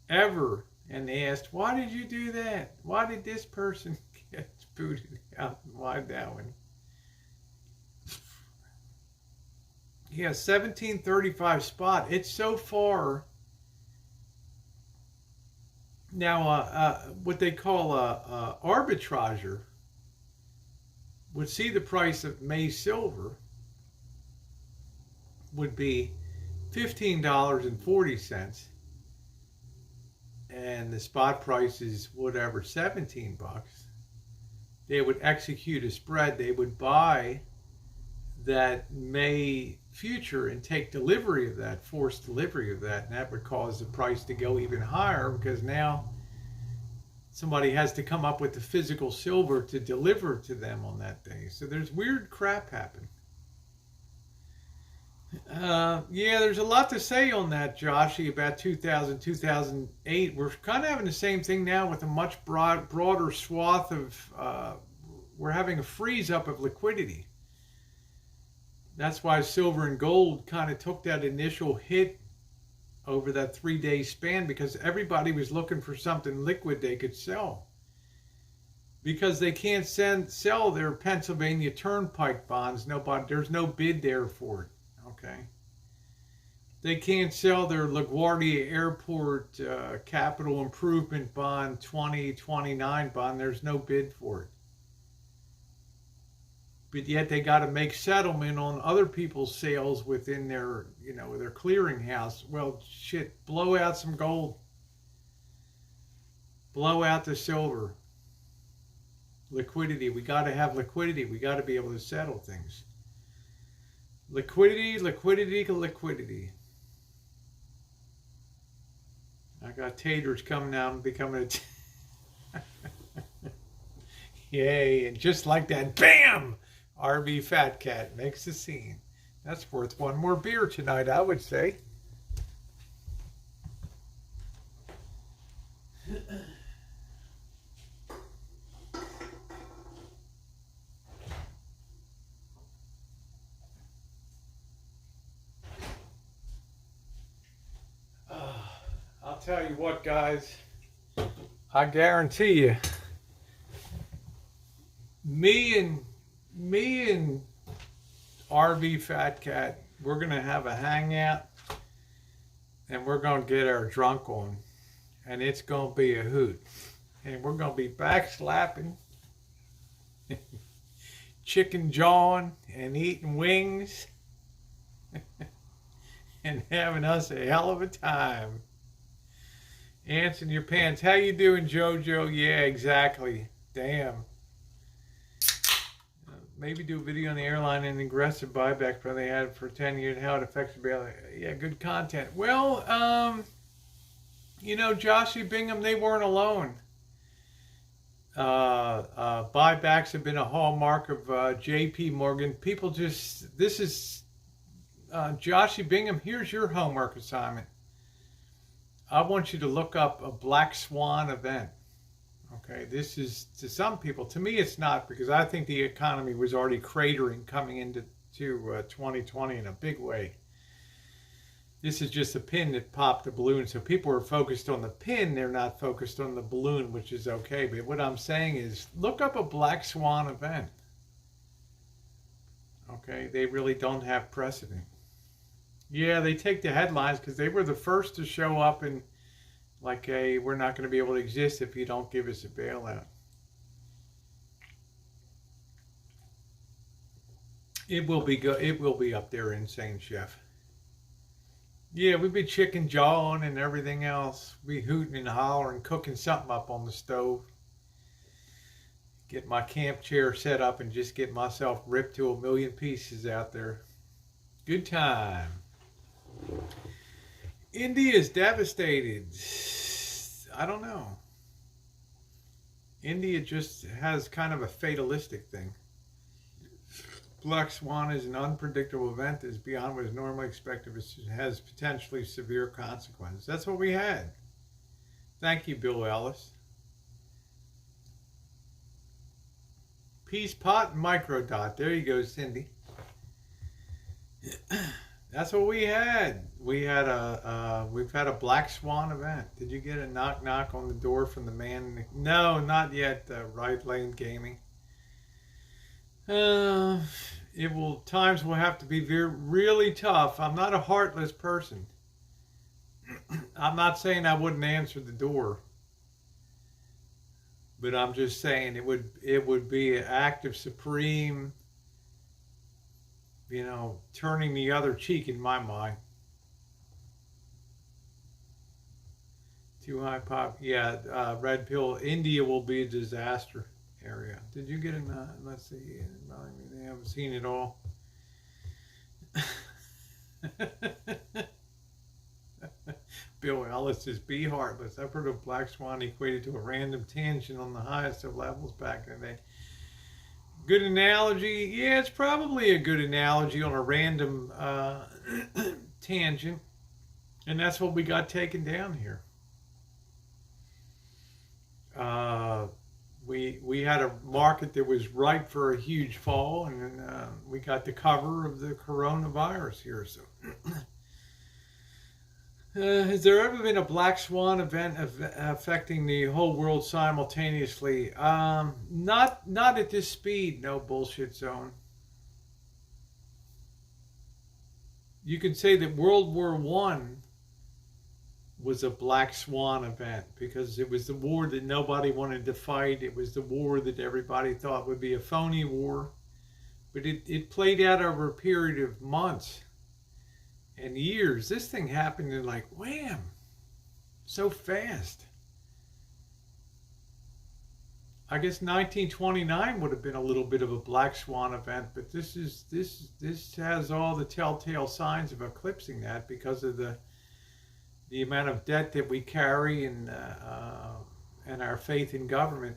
ever and asked, why did you do that? Why did this person get booted out? Why that one? Yeah, 1735 spot. It's so far. Now, what they call a arbitrager would see the price of May silver would be $15.40, and the spot price is whatever, $17. They would execute a spread. They would buy that May future and take delivery of that, forced delivery of that, and that would cause the price to go even higher because now somebody has to come up with the physical silver to deliver to them on that day. So there's weird crap happening. Yeah, there's a lot to say on that, Joshy, about 2000, 2008. We're kind of having the same thing now with a much broader swath of, we're having a freeze up of liquidity. That's why silver and gold kind of took that initial hit over that 3-day span because everybody was looking for something liquid they could sell. Because they can't sell their Pennsylvania Turnpike bonds. There's no bid there for it. Okay. They can't sell their LaGuardia Airport Capital Improvement Bond 2029 bond. There's no bid for it. But yet they got to make settlement on other people's sales within their, their clearinghouse. Well, shit, blow out some gold. Blow out the silver. Liquidity. We got to have liquidity. We got to be able to settle things. Liquidity, liquidity, liquidity. I got taters coming out and becoming a... Yay, and just like that, bam! RV Fat Cat makes the scene. That's worth one more beer tonight, I would say. I'll tell you what, guys. I guarantee you, me and RV Fat Cat, we're gonna have a hangout, and we're gonna get our drunk on, and it's gonna be a hoot, and we're gonna be backslapping, chicken jawing, and eating wings, and having us a hell of a time. Ants in your pants. How you doing, Jojo? Yeah, exactly. Damn. Maybe do a video on the airline and aggressive buyback plan they had for 10 years, how it affects the bailout. Yeah, good content. Well, Joshy Bingham, they weren't alone. Buybacks have been a hallmark of J.P. Morgan. People just, this is, Joshy Bingham, here's your homework assignment. I want you to look up a black swan event. Okay, this is, to some people, to me it's not, because I think the economy was already cratering coming into 2020 in a big way. This is just a pin that popped the balloon. So people are focused on the pin, they're not focused on the balloon, which is okay. But what I'm saying is, look up a black swan event. Okay, they really don't have precedent. Yeah, they take the headlines because they were the first to show up and like, hey, we're not going to be able to exist if you don't give us a bailout. It will be up there, Insane Chef. Yeah, we'd be chicken jawing and everything else. We hooting and hollering, cooking something up on the stove. Get my camp chair set up and just get myself ripped to a million pieces out there. Good time. India is devastated. I don't know. India just has kind of a fatalistic thing. Black swan is an unpredictable event that is beyond what is normally expected. It has potentially severe consequences. That's what we had. Thank you, Bill Ellis. Peace pot and microdot. There you go, Cindy. That's what we had. We've had a black swan event. Did you get a knock knock on the door from the man? No, not yet. Right Lane Gaming. Times will have to be really tough. I'm not a heartless person. I'm not saying I wouldn't answer the door, but I'm just saying it would be an act of supreme, turning the other cheek in my mind. Too high pop. Yeah, red pill. India will be a disaster area. Did you get a, let's see, they haven't seen it all. Bill Ellis is be heartless. I've heard of black swan equated to a random tangent on the highest of levels back in the day. Good analogy. Yeah, it's probably a good analogy on a random tangent. And that's what we got taken down here. We had a market that was ripe for a huge fall, and we got the cover of the coronavirus here. So Has there ever been a black swan event affecting the whole world simultaneously? Not at this speed. No bullshit zone. You could say that World War One was a black swan event because it was the war that nobody wanted to fight. It was the war that everybody thought would be a phony war, but it played out over a period of months and years. This thing happened in like wham, so fast. I guess 1929 would have been a little bit of a black swan event, but this has all the telltale signs of eclipsing that because of the amount of debt that we carry and our faith in government.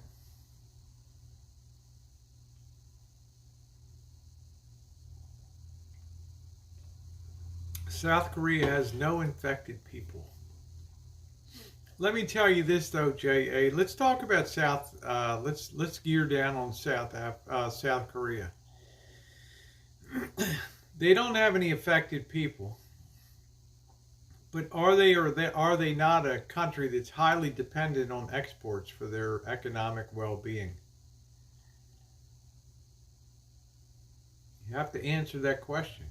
South Korea has no infected people. Let me tell you this though, J.A. Let's talk about let's gear down on South Korea. They don't have any affected people, but are they not a country that's highly dependent on exports for their economic well-being? You have to answer that question.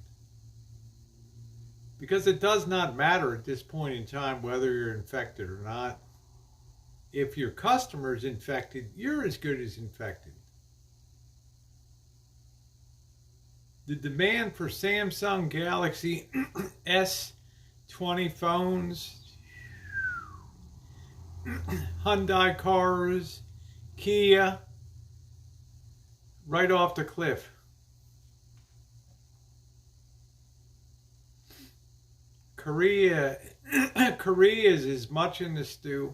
Because it does not matter at this point in time whether you're infected or not. If your customer's infected, you're as good as infected. The demand for Samsung Galaxy S20 phones, Hyundai cars, Kia, right off the cliff. Korea is as much in the stew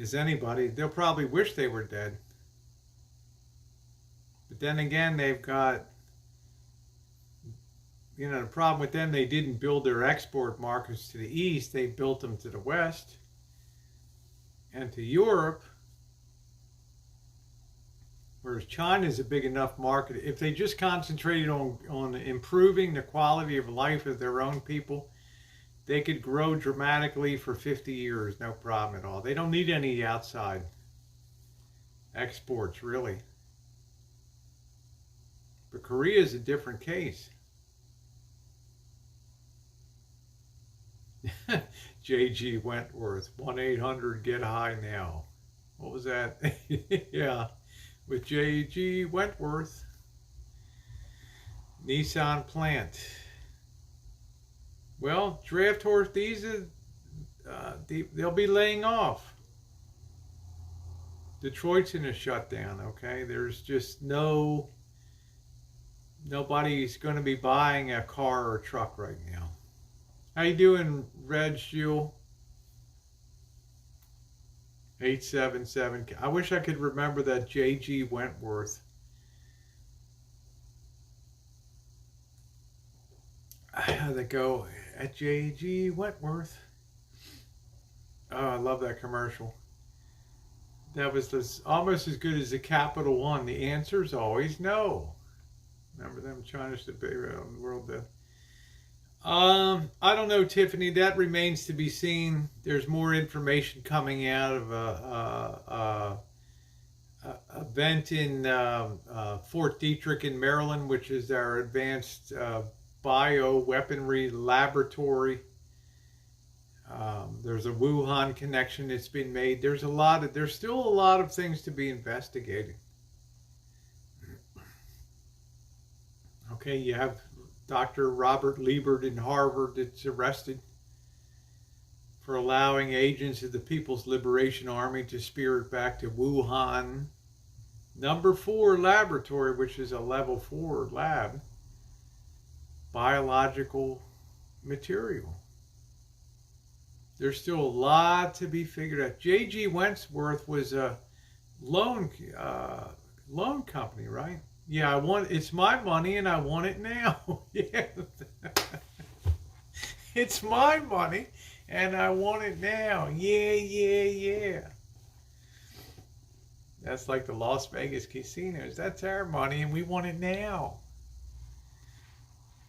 as anybody. They'll probably wish they were dead. But then again, they've got, the problem with them, they didn't build their export markets to the east. They built them to the west and to Europe. Whereas China is a big enough market. If they just concentrated on improving the quality of life of their own people, they could grow dramatically for 50 years, no problem at all. They don't need any outside exports, really. But Korea is a different case. J.G. Wentworth, 1-800-GET-HIGH now. What was that? Yeah. With J.G. Wentworth, Nissan plant. Well, draft horse, they'll be laying off. Detroit's in a shutdown, okay? There's just nobody's going to be buying a car or truck right now. How you doing, Reg Jewel? 877. I wish I could remember that J.G. Wentworth. How'd it go? At J.G. Wentworth. Oh, I love that commercial. That was almost as good as the Capital One. The answer's always no. Remember them trying to debate around the world then? I don't know, Tiffany. That remains to be seen. There's more information coming out of a event in Fort Detrick in Maryland, which is our advanced bioweaponry laboratory. There's a Wuhan connection that's been made. There's still a lot of things to be investigated. Okay, you have Dr. Robert Liebert in Harvard that's arrested for allowing agents of the People's Liberation Army to spirit back to Wuhan number 4 laboratory, which is a level 4 lab, biological material. There's still a lot to be figured out. J.G. Wentworth was a loan company, right? Yeah, it's my money and I want it now. Yeah. It's my money and I want it now. Yeah. That's like the Las Vegas casinos. That's our money and we want it now.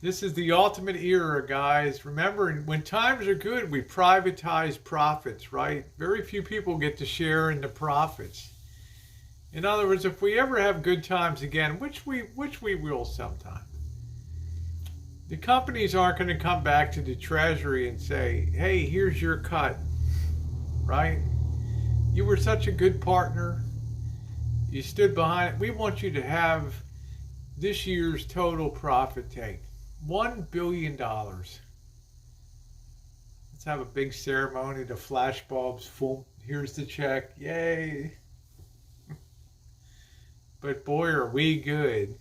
This is the ultimate era, guys. Remember, when times are good, we privatize profits, right? Very few people get to share in the profits. In other words, if we ever have good times again, which we will sometime, the companies aren't going to come back to the Treasury and say, hey, here's your cut, right? You were such a good partner. You stood behind it. We want you to have this year's total profit take. $1 billion. Let's have a big ceremony. The flashbulbs, full. Here's the check. Yay. But boy, are we good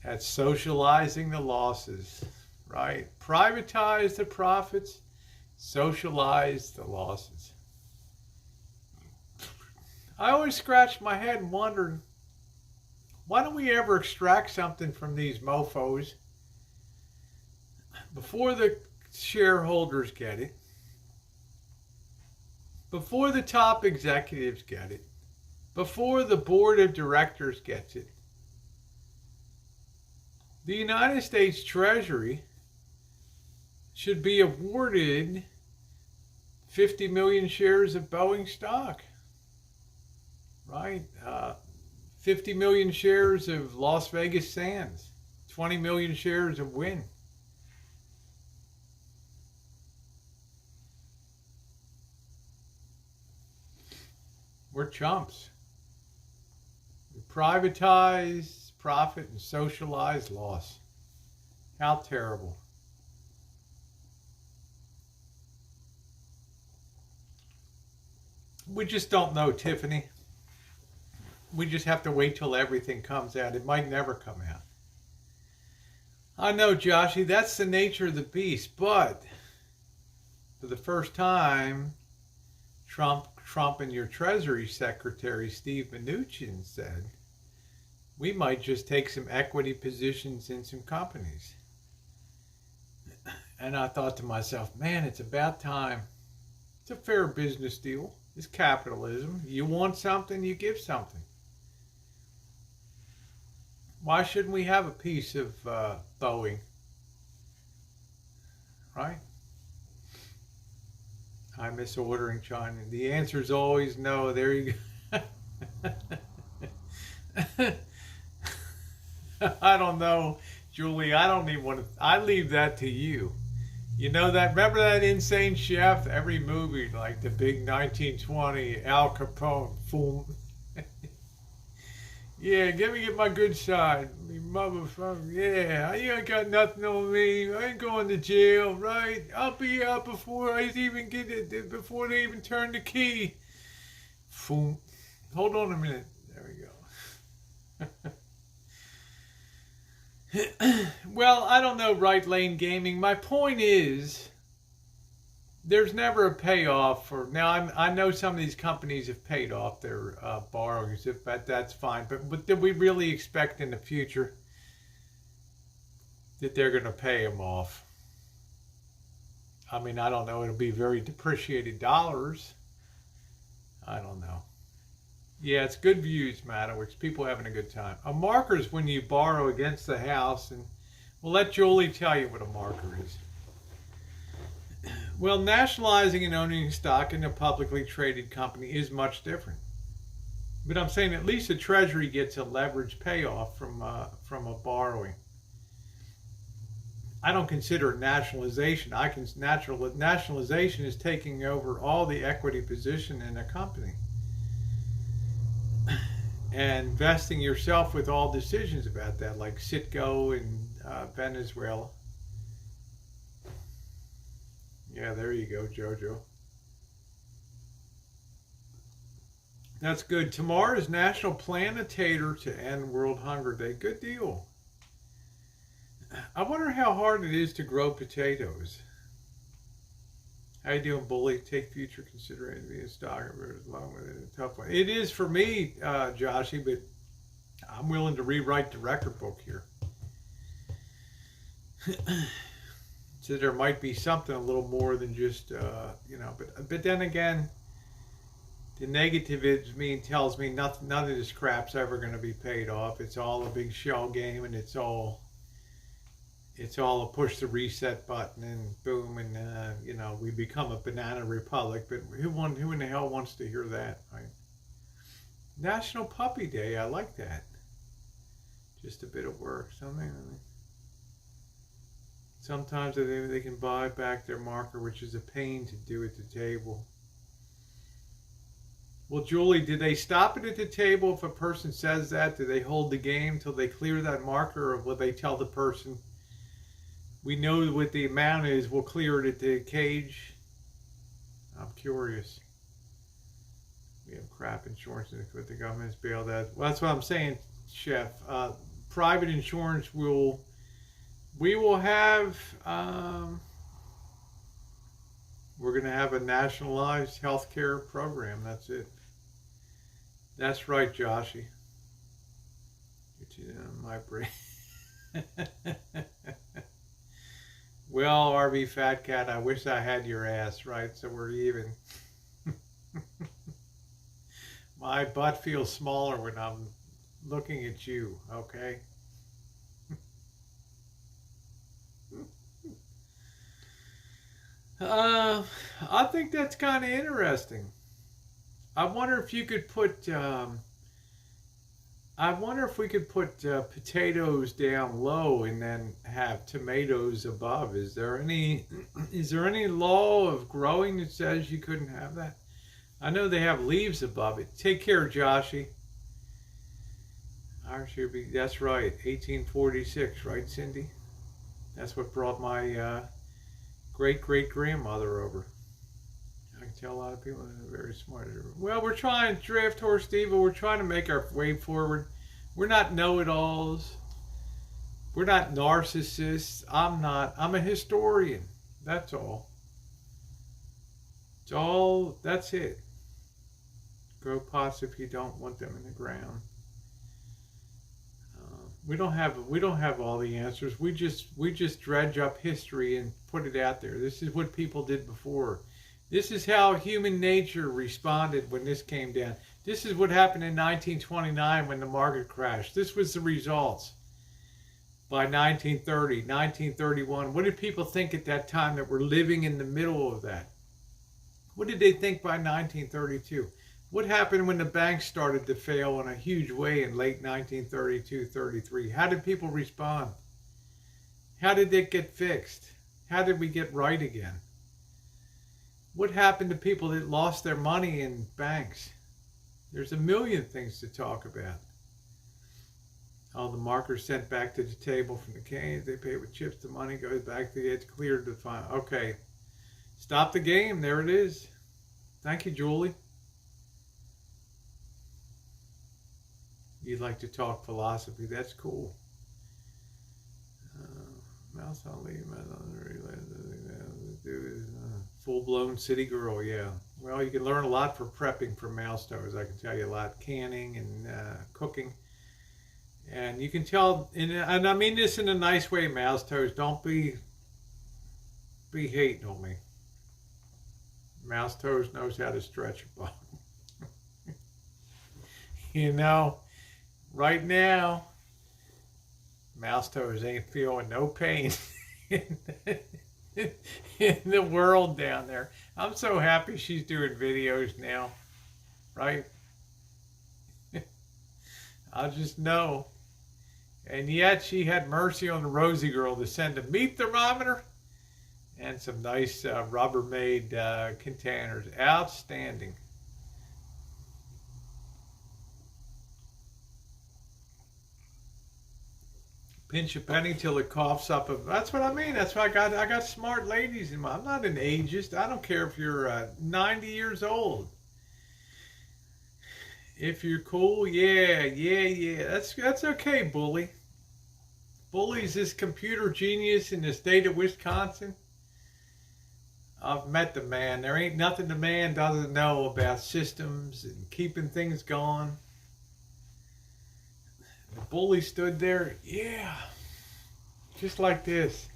at socializing the losses, right? Privatize the profits, socialize the losses. I always scratch my head and wonder, why don't we ever extract something from these mofos before the shareholders get it, before the top executives get it, before the board of directors gets it? The United States Treasury should be awarded 50 million shares of Boeing stock, right? 50 million shares of Las Vegas Sands, 20 million shares of Wynn. We're chumps. We privatize profit and socialize loss. How terrible. We just don't know, Tiffany. We just have to wait till everything comes out. It might never come out. I know, Joshy, that's the nature of the beast, but for the first time, Trump and your Treasury Secretary, Steve Mnuchin, said, we might just take some equity positions in some companies. And I thought to myself, man, it's about time. It's a fair business deal. It's capitalism. You want something, you give something. Why shouldn't we have a piece of Boeing? Right? I miss ordering China. The answer is always no. There you go. I don't know, Julie. I don't even want to. I leave that to you. You know that? Remember that Insane Chef? Every movie, like the big 1920 Al Capone. Boom. Yeah, let me get my good side. Me motherfucker. Yeah, you ain't got nothing on me. I ain't going to jail, right? I'll be out before I even get it, before they even turn the key. Boom. Hold on a minute. There we go. Well, I don't know, right lane gaming. My point is, there's never a payoff for, now I know some of these companies have paid off their borrowings, but that's fine. But do we really expect in the future that they're going to pay them off? I mean, I don't know. It'll be very depreciated dollars. I don't know. Yeah, it's good views, Maddox. People having a good time. A marker is when you borrow against the house, and we'll let Julie tell you what a marker is. Well, nationalizing and owning stock in a publicly traded company is much different. But I'm saying at least the Treasury gets a leverage payoff from a borrowing. I don't consider it nationalization. Nationalization is taking over all the equity position in a company and vesting yourself with all decisions about that, like Citgo in Venezuela. Yeah, there you go, Jojo. That's good. Tomorrow is National Planetator to End World Hunger Day. Good deal. I wonder how hard it is to grow potatoes. How you doing, Bully? Take future consideration to be a stocker along with it. A tough one. It is for me, Joshy, but I'm willing to rewrite the record book here. So there might be something a little more than just, but then again, the negative tells me none of this crap's ever going to be paid off. It's all a big shell game, and it's all it's all a push the reset button and boom, and we become a banana republic. But who in the hell wants to hear that, right? National Puppy Day, I like that. Just a bit of work, something. Sometimes they can buy back their marker, which is a pain to do at the table. Well, Julie, do they stop it at the table if a person says that? Do they hold the game till they clear that marker, or will they tell the person, we know what the amount is, we'll clear it at the cage? I'm curious. We have crap insurance with the government's bailed out. Well, that's what I'm saying, Chef. Private insurance we will have, we're going to have a nationalized healthcare program. That's it. That's right, Joshy. You're my brain. Well, RV Fat Cat, I wish I had your ass, right? So we're even. My butt feels smaller when I'm looking at you, okay? I think that's kind of interesting. I wonder if you could put. I wonder if we could put potatoes down low and then have tomatoes above. Is there any law of growing that says you couldn't have that? I know they have leaves above it. Take care, Joshy. That's right, 1846, right, Cindy? That's what brought my great-great-grandmother over. I can tell a lot of people are very smart. Well, we're trying, Draft Horse Steve, we're trying to make our way forward. We're not know-it-alls. We're not narcissists. I'm not. I'm a historian. That's all. That's it. Grow pots if you don't want them in the ground. We don't have all the answers. We just dredge up history and put it out there. This is what people did before. This is how human nature responded when this came down. This is what happened in 1929 when the market crashed. This was the results. By 1930, 1931, what did people think at that time that we're living in the middle of that? What did they think by 1932? What happened when the banks started to fail in a huge way in late 1932-33? How did people respond? How did it get fixed? How did we get right again? What happened to people that lost their money in banks? There's a million things to talk about. All the markers sent back to the table from the canes. They pay with chips. The money goes back to it's cleared to find. Okay. Stop the game. There it is. Thank you, Julie. You'd like to talk philosophy. That's cool. Mouse on leave. Full-blown city girl, yeah. Well, you can learn a lot for prepping for mouse toes. I can tell you a lot. Canning and cooking. And you can tell, and I mean this in a nice way, mouse toes. Don't be hating on me. Mouse toes knows how to stretch a bone. Right now, mouse toes ain't feeling no pain in the world down there. I'm so happy she's doing videos now, right? I just know. And yet she had mercy on the Rosie girl to send a meat thermometer and some nice Rubbermaid containers. Outstanding. Pinch a penny till it coughs up. That's what I mean. That's why I got smart ladies in my. I'm not an ageist. I don't care if you're 90 years old. If you're cool, yeah. That's okay, Bully. Bully's this computer genius in the state of Wisconsin. I've met the man. There ain't nothing the man doesn't know about systems and keeping things going. The Bully stood there, yeah, just like this.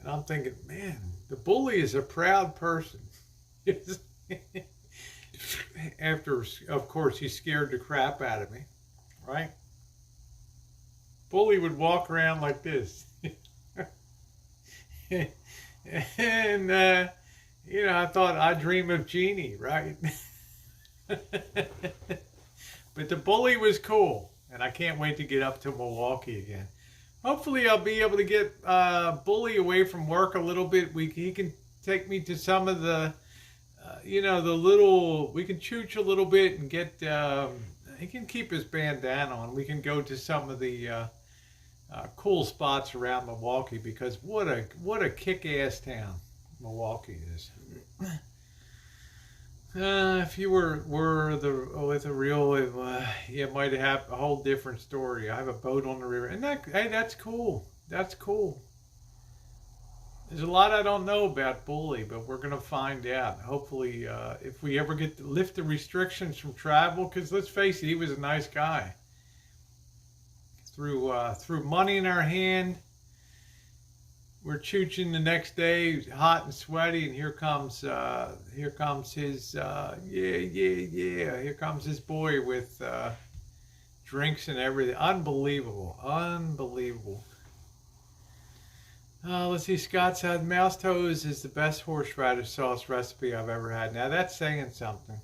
And I'm thinking, man, the Bully is a proud person. After, of course, he scared the crap out of me, right? Bully would walk around like this. And, I thought I dream of Jeannie, right? But the bully was cool, and I can't wait to get up to Milwaukee again. Hopefully, I'll be able to get Bully away from work a little bit. He can take me to some of the, we can chooch a little bit and get, he can keep his bandana on. We can go to some of the cool spots around Milwaukee, because what a kick-ass town Milwaukee is. If you were with a real, you might have a whole different story. I have a boat on the river, and that's cool. That's cool. There's a lot I don't know about Bully, but we're gonna find out. Hopefully, if we ever get to lift the restrictions from travel, because let's face it, he was a nice guy. Threw money in our hand. We're chooching the next day, hot and sweaty, and here comes his Here comes his boy with drinks and everything. Unbelievable. Let's see. Scott said mouse toes is the best horseradish sauce recipe I've ever had. Now that's saying something.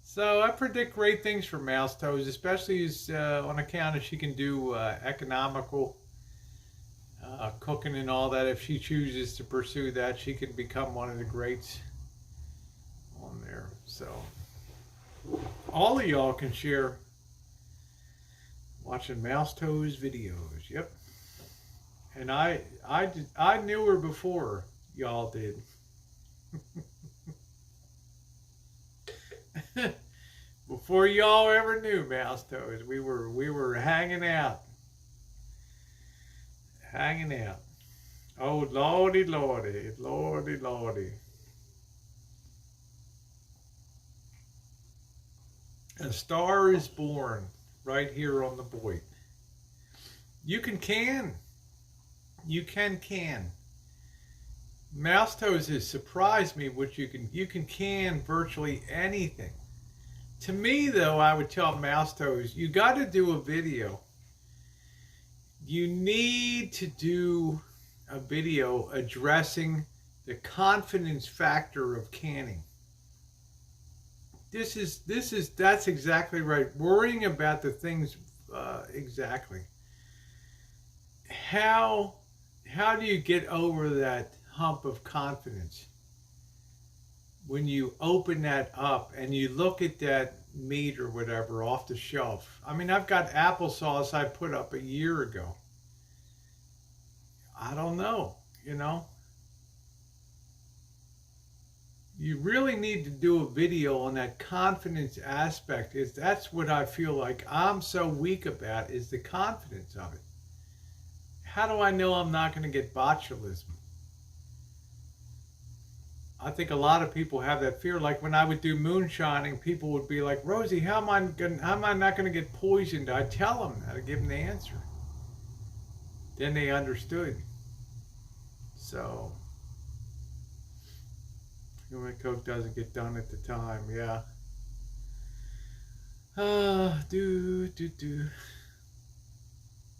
So I predict great things for mouse toes, especially on account of she can do economical cooking and all that. If she chooses to pursue that, she can become one of the greats on there. So all of y'all can share watching mouse toes videos. Yep. And I knew her before y'all did. Before y'all ever knew mouse toes, we were hanging out. Oh lordy. A star is born right here on the Boyd. You can. Mouse toes has surprised me what you can virtually anything. To me, though, I would tell mouse toes, you got to do a video. You need to do a video addressing the confidence factor of canning. That's exactly right. Worrying about the things exactly. How do you get over that hump of confidence? When you open that up and you look at that meat or whatever off the shelf. I mean, I've got applesauce I put up a year ago. I don't know, You really need to do a video on that confidence aspect. That's what I feel like I'm so weak about, is the confidence of it. How do I know I'm not going to get botulism? I think a lot of people have that fear. Like when I would do moonshining, people would be like, Rosie, how am I not going to get poisoned? I'd tell them that. I'd give them the answer. Then they understood. So, human coke doesn't get done at the time. Yeah.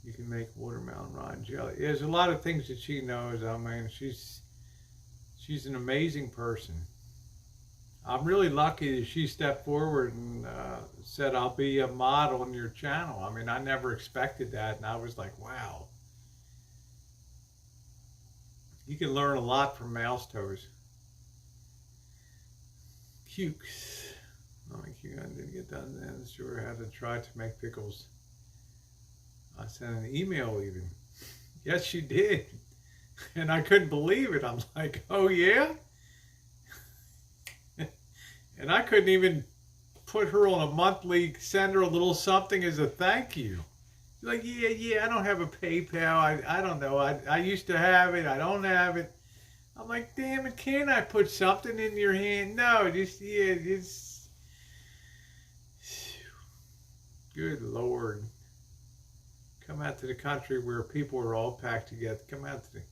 You can make watermelon rind jelly. There's a lot of things that she knows. I mean, she's an amazing person. I'm really lucky that she stepped forward and said, I'll be a model on your channel. I mean, I never expected that, and I was like, wow. You can learn a lot from mouse toes. Cukes. I didn't get done then. Sure, I had to try to make pickles. I sent an email even. Yes, she did. And I couldn't believe it. I'm like, oh yeah? And I couldn't even put her on a monthly, send her a little something as a thank you. She's like, yeah, I don't have a PayPal. I don't know. I used to have it. I don't have it. I'm like, damn it, can't I put something in your hand? No, just. Good Lord. Come out to the country where people are all packed together. Come out to the...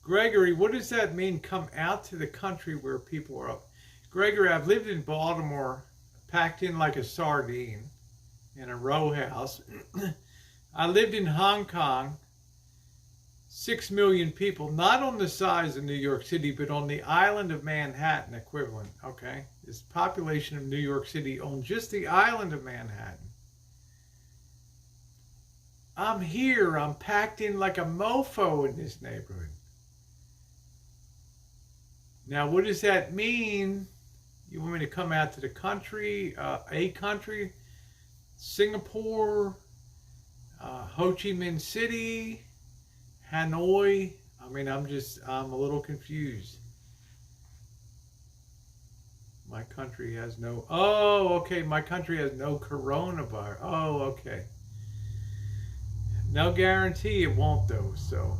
Gregory, what does that mean, come out to the country where people are up? Gregory, I've lived in Baltimore packed in like a sardine in a row house. I lived in Hong Kong, 6 million people, not on the size of New York City, but on the island of Manhattan equivalent, okay? This population of New York City on just the island of Manhattan. I'm here, I'm packed in like a mofo in this neighborhood. Now, what does that mean? You want me to come out to the country, Singapore, Ho Chi Minh City, Hanoi? I mean, I'm a little confused. My country has no, okay, my country has no coronavirus. Oh, okay. No guarantee it won't though, so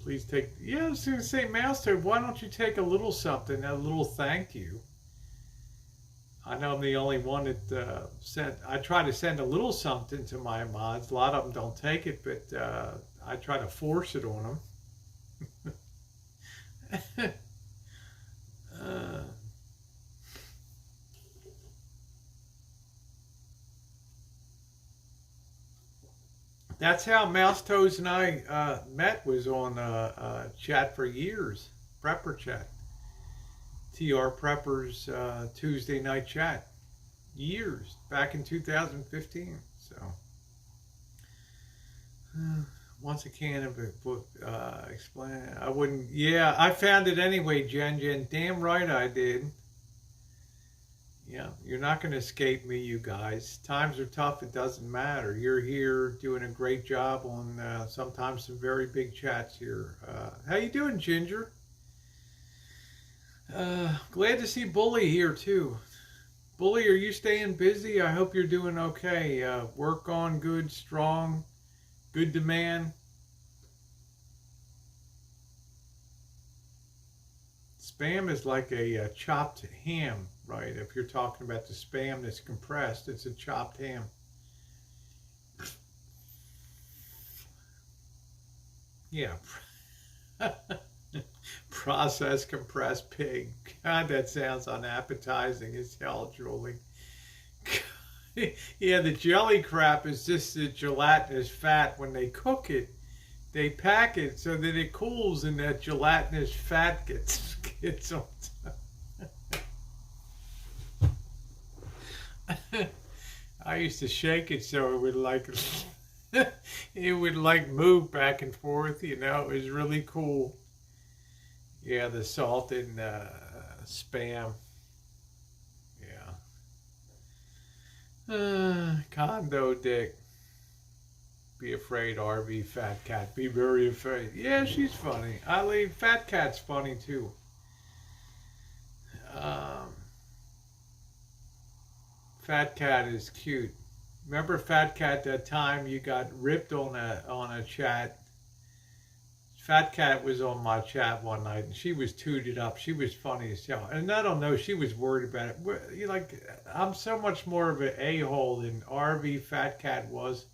please take, I was going to say, Master, why don't you take a little something, a little thank you? I know I'm the only one that I try to send a little something to my mods. A lot of them don't take it, but I try to force it on them. That's how Mouse Toes and I met, was on chat for years, Prepper Chat. TR Preppers Tuesday night chat. Years, back in 2015. So, once a can of a book, explain, I wouldn't, I found it anyway, Jen. Damn right I did. Yeah, you're not going to escape me, you guys. Times are tough, it doesn't matter. You're here doing a great job on sometimes some very big chats here. How you doing, Ginger? Glad to see Bully here, too. Bully, are you staying busy? I hope you're doing okay. Work on good, strong, good demand. Spam is like a chopped ham, right? If you're talking about the spam that's compressed, it's a chopped ham. Yeah. Processed compressed pig. God, that sounds unappetizing as hell, Julie. Yeah, the jelly crap is just the gelatinous fat. When they cook it, they pack it so that it cools and that gelatinous fat gets on top. I used to shake it so it would like move back and forth, you know. It was really cool. Yeah, the salt and spam. Yeah. Condo dick. Be afraid, RV fat cat. Be very afraid. Yeah, she's funny. Fat cat's funny too. Fat cat is cute. Remember Fat Cat, that time you got ripped on a chat? Fat Cat was on my chat one night, and she was tooted up. She was funny as hell. And I don't know, she was worried about it. I'm so much more of an a-hole than RV Fat Cat was.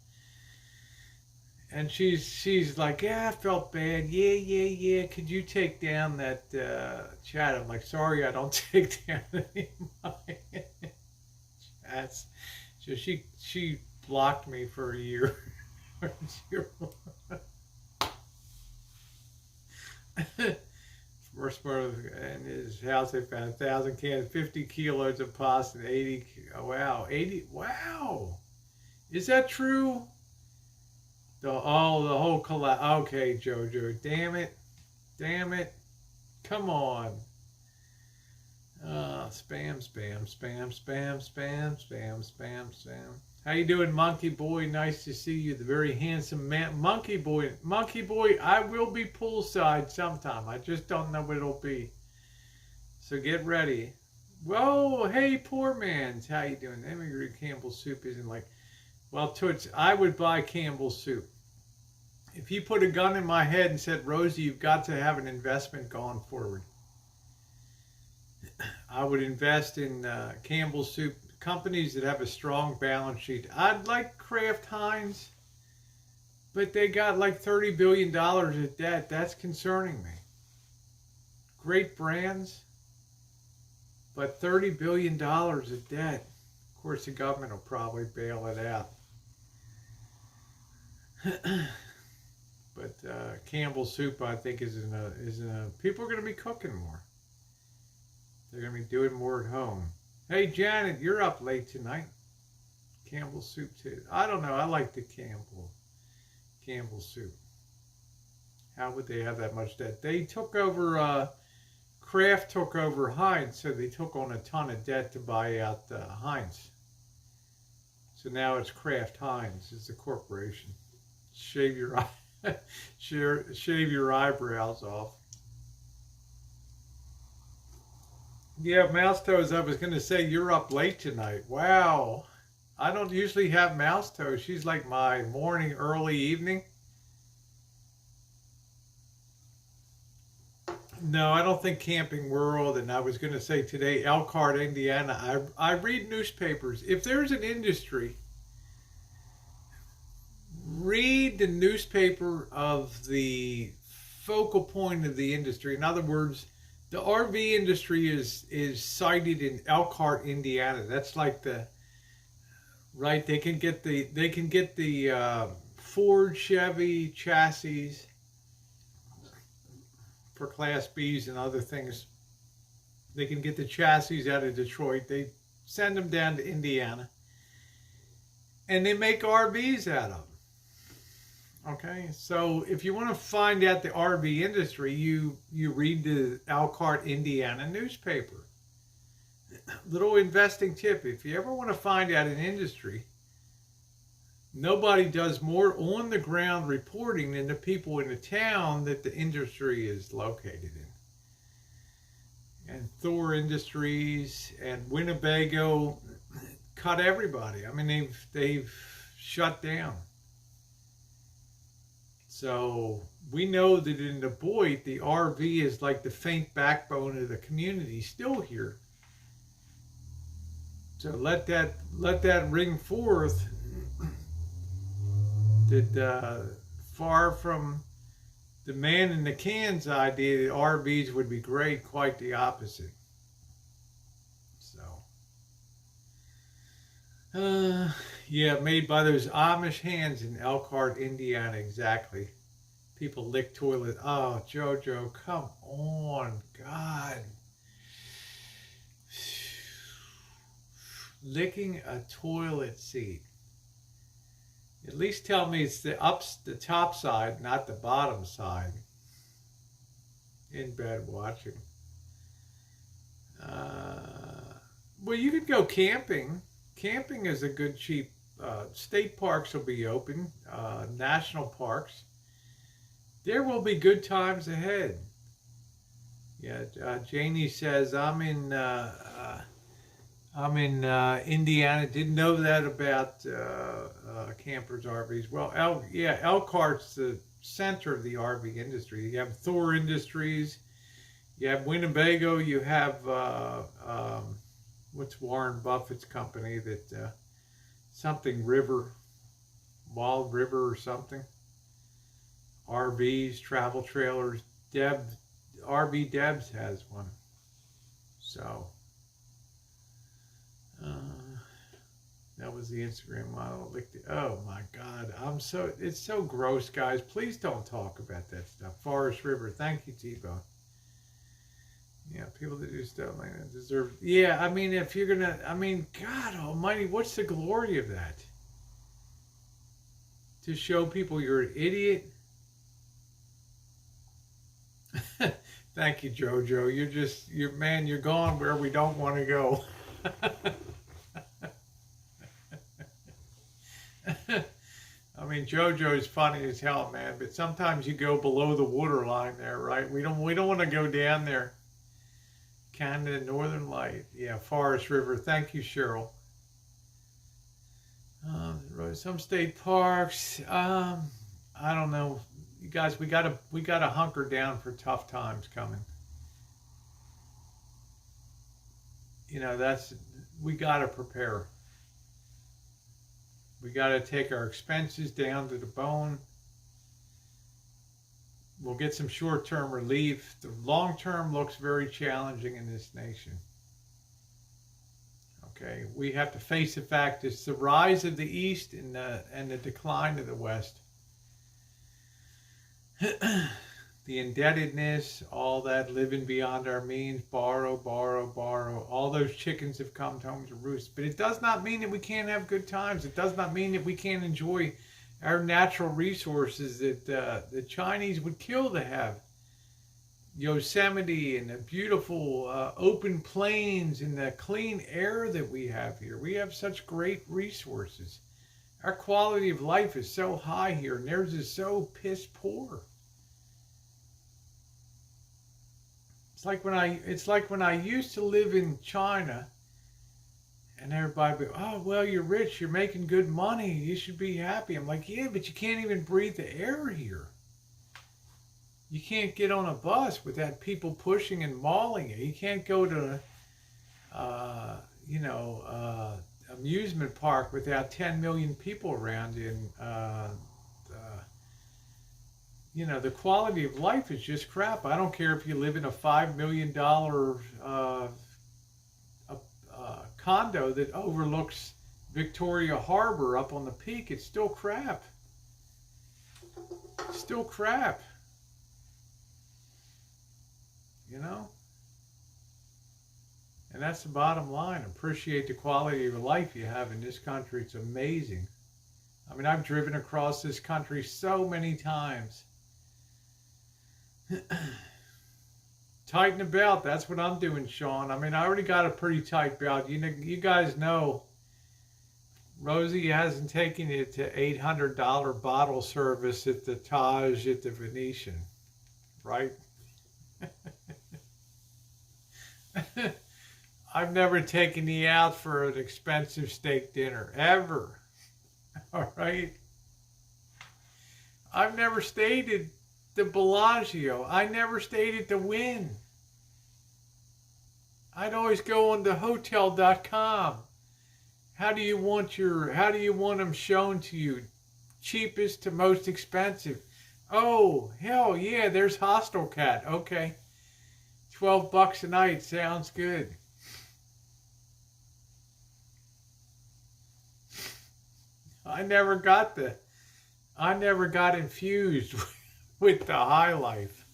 And she's like, yeah, I felt bad. Yeah. Could you take down that chat? I'm like, sorry, I don't take down any of my chats. So she blocked me for a year. First part of in his house, they found 1,000 cans, 50 kilos of pasta, and 80. Oh, wow, 80. Wow, is that true? The whole collapse. Okay, Jojo. Damn it. Come on. Spam. How you doing, Monkey Boy? Nice to see you. The very handsome man, Monkey Boy. Monkey Boy, I will be poolside sometime. I just don't know what it'll be. So get ready. Whoa, hey, poor man's. How you doing? Immigrant Campbell's soup isn't like. Well, Toots, I would buy Campbell's soup. If you put a gun in my head and said, Rosie, you've got to have an investment going forward, I would invest in Campbell's soup, companies that have a strong balance sheet. I'd like Kraft Heinz, but they got like $30 billion of debt. That's concerning me. Great brands. But $30 billion of debt. Of course, the government will probably bail it out. But Campbell's soup, I think, is in a. People are going to be cooking more. They're going to be doing more at home. Hey, Janet, you're up late tonight. Campbell's soup too. I don't know. I like the Campbell soup. How would they have that much debt? They took over. Kraft took over Heinz, so they took on a ton of debt to buy out Heinz. So now it's Kraft Heinz. It's a corporation. Shave your shave your eyebrows off. Yeah, Mouse Toes, I was going to say you're up late tonight. Wow. I don't usually have Mouse Toes. She's like my morning, early evening. No, I don't think Camping World, and I was going to say today, Elkhart, Indiana. I read newspapers. If there's an industry, read the newspaper of the focal point of the industry. In other words, the RV industry is cited in Elkhart, Indiana. That's like the right. They can get the Ford, Chevy chassis for Class Bs and other things. They can get the chassis out of Detroit. They send them down to Indiana, and they make RVs out of them. Okay, so if you want to find out the RV industry, you read the Elkhart, Indiana newspaper. Little investing tip: if you ever want to find out an industry, nobody does more on the ground reporting than the people in the town that the industry is located in. And Thor Industries and Winnebago cut everybody. I mean, they've shut down. So we know that in the Boyd, the RV is like the faint backbone of the community still here. So let that ring forth that far from the man in the cans idea that RVs would be great, quite the opposite. So, yeah, made by those Amish hands in Elkhart, Indiana, exactly. People lick toilet. Oh, Jojo, come on, God. Licking a toilet seat. At least tell me it's the top side, not the bottom side. In bed watching. Well, you could go camping. Camping is a good, cheap. State parks will be open. National parks. There will be good times ahead. Yeah, Janie says I'm in Indiana. Didn't know that about campers, RVs. Well, Elkhart's the center of the RV industry. You have Thor Industries. You have Winnebago. You have what's Warren Buffett's company that something River, Wild River or something. RVs, travel trailers. RV Debs has one. So. That was the Instagram model. Oh my God, it's so gross, guys. Please don't talk about that stuff. Forest River, thank you, T-Bone. Yeah, people that do stuff like that deserve. Yeah, I mean, if you're gonna, God Almighty, what's the glory of that? To show people you're an idiot. Thank you, Jojo. You're gone where we don't want to go. I mean, JoJo's funny as hell, man, but sometimes you go below the waterline there, right? We don't want to go down there. Canada, Northern Light. Yeah, Forest River. Thank you, Cheryl. Some state parks. I don't know. You guys, we gotta hunker down for tough times coming. You know, we gotta prepare. We gotta take our expenses down to the bone. We'll get some short-term relief. The long-term looks very challenging in this nation. Okay, we have to face the fact it's the rise of the East and the decline of the West. The indebtedness, all that living beyond our means, borrow, borrow, borrow. All those chickens have come home to roost. But it does not mean that we can't have good times. It does not mean that we can't enjoy our natural resources that the Chinese would kill to have. Yosemite and the beautiful open plains and the clean air that we have here. We have such great resources. Our quality of life is so high here, and theirs is so piss poor. It's like when I used to live in China, and everybody would be, oh, well, you're rich, you're making good money, you should be happy. I'm like, yeah, but you can't even breathe the air here. You can't get on a bus without people pushing and mauling you. You can't go to, amusement park without 10 million people around you. And, the quality of life is just crap. I don't care if you live in a $5 million condo that overlooks Victoria Harbor up on the peak. It's still crap. Still crap. And that's the bottom line. Appreciate the quality of life you have in this country. It's amazing. I mean, I've driven across this country so many times. Tighten the belt. That's what I'm doing, Sean. I mean, I already got a pretty tight belt. You guys know Rosie hasn't taken it to $800 bottle service at the Taj at the Venetian, right? I've never taken you out for an expensive steak dinner, ever. All right? I've never stayed at the Bellagio. I never stayed at the Wynn. I'd always go on to hotel.com. How do you want them shown to you? Cheapest to most expensive. Oh, hell yeah, there's Hostel Cat. Okay. $12 a night sounds good. I never got infused with the high life.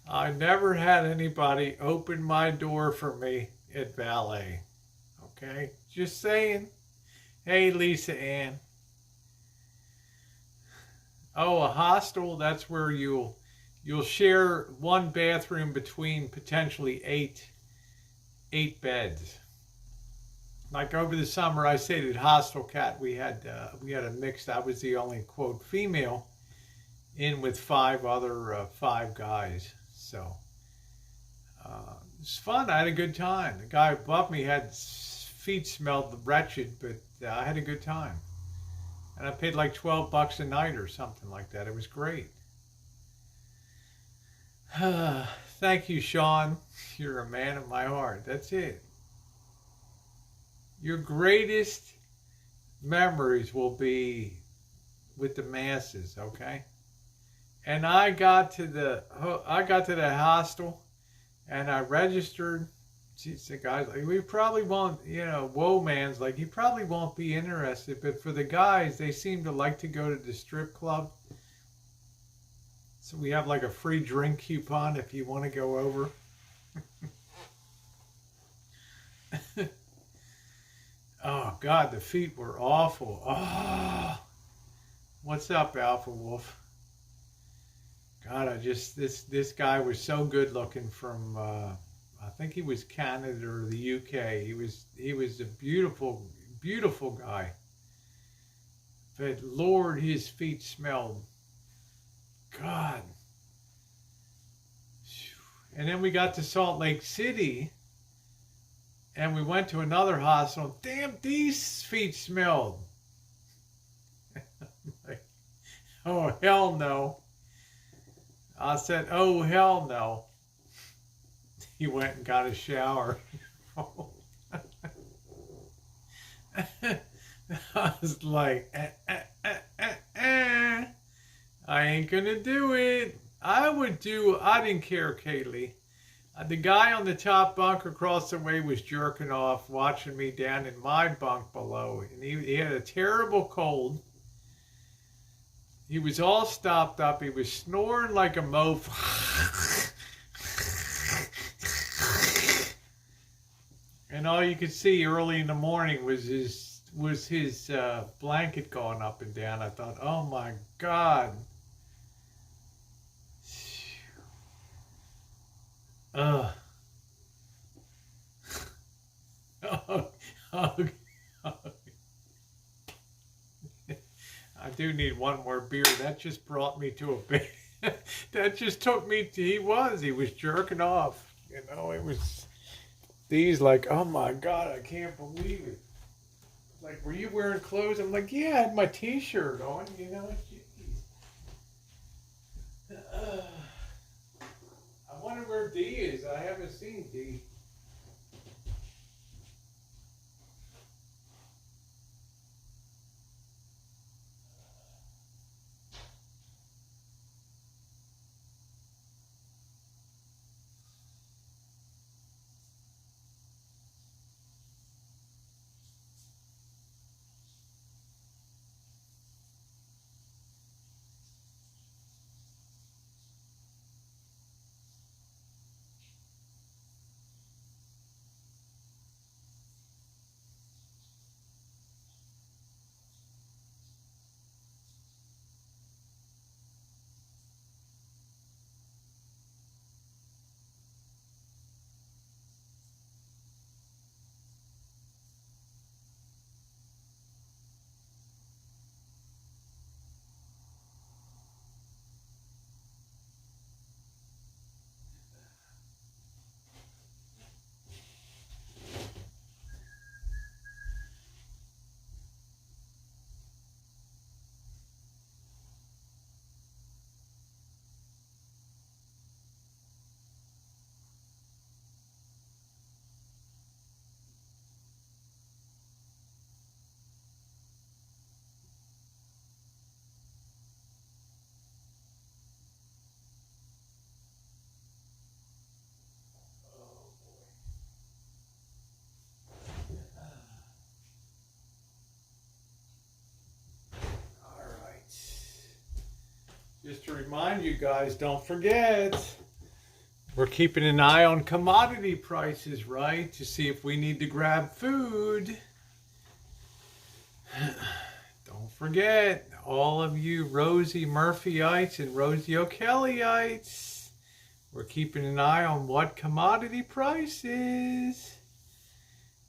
I never had anybody open my door for me at valet. Okay? Just saying. Hey, Lisa Ann. Oh, a hostel, that's where you'll share one bathroom between potentially eight beds. Like over the summer, I stayed at Hostel Cat. We had a mixed. I was the only quote female in with five guys. So it's fun. I had a good time. The guy above me had feet smelled wretched, but I had a good time. And I paid like $12 a night or something like that. It was great. Thank you, Sean. You're a man of my heart. That's it. Your greatest memories will be with the masses, okay? And I got to the hostel, and I registered. The guy's like, we probably won't, whoa man's like, you probably won't be interested. But for the guys, they seem to like to go to the strip club. So we have like a free drink coupon if you want to go over. Oh, God, the feet were awful. Oh, what's up, Alpha Wolf? God, this guy was so good looking from, I think he was Canada or the UK. He was a beautiful, beautiful guy. But Lord, his feet smelled. God. And then we got to Salt Lake City, and we went to another hostel. Damn, these feet smelled. Like, oh, hell no. I said, oh, hell no. He went and got a shower. I was like, I ain't gonna do it. I didn't care, Kaylee. The guy on the top bunk across the way was jerking off, watching me down in my bunk below. And he had a terrible cold. He was all stopped up. He was snoring like a mofo. And all you could see early in the morning was his blanket going up and down. I thought, oh my God. Oh, oh, oh. I do need one more beer. That just brought me to a bit. That just took me to, he was jerking off. You know, it was these like, oh my God, I can't believe it. Like, were you wearing clothes? I'm like, yeah, I had my t-shirt on, you know. I wonder where D is. I haven't seen D. Just to remind you guys, don't forget, we're keeping an eye on commodity prices, right? To see if we need to grab food. Don't forget, all of you Rosie Murphyites and Rosie O'Kellyites, we're keeping an eye on what commodity prices.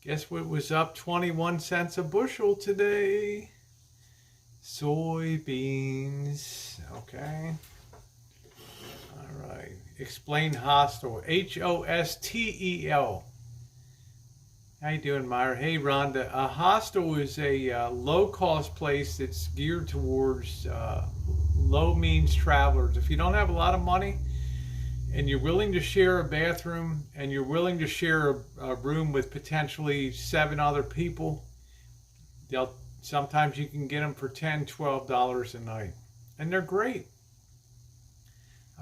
Guess what was up 21 cents a bushel today? Soybeans. Okay. All right. Explain hostel. Hostel. How you doing, Myra? Hey, Rhonda. A hostel is a low-cost place that's geared towards low-means travelers. If you don't have a lot of money and you're willing to share a bathroom and you're willing to share a room with potentially 7 other people, sometimes you can get them for $10, $12 a night. And they're great.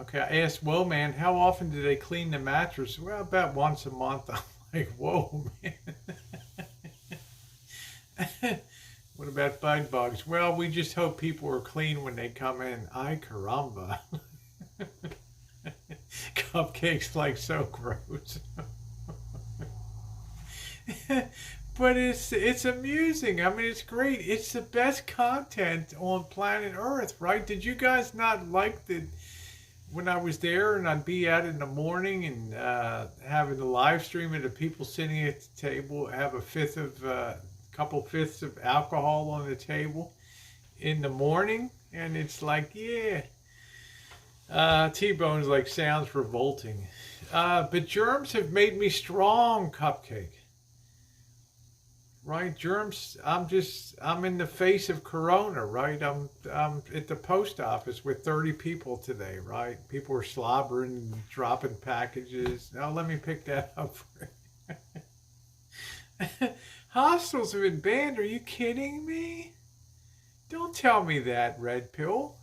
Okay, I asked, whoa, man, how often do they clean the mattress? Well, about once a month. I'm like, whoa, man. What about bed bugs? Well, we just hope people are clean when they come in. Ay, caramba. Cupcakes like so gross. But it's amusing. I mean, it's great. It's the best content on planet Earth, right? Did you guys not like when I was there and I'd be out in the morning and having the live stream of the people sitting at the table, have couple fifths of alcohol on the table in the morning, and it's like, yeah. T-Bone's like, sounds revolting. But germs have made me strong, Cupcake. Right, germs. I'm in the face of Corona, right? I'm at the post office with 30 people today, right? People are slobbering and dropping packages. Now let me pick that up for you. Hostels have been banned. Are you kidding me? Don't tell me that, Red Pill.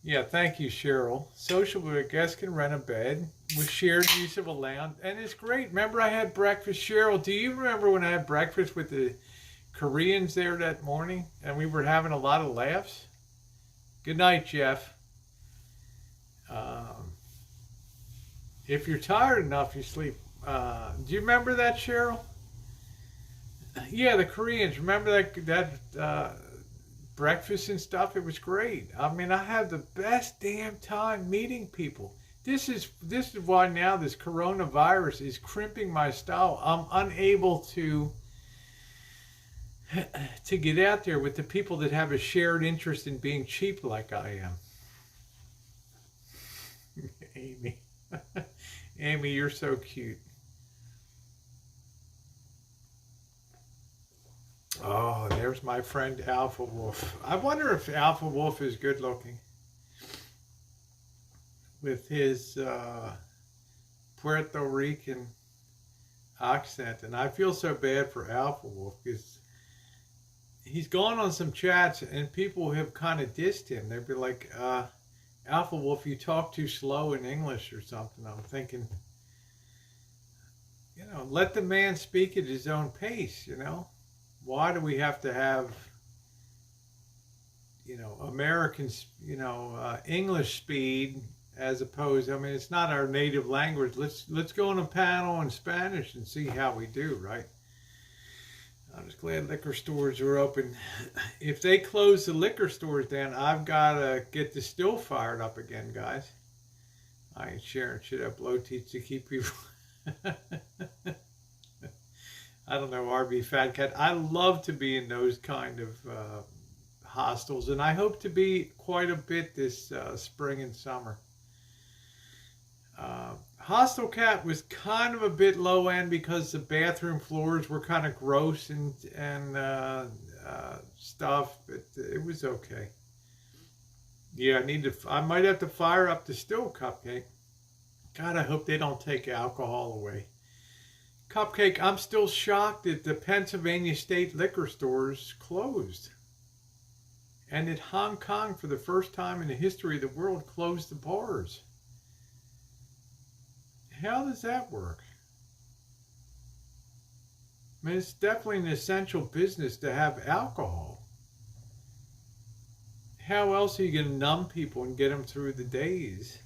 Yeah, thank you, Cheryl. Social, I guess, can rent a bed. with shared use of a lounge, and it's great. Remember, I had breakfast, Cheryl. Do you remember when I had breakfast with the Koreans there that morning, and we were having a lot of laughs? Good night, Jeff. Um, if you're tired enough, you sleep. Do you remember that, Cheryl? Yeah, the Koreans. Remember that breakfast and stuff? It was great. I mean, I had the best damn time meeting people. This is why now this coronavirus is crimping my style. I'm unable to get out there with the people that have a shared interest in being cheap like I am. Amy. Amy, you're so cute. Oh, there's my friend Alpha Wolf. I wonder if Alpha Wolf is good looking with his Puerto Rican accent. And I feel so bad for Alpha Wolf because he's gone on some chats and people have kind of dissed him. They'd be like, Alpha Wolf, you talk too slow in English or something. I'm thinking, let the man speak at his own pace, Why do we have to have, Americans, English speed as opposed, I mean, it's not our native language. Let's go on a panel in Spanish and see how we do, right? I'm just glad liquor stores are open. If they close the liquor stores down, I've got to get the still fired up again, guys. I ain't sharing shit up low teach to keep people. I don't know, RB Fat Cat. I love to be in those kind of hostels, and I hope to be quite a bit this spring and summer. Hostel Cat was kind of a bit low end because the bathroom floors were kind of gross and stuff, but it was okay. Yeah, I might have to fire up the still Cupcake. God, I hope they don't take alcohol away. Cupcake, I'm still shocked that the Pennsylvania state liquor stores closed. And that Hong Kong, for the first time in the history of the world, closed the bars. How does that work? I mean, it's definitely an essential business to have alcohol. How else are you going to numb people and get them through the days?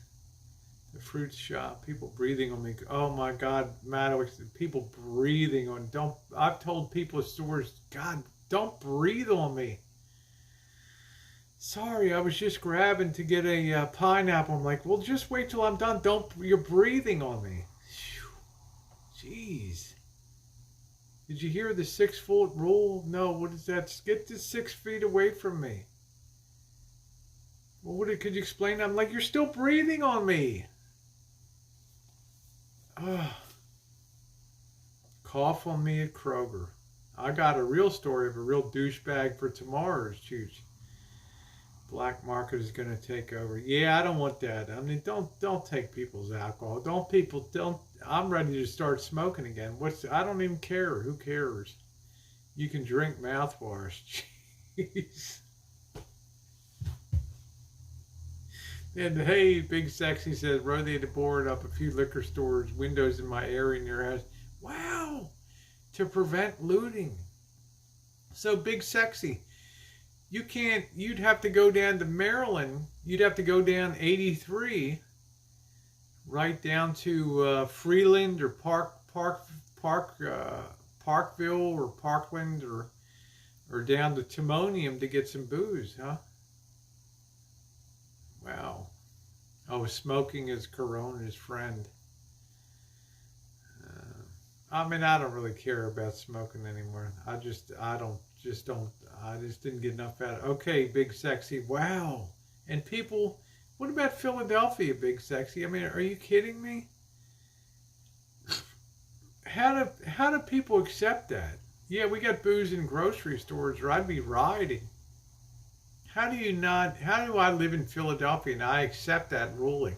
The fruit shop, people breathing on me. Oh my God, Maddox, people breathing on. I've told people at stores, God, don't breathe on me. Sorry, I was just grabbing to get a pineapple. I'm like, well, just wait till I'm done. You're breathing on me. Jeez. Did you hear the 6-foot rule? No, what is that? Get the 6 feet away from me. Well, could you explain? I'm like, you're still breathing on me. Cough on me at Kroger. I got a real story of a real douchebag for tomorrow's chooch. Black market is going to take over. Yeah, I don't want that. I mean, don't take people's alcohol. Don't. I'm ready to start smoking again. I don't even care. Who cares? You can drink mouthwash. Jeez. And hey, Big Sexy says, rotate the board up a few liquor stores, windows in my area near your house. Wow! To prevent looting. So Big Sexy, you'd have to go down to Maryland. You'd have to go down 83, right down to Freeland or Parkville or Parkland or down to Timonium to get some booze, huh? Wow. Oh, smoking is Corona's friend. I mean, I don't really care about smoking anymore. I just didn't get enough out of it. Okay, Big Sexy. Wow. And people, what about Philadelphia, Big Sexy? I mean, are you kidding me? How do people accept that? Yeah, we got booze in grocery stores, or I'd be rioting. How do I live in Philadelphia and I accept that ruling?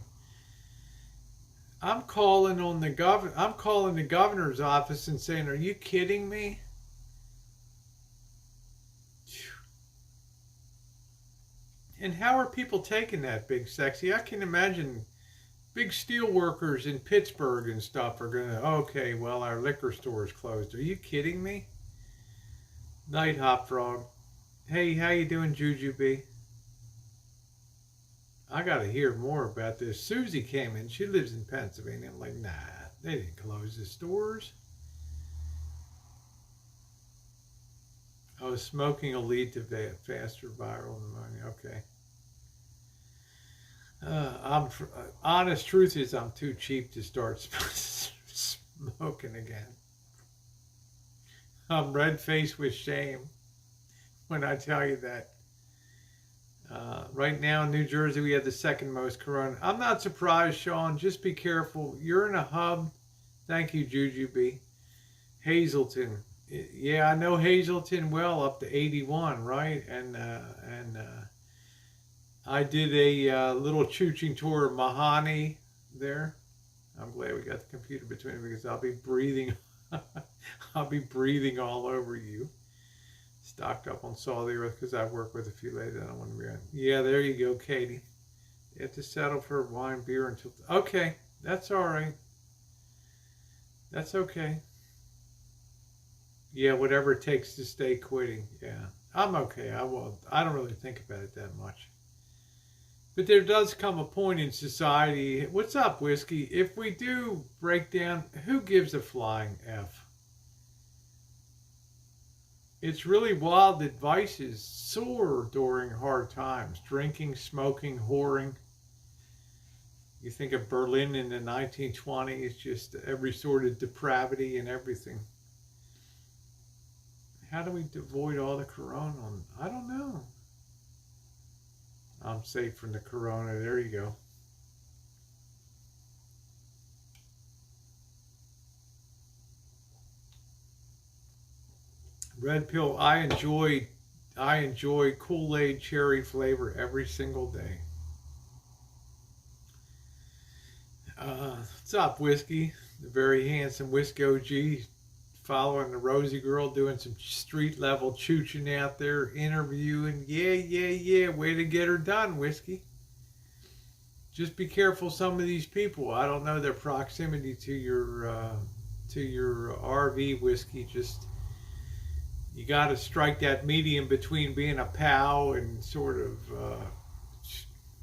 I'm calling the governor's office and saying, are you kidding me? And how are people taking that, Big Sexy? I can imagine big steel workers in Pittsburgh and stuff are gonna, okay, well, our liquor store is closed. Are you kidding me? Night Hop Frog. Hey, how you doing, Jujubee? I gotta hear more about this. Susie came in. She lives in Pennsylvania. I'm like, nah, they didn't close the stores. Oh, smoking will lead to faster viral pneumonia. Okay. Honest truth is I'm too cheap to start smoking again. I'm red-faced with shame when I tell you that. Right now in New Jersey, we have the second most corona. I'm not surprised, Sean. Just be careful. You're in a hub. Thank you, Jujubee. Hazelton. Yeah, I know Hazelton well, up to 81, right? And I did a little chooching tour of Mahani there. I'm glad we got the computer between because I'll be breathing. I'll be breathing all over you. Stocked up on Salt of the Earth because I work with a few ladies. I don't want to be on. Yeah, there you go, Katie. You have to settle for wine, beer until. Okay, that's all right. That's okay. Yeah, whatever it takes to stay quitting. Yeah, I'm okay. I don't really think about it that much. But there does come a point in society. What's up, Whiskey? If we do break down, who gives a flying F? It's really wild that vices soar during hard times. Drinking, smoking, whoring. You think of Berlin in the 1920s, just every sort of depravity and everything. How do we avoid all the corona? I don't know. I'm safe from the corona. There you go. Red pill. I enjoy Kool-Aid cherry flavor every single day. What's up, Whiskey? The very handsome Whiskey OG, following the Rosie girl, doing some street level chooching out there, interviewing. Yeah. Way to get her done, Whiskey. Just be careful, some of these people. I don't know their proximity to your RV, Whiskey. Just you got to strike that medium between being a pal and sort of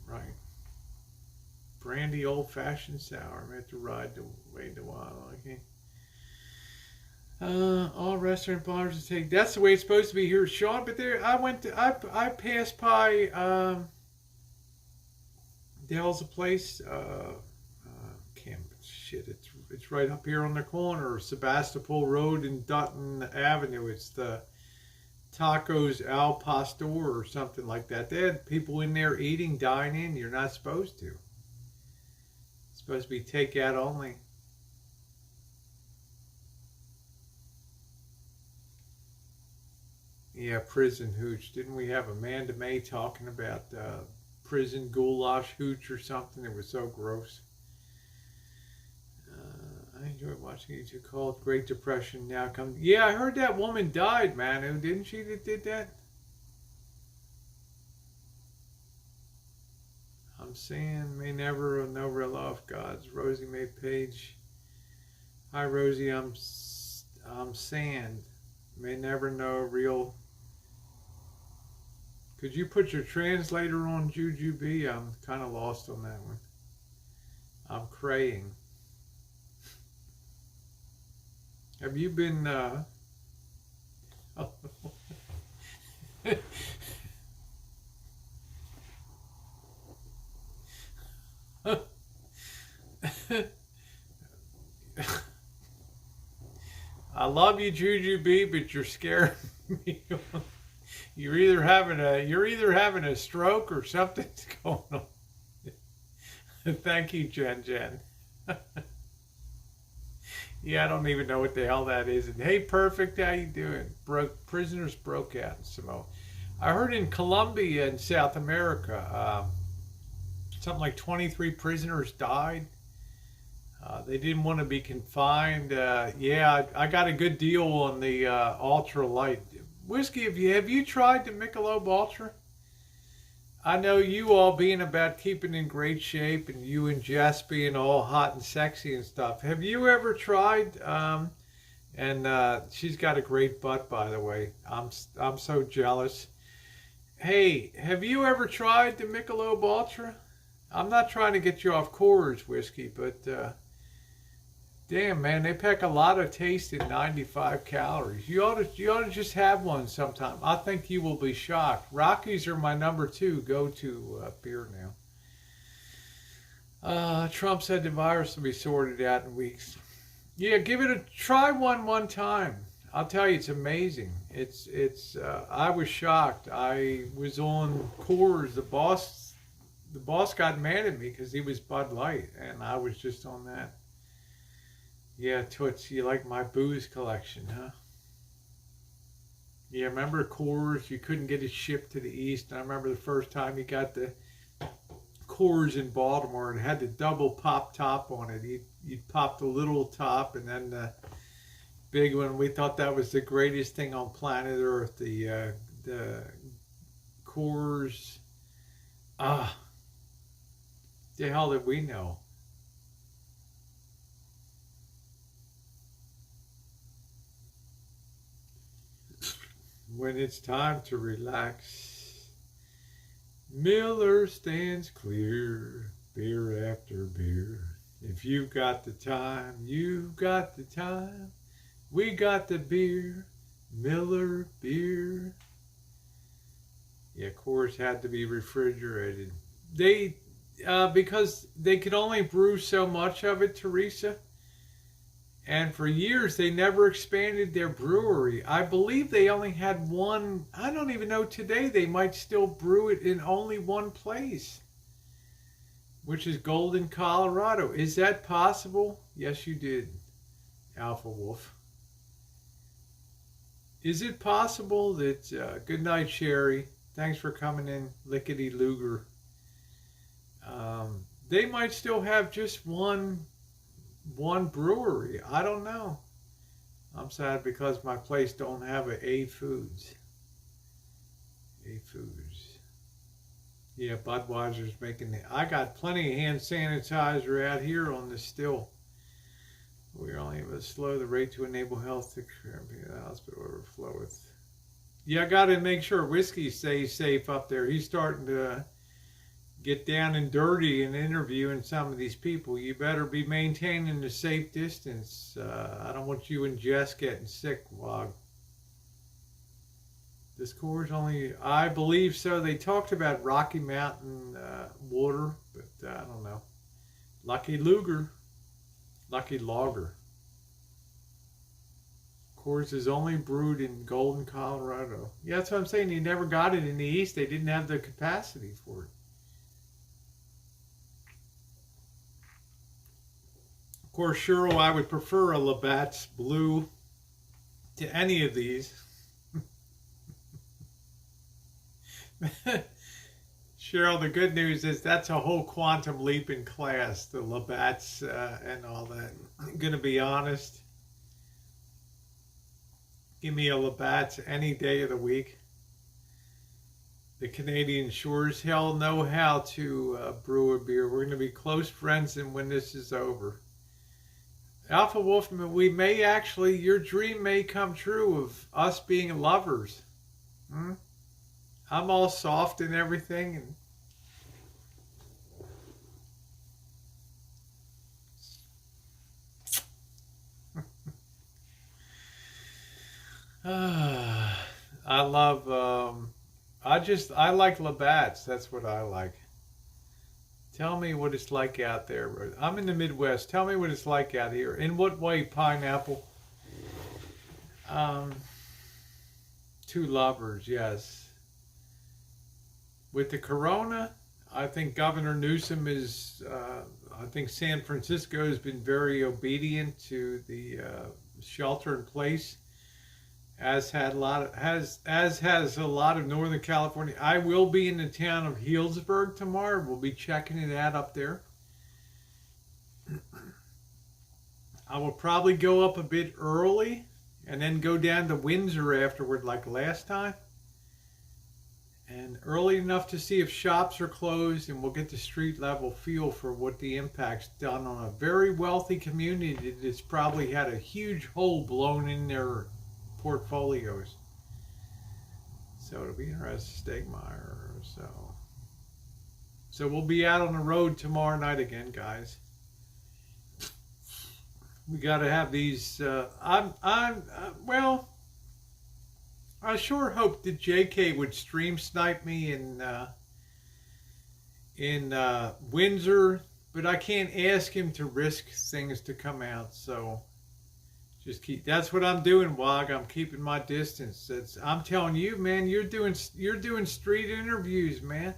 right. Brandy old-fashioned sour. I have to wait a while. Okay. All restaurant bars to take. That's the way it's supposed to be here, Sean. But there, I passed by. The hell's a place? Shit. It's right up here on the corner, Sebastopol Road and Dutton Avenue. It's the Tacos Al Pastor or something like that. They had people in there eating, dining. You're not supposed to. It's supposed to be takeout only. Yeah, prison hooch. Didn't we have Amanda May talking about prison goulash hooch or something? It was so gross. I enjoy watching you two called Great Depression now come. Yeah, I heard that woman died, man. Who didn't she that did that? I'm saying may never know real love God's Rosie Mae Page. Hi Rosie, I'm sand. May never know real. Could you put your translator on, Jujubee? I'm kind of lost on that one. I'm craying. Have you been I love you, Jujubee, but you're scaring me. You're either having a stroke or something's going on. Thank you, Jen. Yeah, I don't even know what the hell that is. And hey, Perfect, how you doing? Prisoners broke out in Samoa. I heard in Colombia in South America, something like 23 prisoners died. They didn't want to be confined. Yeah, I got a good deal on the ultra light whiskey. Have you tried the Michelob Ultra? I know you all being about keeping in great shape, and you and Jess being all hot and sexy and stuff. Have you ever tried? And she's got a great butt, by the way. I'm so jealous. Hey, have you ever tried the Michelob Ultra? I'm not trying to get you off Coors whiskey, but damn, man, they pack a lot of taste in 95 calories. You ought to just have one sometime. I think you will be shocked. Rockies are my number two go-to beer now. Trump said the virus will be sorted out in weeks. Yeah, give it a try one time. I'll tell you, it's amazing. It's. I was shocked. I was on Coors. The boss got mad at me because he was Bud Light, and I was just on that. Yeah, Toots, you like my booze collection, huh? Yeah, remember Coors? You couldn't get it shipped to the East. And I remember the first time you got the Coors in Baltimore and it had the double pop top on it. You'd pop the little top and then the big one. We thought that was the greatest thing on planet Earth. The Coors. The hell did we know? When it's time to relax, Miller stands clear, beer after beer. If you've got the time, you've got the time. We got the beer, Miller beer. Yeah, Coors had to be refrigerated. Because they could only brew so much of it, Teresa. And for years, they never expanded their brewery. I believe they only had one. I don't even know today. They might still brew it in only one place, which is Golden, Colorado. Is that possible? Yes, you did, Alpha Wolf. Is it possible that, good night, Sherry. Thanks for coming in, Lickety Luger. They might still have just one brewery. I don't know. I'm sad because my place don't have A Foods. A Foods. Yeah, Budweiser's making it. I got plenty of hand sanitizer out here on the still. We're only able to slow the rate to enable health to the hospital overflow with. Yeah, I got to make sure whiskey stays safe up there. He's starting to get down and dirty in interviewing some of these people. You better be maintaining a safe distance. I don't want you and Jess getting sick, Wog. This Coors only, I believe so. They talked about Rocky Mountain water, but I don't know. Lucky Lager. Coors is only brewed in Golden, Colorado. Yeah, that's what I'm saying. You never got it in the East. They didn't have the capacity for it. Of course, Cheryl, I would prefer a Labatt's Blue to any of these. Cheryl, the good news is that's a whole quantum leap in class, the Labatt's and all that. I'm going to be honest. Give me a Labatt's any day of the week. The Canadian Shores hell know how to brew a beer. We're going to be close friends and when this is over. Alpha Wolf, we may actually, your dream may come true of us being lovers. I'm all soft and everything. I love, I like Labatt's. That's what I like. Tell me what it's like out there. I'm in the Midwest. Tell me what it's like out here. In what way, Pineapple? Two lovers, yes. With the corona, I think Governor Newsom is, I think San Francisco has been very obedient to the shelter in place, as has a lot of Northern California. I will be in the town of Healdsburg tomorrow. We'll be checking it out up there. I will probably go up a bit early and then go down to Windsor afterward like last time. and early enough to see if shops are closed, and we'll get the street level feel for what the impact's done on a very wealthy community that's probably had a huge hole blown in their portfolios. So it'll be interesting, Stegmeyer. So we'll be out on the road tomorrow night again, guys. We got to have these. Well, I sure hoped that JK would stream snipe me in Windsor, but I can't ask him to risk things to come out. So just keep. That's what I'm doing, Wog. I'm keeping my distance. I'm telling you, man. You're doing street interviews, man.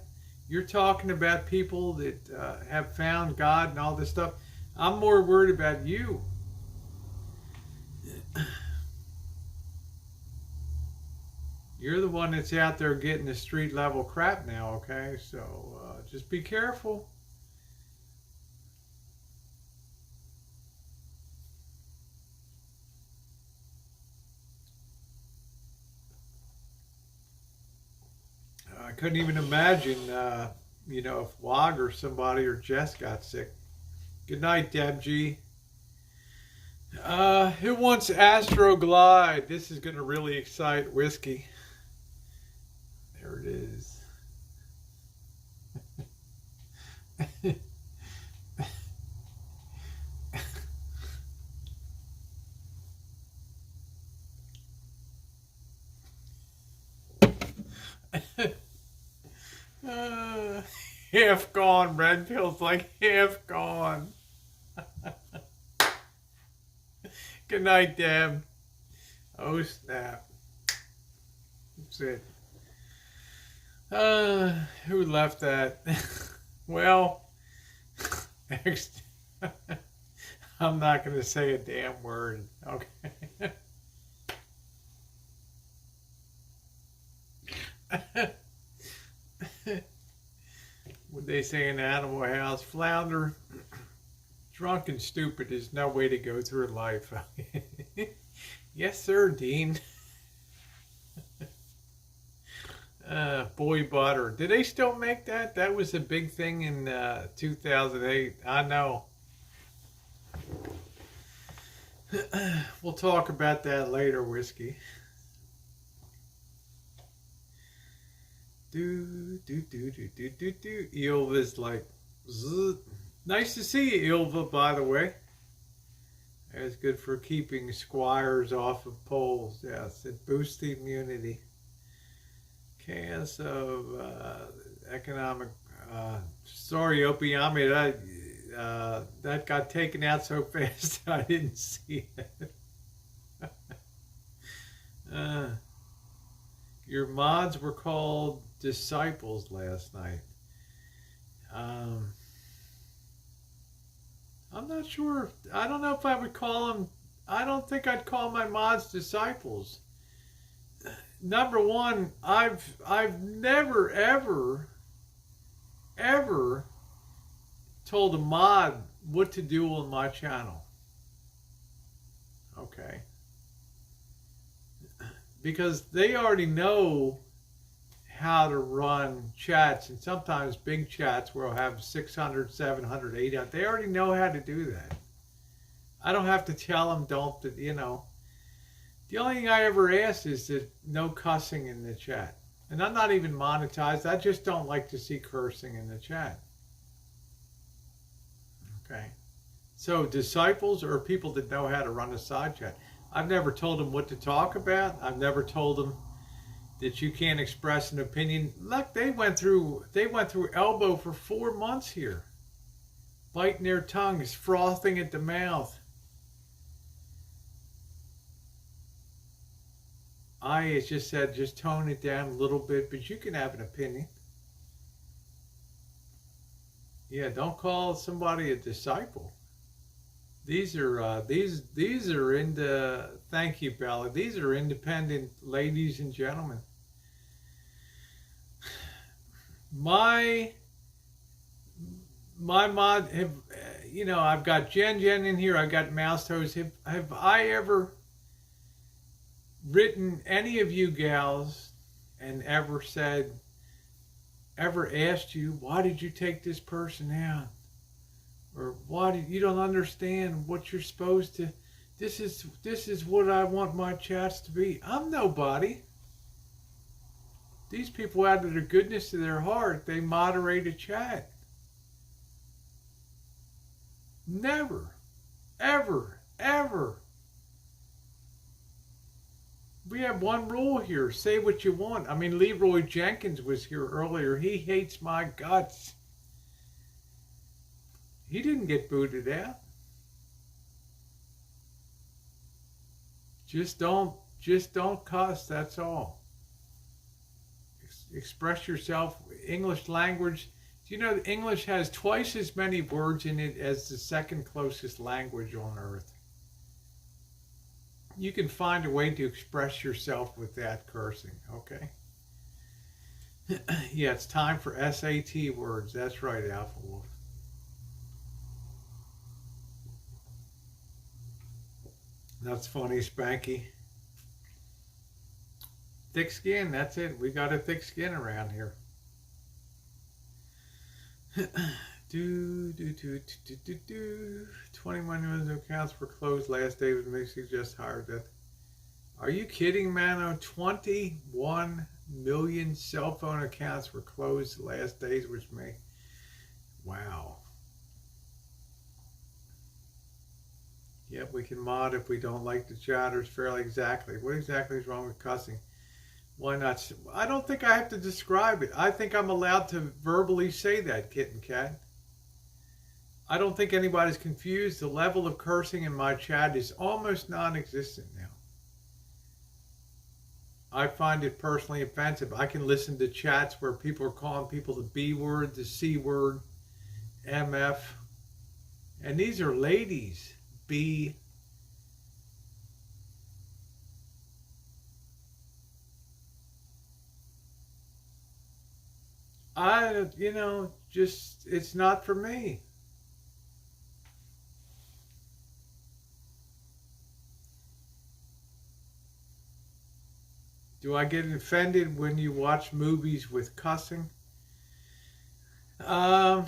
You're talking about people that have found God and all this stuff. I'm more worried about you. You're the one that's out there getting the street level crap now, okay? So just be careful. I couldn't even imagine, if Wog or somebody or Jess got sick. Good night, Deb G. Who wants Astroglide? This is going to really excite Whiskey. There it is. Half gone. Red pill's like half gone. Good night, Deb. Oh, snap. That's it. Who left that? Well, I'm not going to say a damn word. Okay. What they say in Animal House? Flounder. Drunk and stupid is no way to go through life. Yes, sir, Dean. Boy butter. Did they still make that? That was a big thing in 2008. I know. We'll talk about that later, Whiskey. Ilva's like, zzz. Nice to see you, Ilva, by the way. That's good for keeping squires off of poles. Yes, it boosts the immunity. Chaos of economic. Sorry, Opie, that got taken out so fast I didn't see it. Your mods were called disciples last night. I'm not sure. I don't know if I would call them. I don't think I'd call my mods disciples. Number one, I've never ever told a mod what to do on my channel. Okay. Because they already know how to run chats, and sometimes big chats where I'll have 600, 700, 800. They already know how to do that. I don't have to tell them, The only thing I ever ask is that no cussing in the chat. And I'm not even monetized. I just don't like to see cursing in the chat. Okay. So disciples are people that know how to run a side chat. I've never told them what to talk about. I've never told them that you can't express an opinion. Look, they went through elbow for 4 months here. Biting their tongues, frothing at the mouth. I just said, just tone it down a little bit, but you can have an opinion. Yeah, don't call somebody a disciple. These are thank you, Bella. These are independent ladies and gentlemen. My mod have, I've got Jen in here. I've got Mouse Toes. Have I ever written any of you gals and ever said, ever asked you, why did you take this person out? Or why did you don't understand what you're supposed to, this is what I want my chats to be. I'm nobody. These people, out of the goodness of their heart, they moderate a chat. Never, ever, ever. We have one rule here. Say what you want. I mean, Leroy Jenkins was here earlier. He hates my guts. He didn't get booted out. Just don't cuss, that's all. Express yourself. English language. Do you know that English has twice as many words in it as the second closest language on earth? You can find a way to express yourself without cursing, okay? Yeah, it's time for SAT words. That's right, Alpha Wolf. That's funny, Spanky. Thick skin, that's it. We got a thick skin around here. 21 million accounts were closed last day with me suggest higher death. Are you kidding, Mano? 21 million cell phone accounts were closed the last days with me. Wow. Yep, we can mod if we don't like the chatters fairly exactly. What exactly is wrong with cussing? Why not? I don't think I have to describe it. I think I'm allowed to verbally say that, Kitten Cat. I don't think anybody's confused. The level of cursing in my chat is almost non-existent now. I find it personally offensive. I can listen to chats where people are calling people the B word, the C word, MF. And these are ladies. B. Just, it's not for me. Do I get offended when you watch movies with cussing? I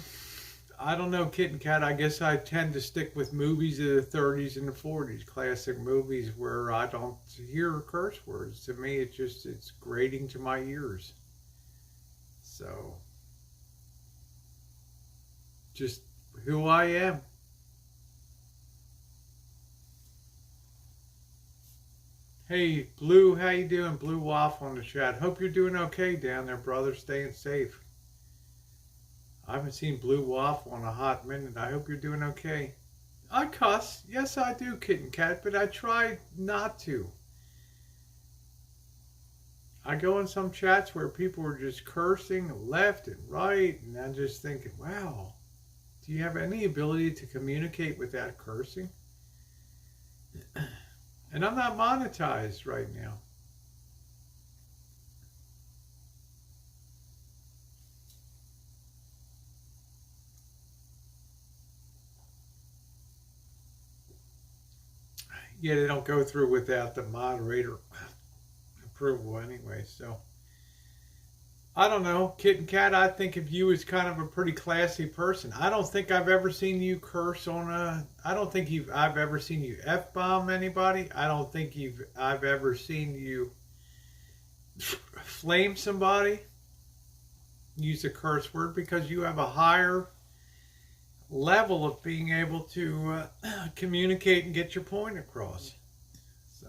don't know, Kitten Cat. I guess I tend to stick with movies of the 30s and the 40s, classic movies where I don't hear curse words. To me, it's grating to my ears. So, just who I am. Hey, Blue, how you doing? Blue Waffle on the chat. Hope you're doing okay down there, brother. Staying safe. I haven't seen Blue Waffle in a hot minute. I hope you're doing okay. I cuss. Yes, I do, Kitten Cat, but I try not to. I go in some chats where people are just cursing left and right, and I'm just thinking, wow, do you have any ability to communicate without cursing? And I'm not monetized right now. Yeah, they don't go through without the moderator approval anyway, so. I don't know, Kitten Cat, I think of you as kind of a pretty classy person. I don't think I've ever seen you curse on I don't think I've ever seen you F-bomb anybody. I don't think I've ever seen you flame somebody, use a curse word, because you have a higher level of being able to communicate and get your point across. So.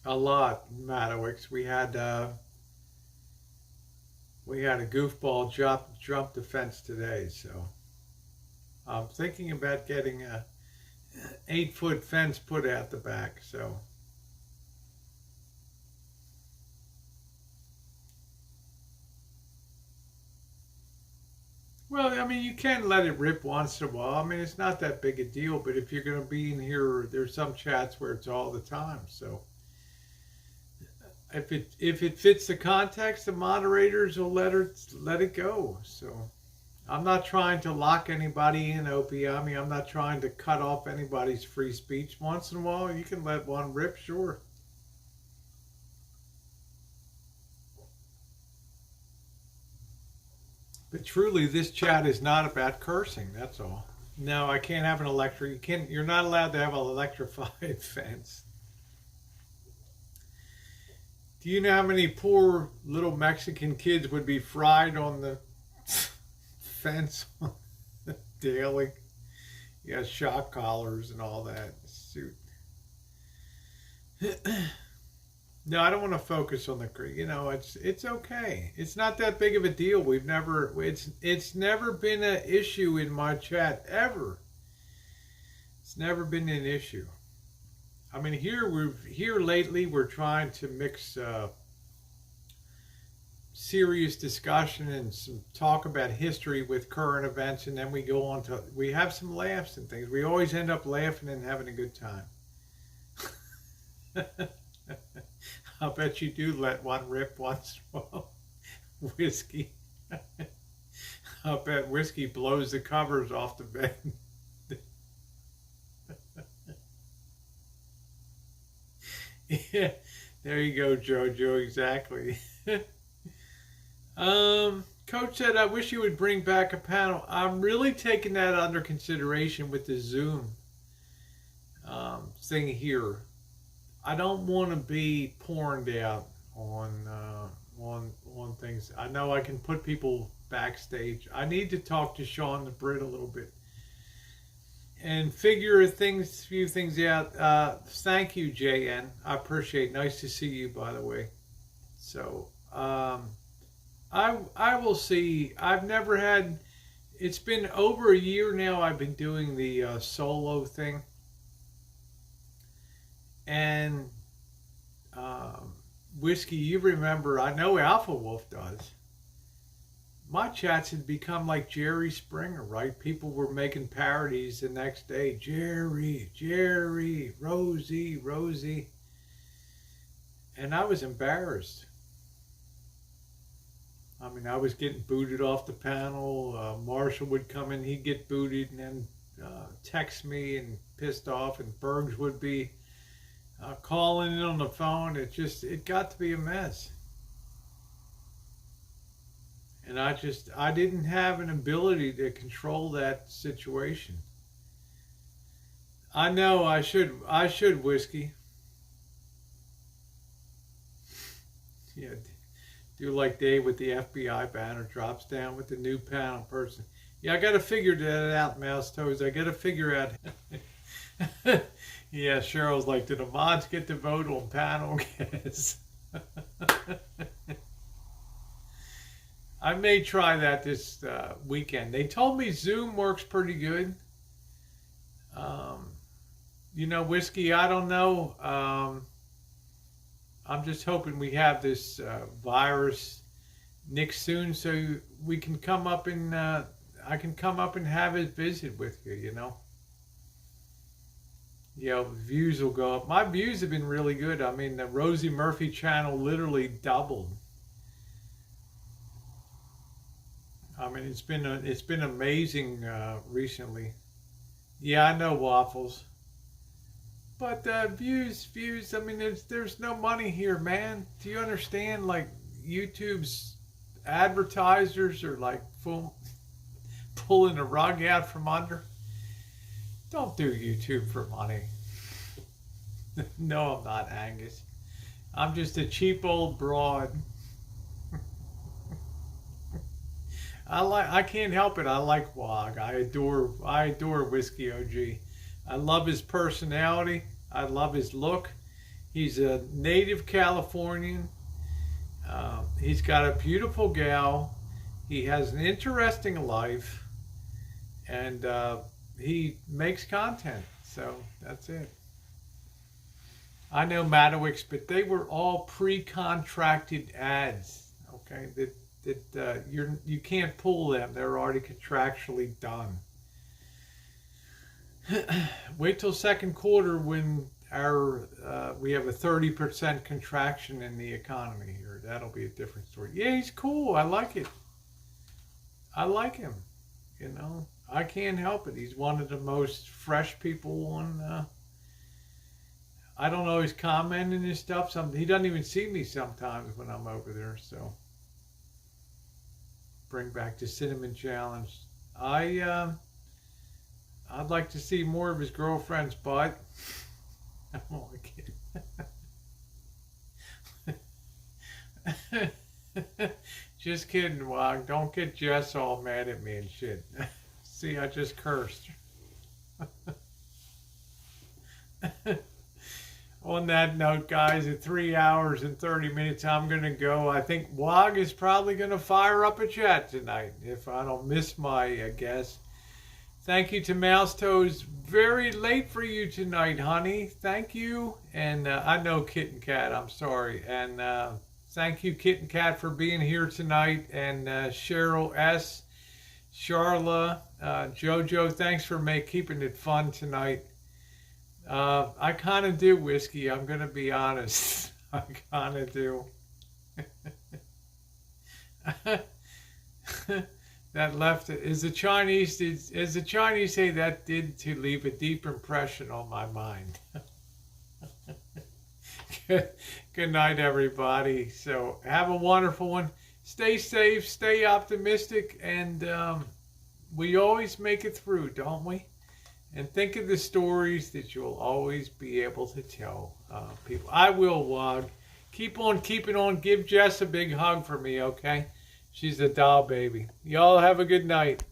A lot, Madowix. We had a goofball jump the fence today, so I'm thinking about getting a 8-foot fence put out the back. So, well, I mean, you can let it rip once in a while. I mean, it's not that big a deal. But if you're going to be in here, there's some chats where it's all the time. So. If it fits the context, the moderators will let it go. So I'm not trying to lock anybody in, Opie. I mean, I'm not trying to cut off anybody's free speech. Once in a while, you can let one rip, sure. But truly, this chat is not about cursing. That's all. No, I can't have an electric. You can't. You're not allowed to have an electrified fence. Do you know how many poor little Mexican kids would be fried on the fence daily? Yeah, shock collars and all that. Suit. No, I don't want to focus on the. It's okay. It's not that big of a deal. It's never been an issue in my chat ever. It's never been an issue. I mean, here lately we're trying to mix serious discussion and some talk about history with current events, and then we have some laughs and things. We always end up laughing and having a good time. I'll bet you do let one rip once in a while. Whiskey. I'll bet whiskey blows the covers off the bed. Yeah, there you go, Jojo, exactly. Coach said, I wish you would bring back a panel. I'm really taking that under consideration with the Zoom thing here. I don't want to be porned out on things. I know I can put people backstage. I need to talk to Sean the Brit a little bit and figure few things out. Thank you, JN. I appreciate it. Nice to see you, by the way. So I will see. I've never had. It's been over a year now. I've been doing the solo thing. And Whiskey, you remember, I know Alpha Wolf does. My chats had become like Jerry Springer, right? People were making parodies the next day. Jerry, Rosie. And I was embarrassed. I mean, I was getting booted off the panel. Marshall would come in, he'd get booted and then text me and pissed off, and Bergs would be calling in on the phone. It got to be a mess. And I didn't have an ability to control that situation. I know I should, Whiskey. Yeah, do like Dave with the FBI banner, drops down with the new panel person. Yeah, I got to figure that out, Mouse Toes. I got to figure out. Yeah, Cheryl's like, did the mods get to vote on panel guests? I may try that this weekend. They told me Zoom works pretty good. Whiskey, I don't know. I'm just hoping we have this virus nixed soon so we can come up and I can come up and have a visit with you, views will go up. My views have been really good. I mean, the Rosie Murphy channel literally doubled. I mean, it's been amazing recently. Yeah, I know, Waffles. But views. I mean, there's no money here, man. Do you understand? Like, YouTube's advertisers are like pulling the rug out from under. Don't do YouTube for money. No, I'm not, Angus. I'm just a cheap old broad. I can't help it. I like Wog. I adore Whiskey OG. I love his personality. I love his look. He's a native Californian. He's got a beautiful gal. He has an interesting life. And he makes content. So that's it. I know Madowix, but they were all pre-contracted ads. Okay, that you can't pull them. They're already contractually done. Wait till second quarter when we have a 30% contraction in the economy here. That'll be a different story. Yeah, he's cool. I like it. I like him. I can't help it. He's one of the most fresh people on. I don't always comment on his stuff. He doesn't even see me sometimes when I'm over there. So bring back the cinnamon challenge. I'd like to see more of his girlfriend's butt. I'm only kidding. Just kidding, Wog. Don't get Jess all mad at me and shit. See, I just cursed. On that note, guys, at 3 hours and 30 minutes, I'm going to go. I think Wog is probably going to fire up a chat tonight if I don't miss my guess. Thank you to Mouse Toes. Very late for you tonight, honey. Thank you. And I know Kitten Cat. I'm sorry. And thank you, Kitten Cat, for being here tonight. And Cheryl S., Charla, Jojo, thanks for keeping it fun tonight. I kind of do, Whiskey. I'm going to be honest. I kind of do. That left, as the Chinese say, that did to leave a deep impression on my mind. Good night, everybody. So have a wonderful one. Stay safe, stay optimistic, and we always make it through, don't we? And think of the stories that you'll always be able to tell people. I will, Wog. Keep on keeping on. Give Jess a big hug for me, okay? She's a doll baby. Y'all have a good night.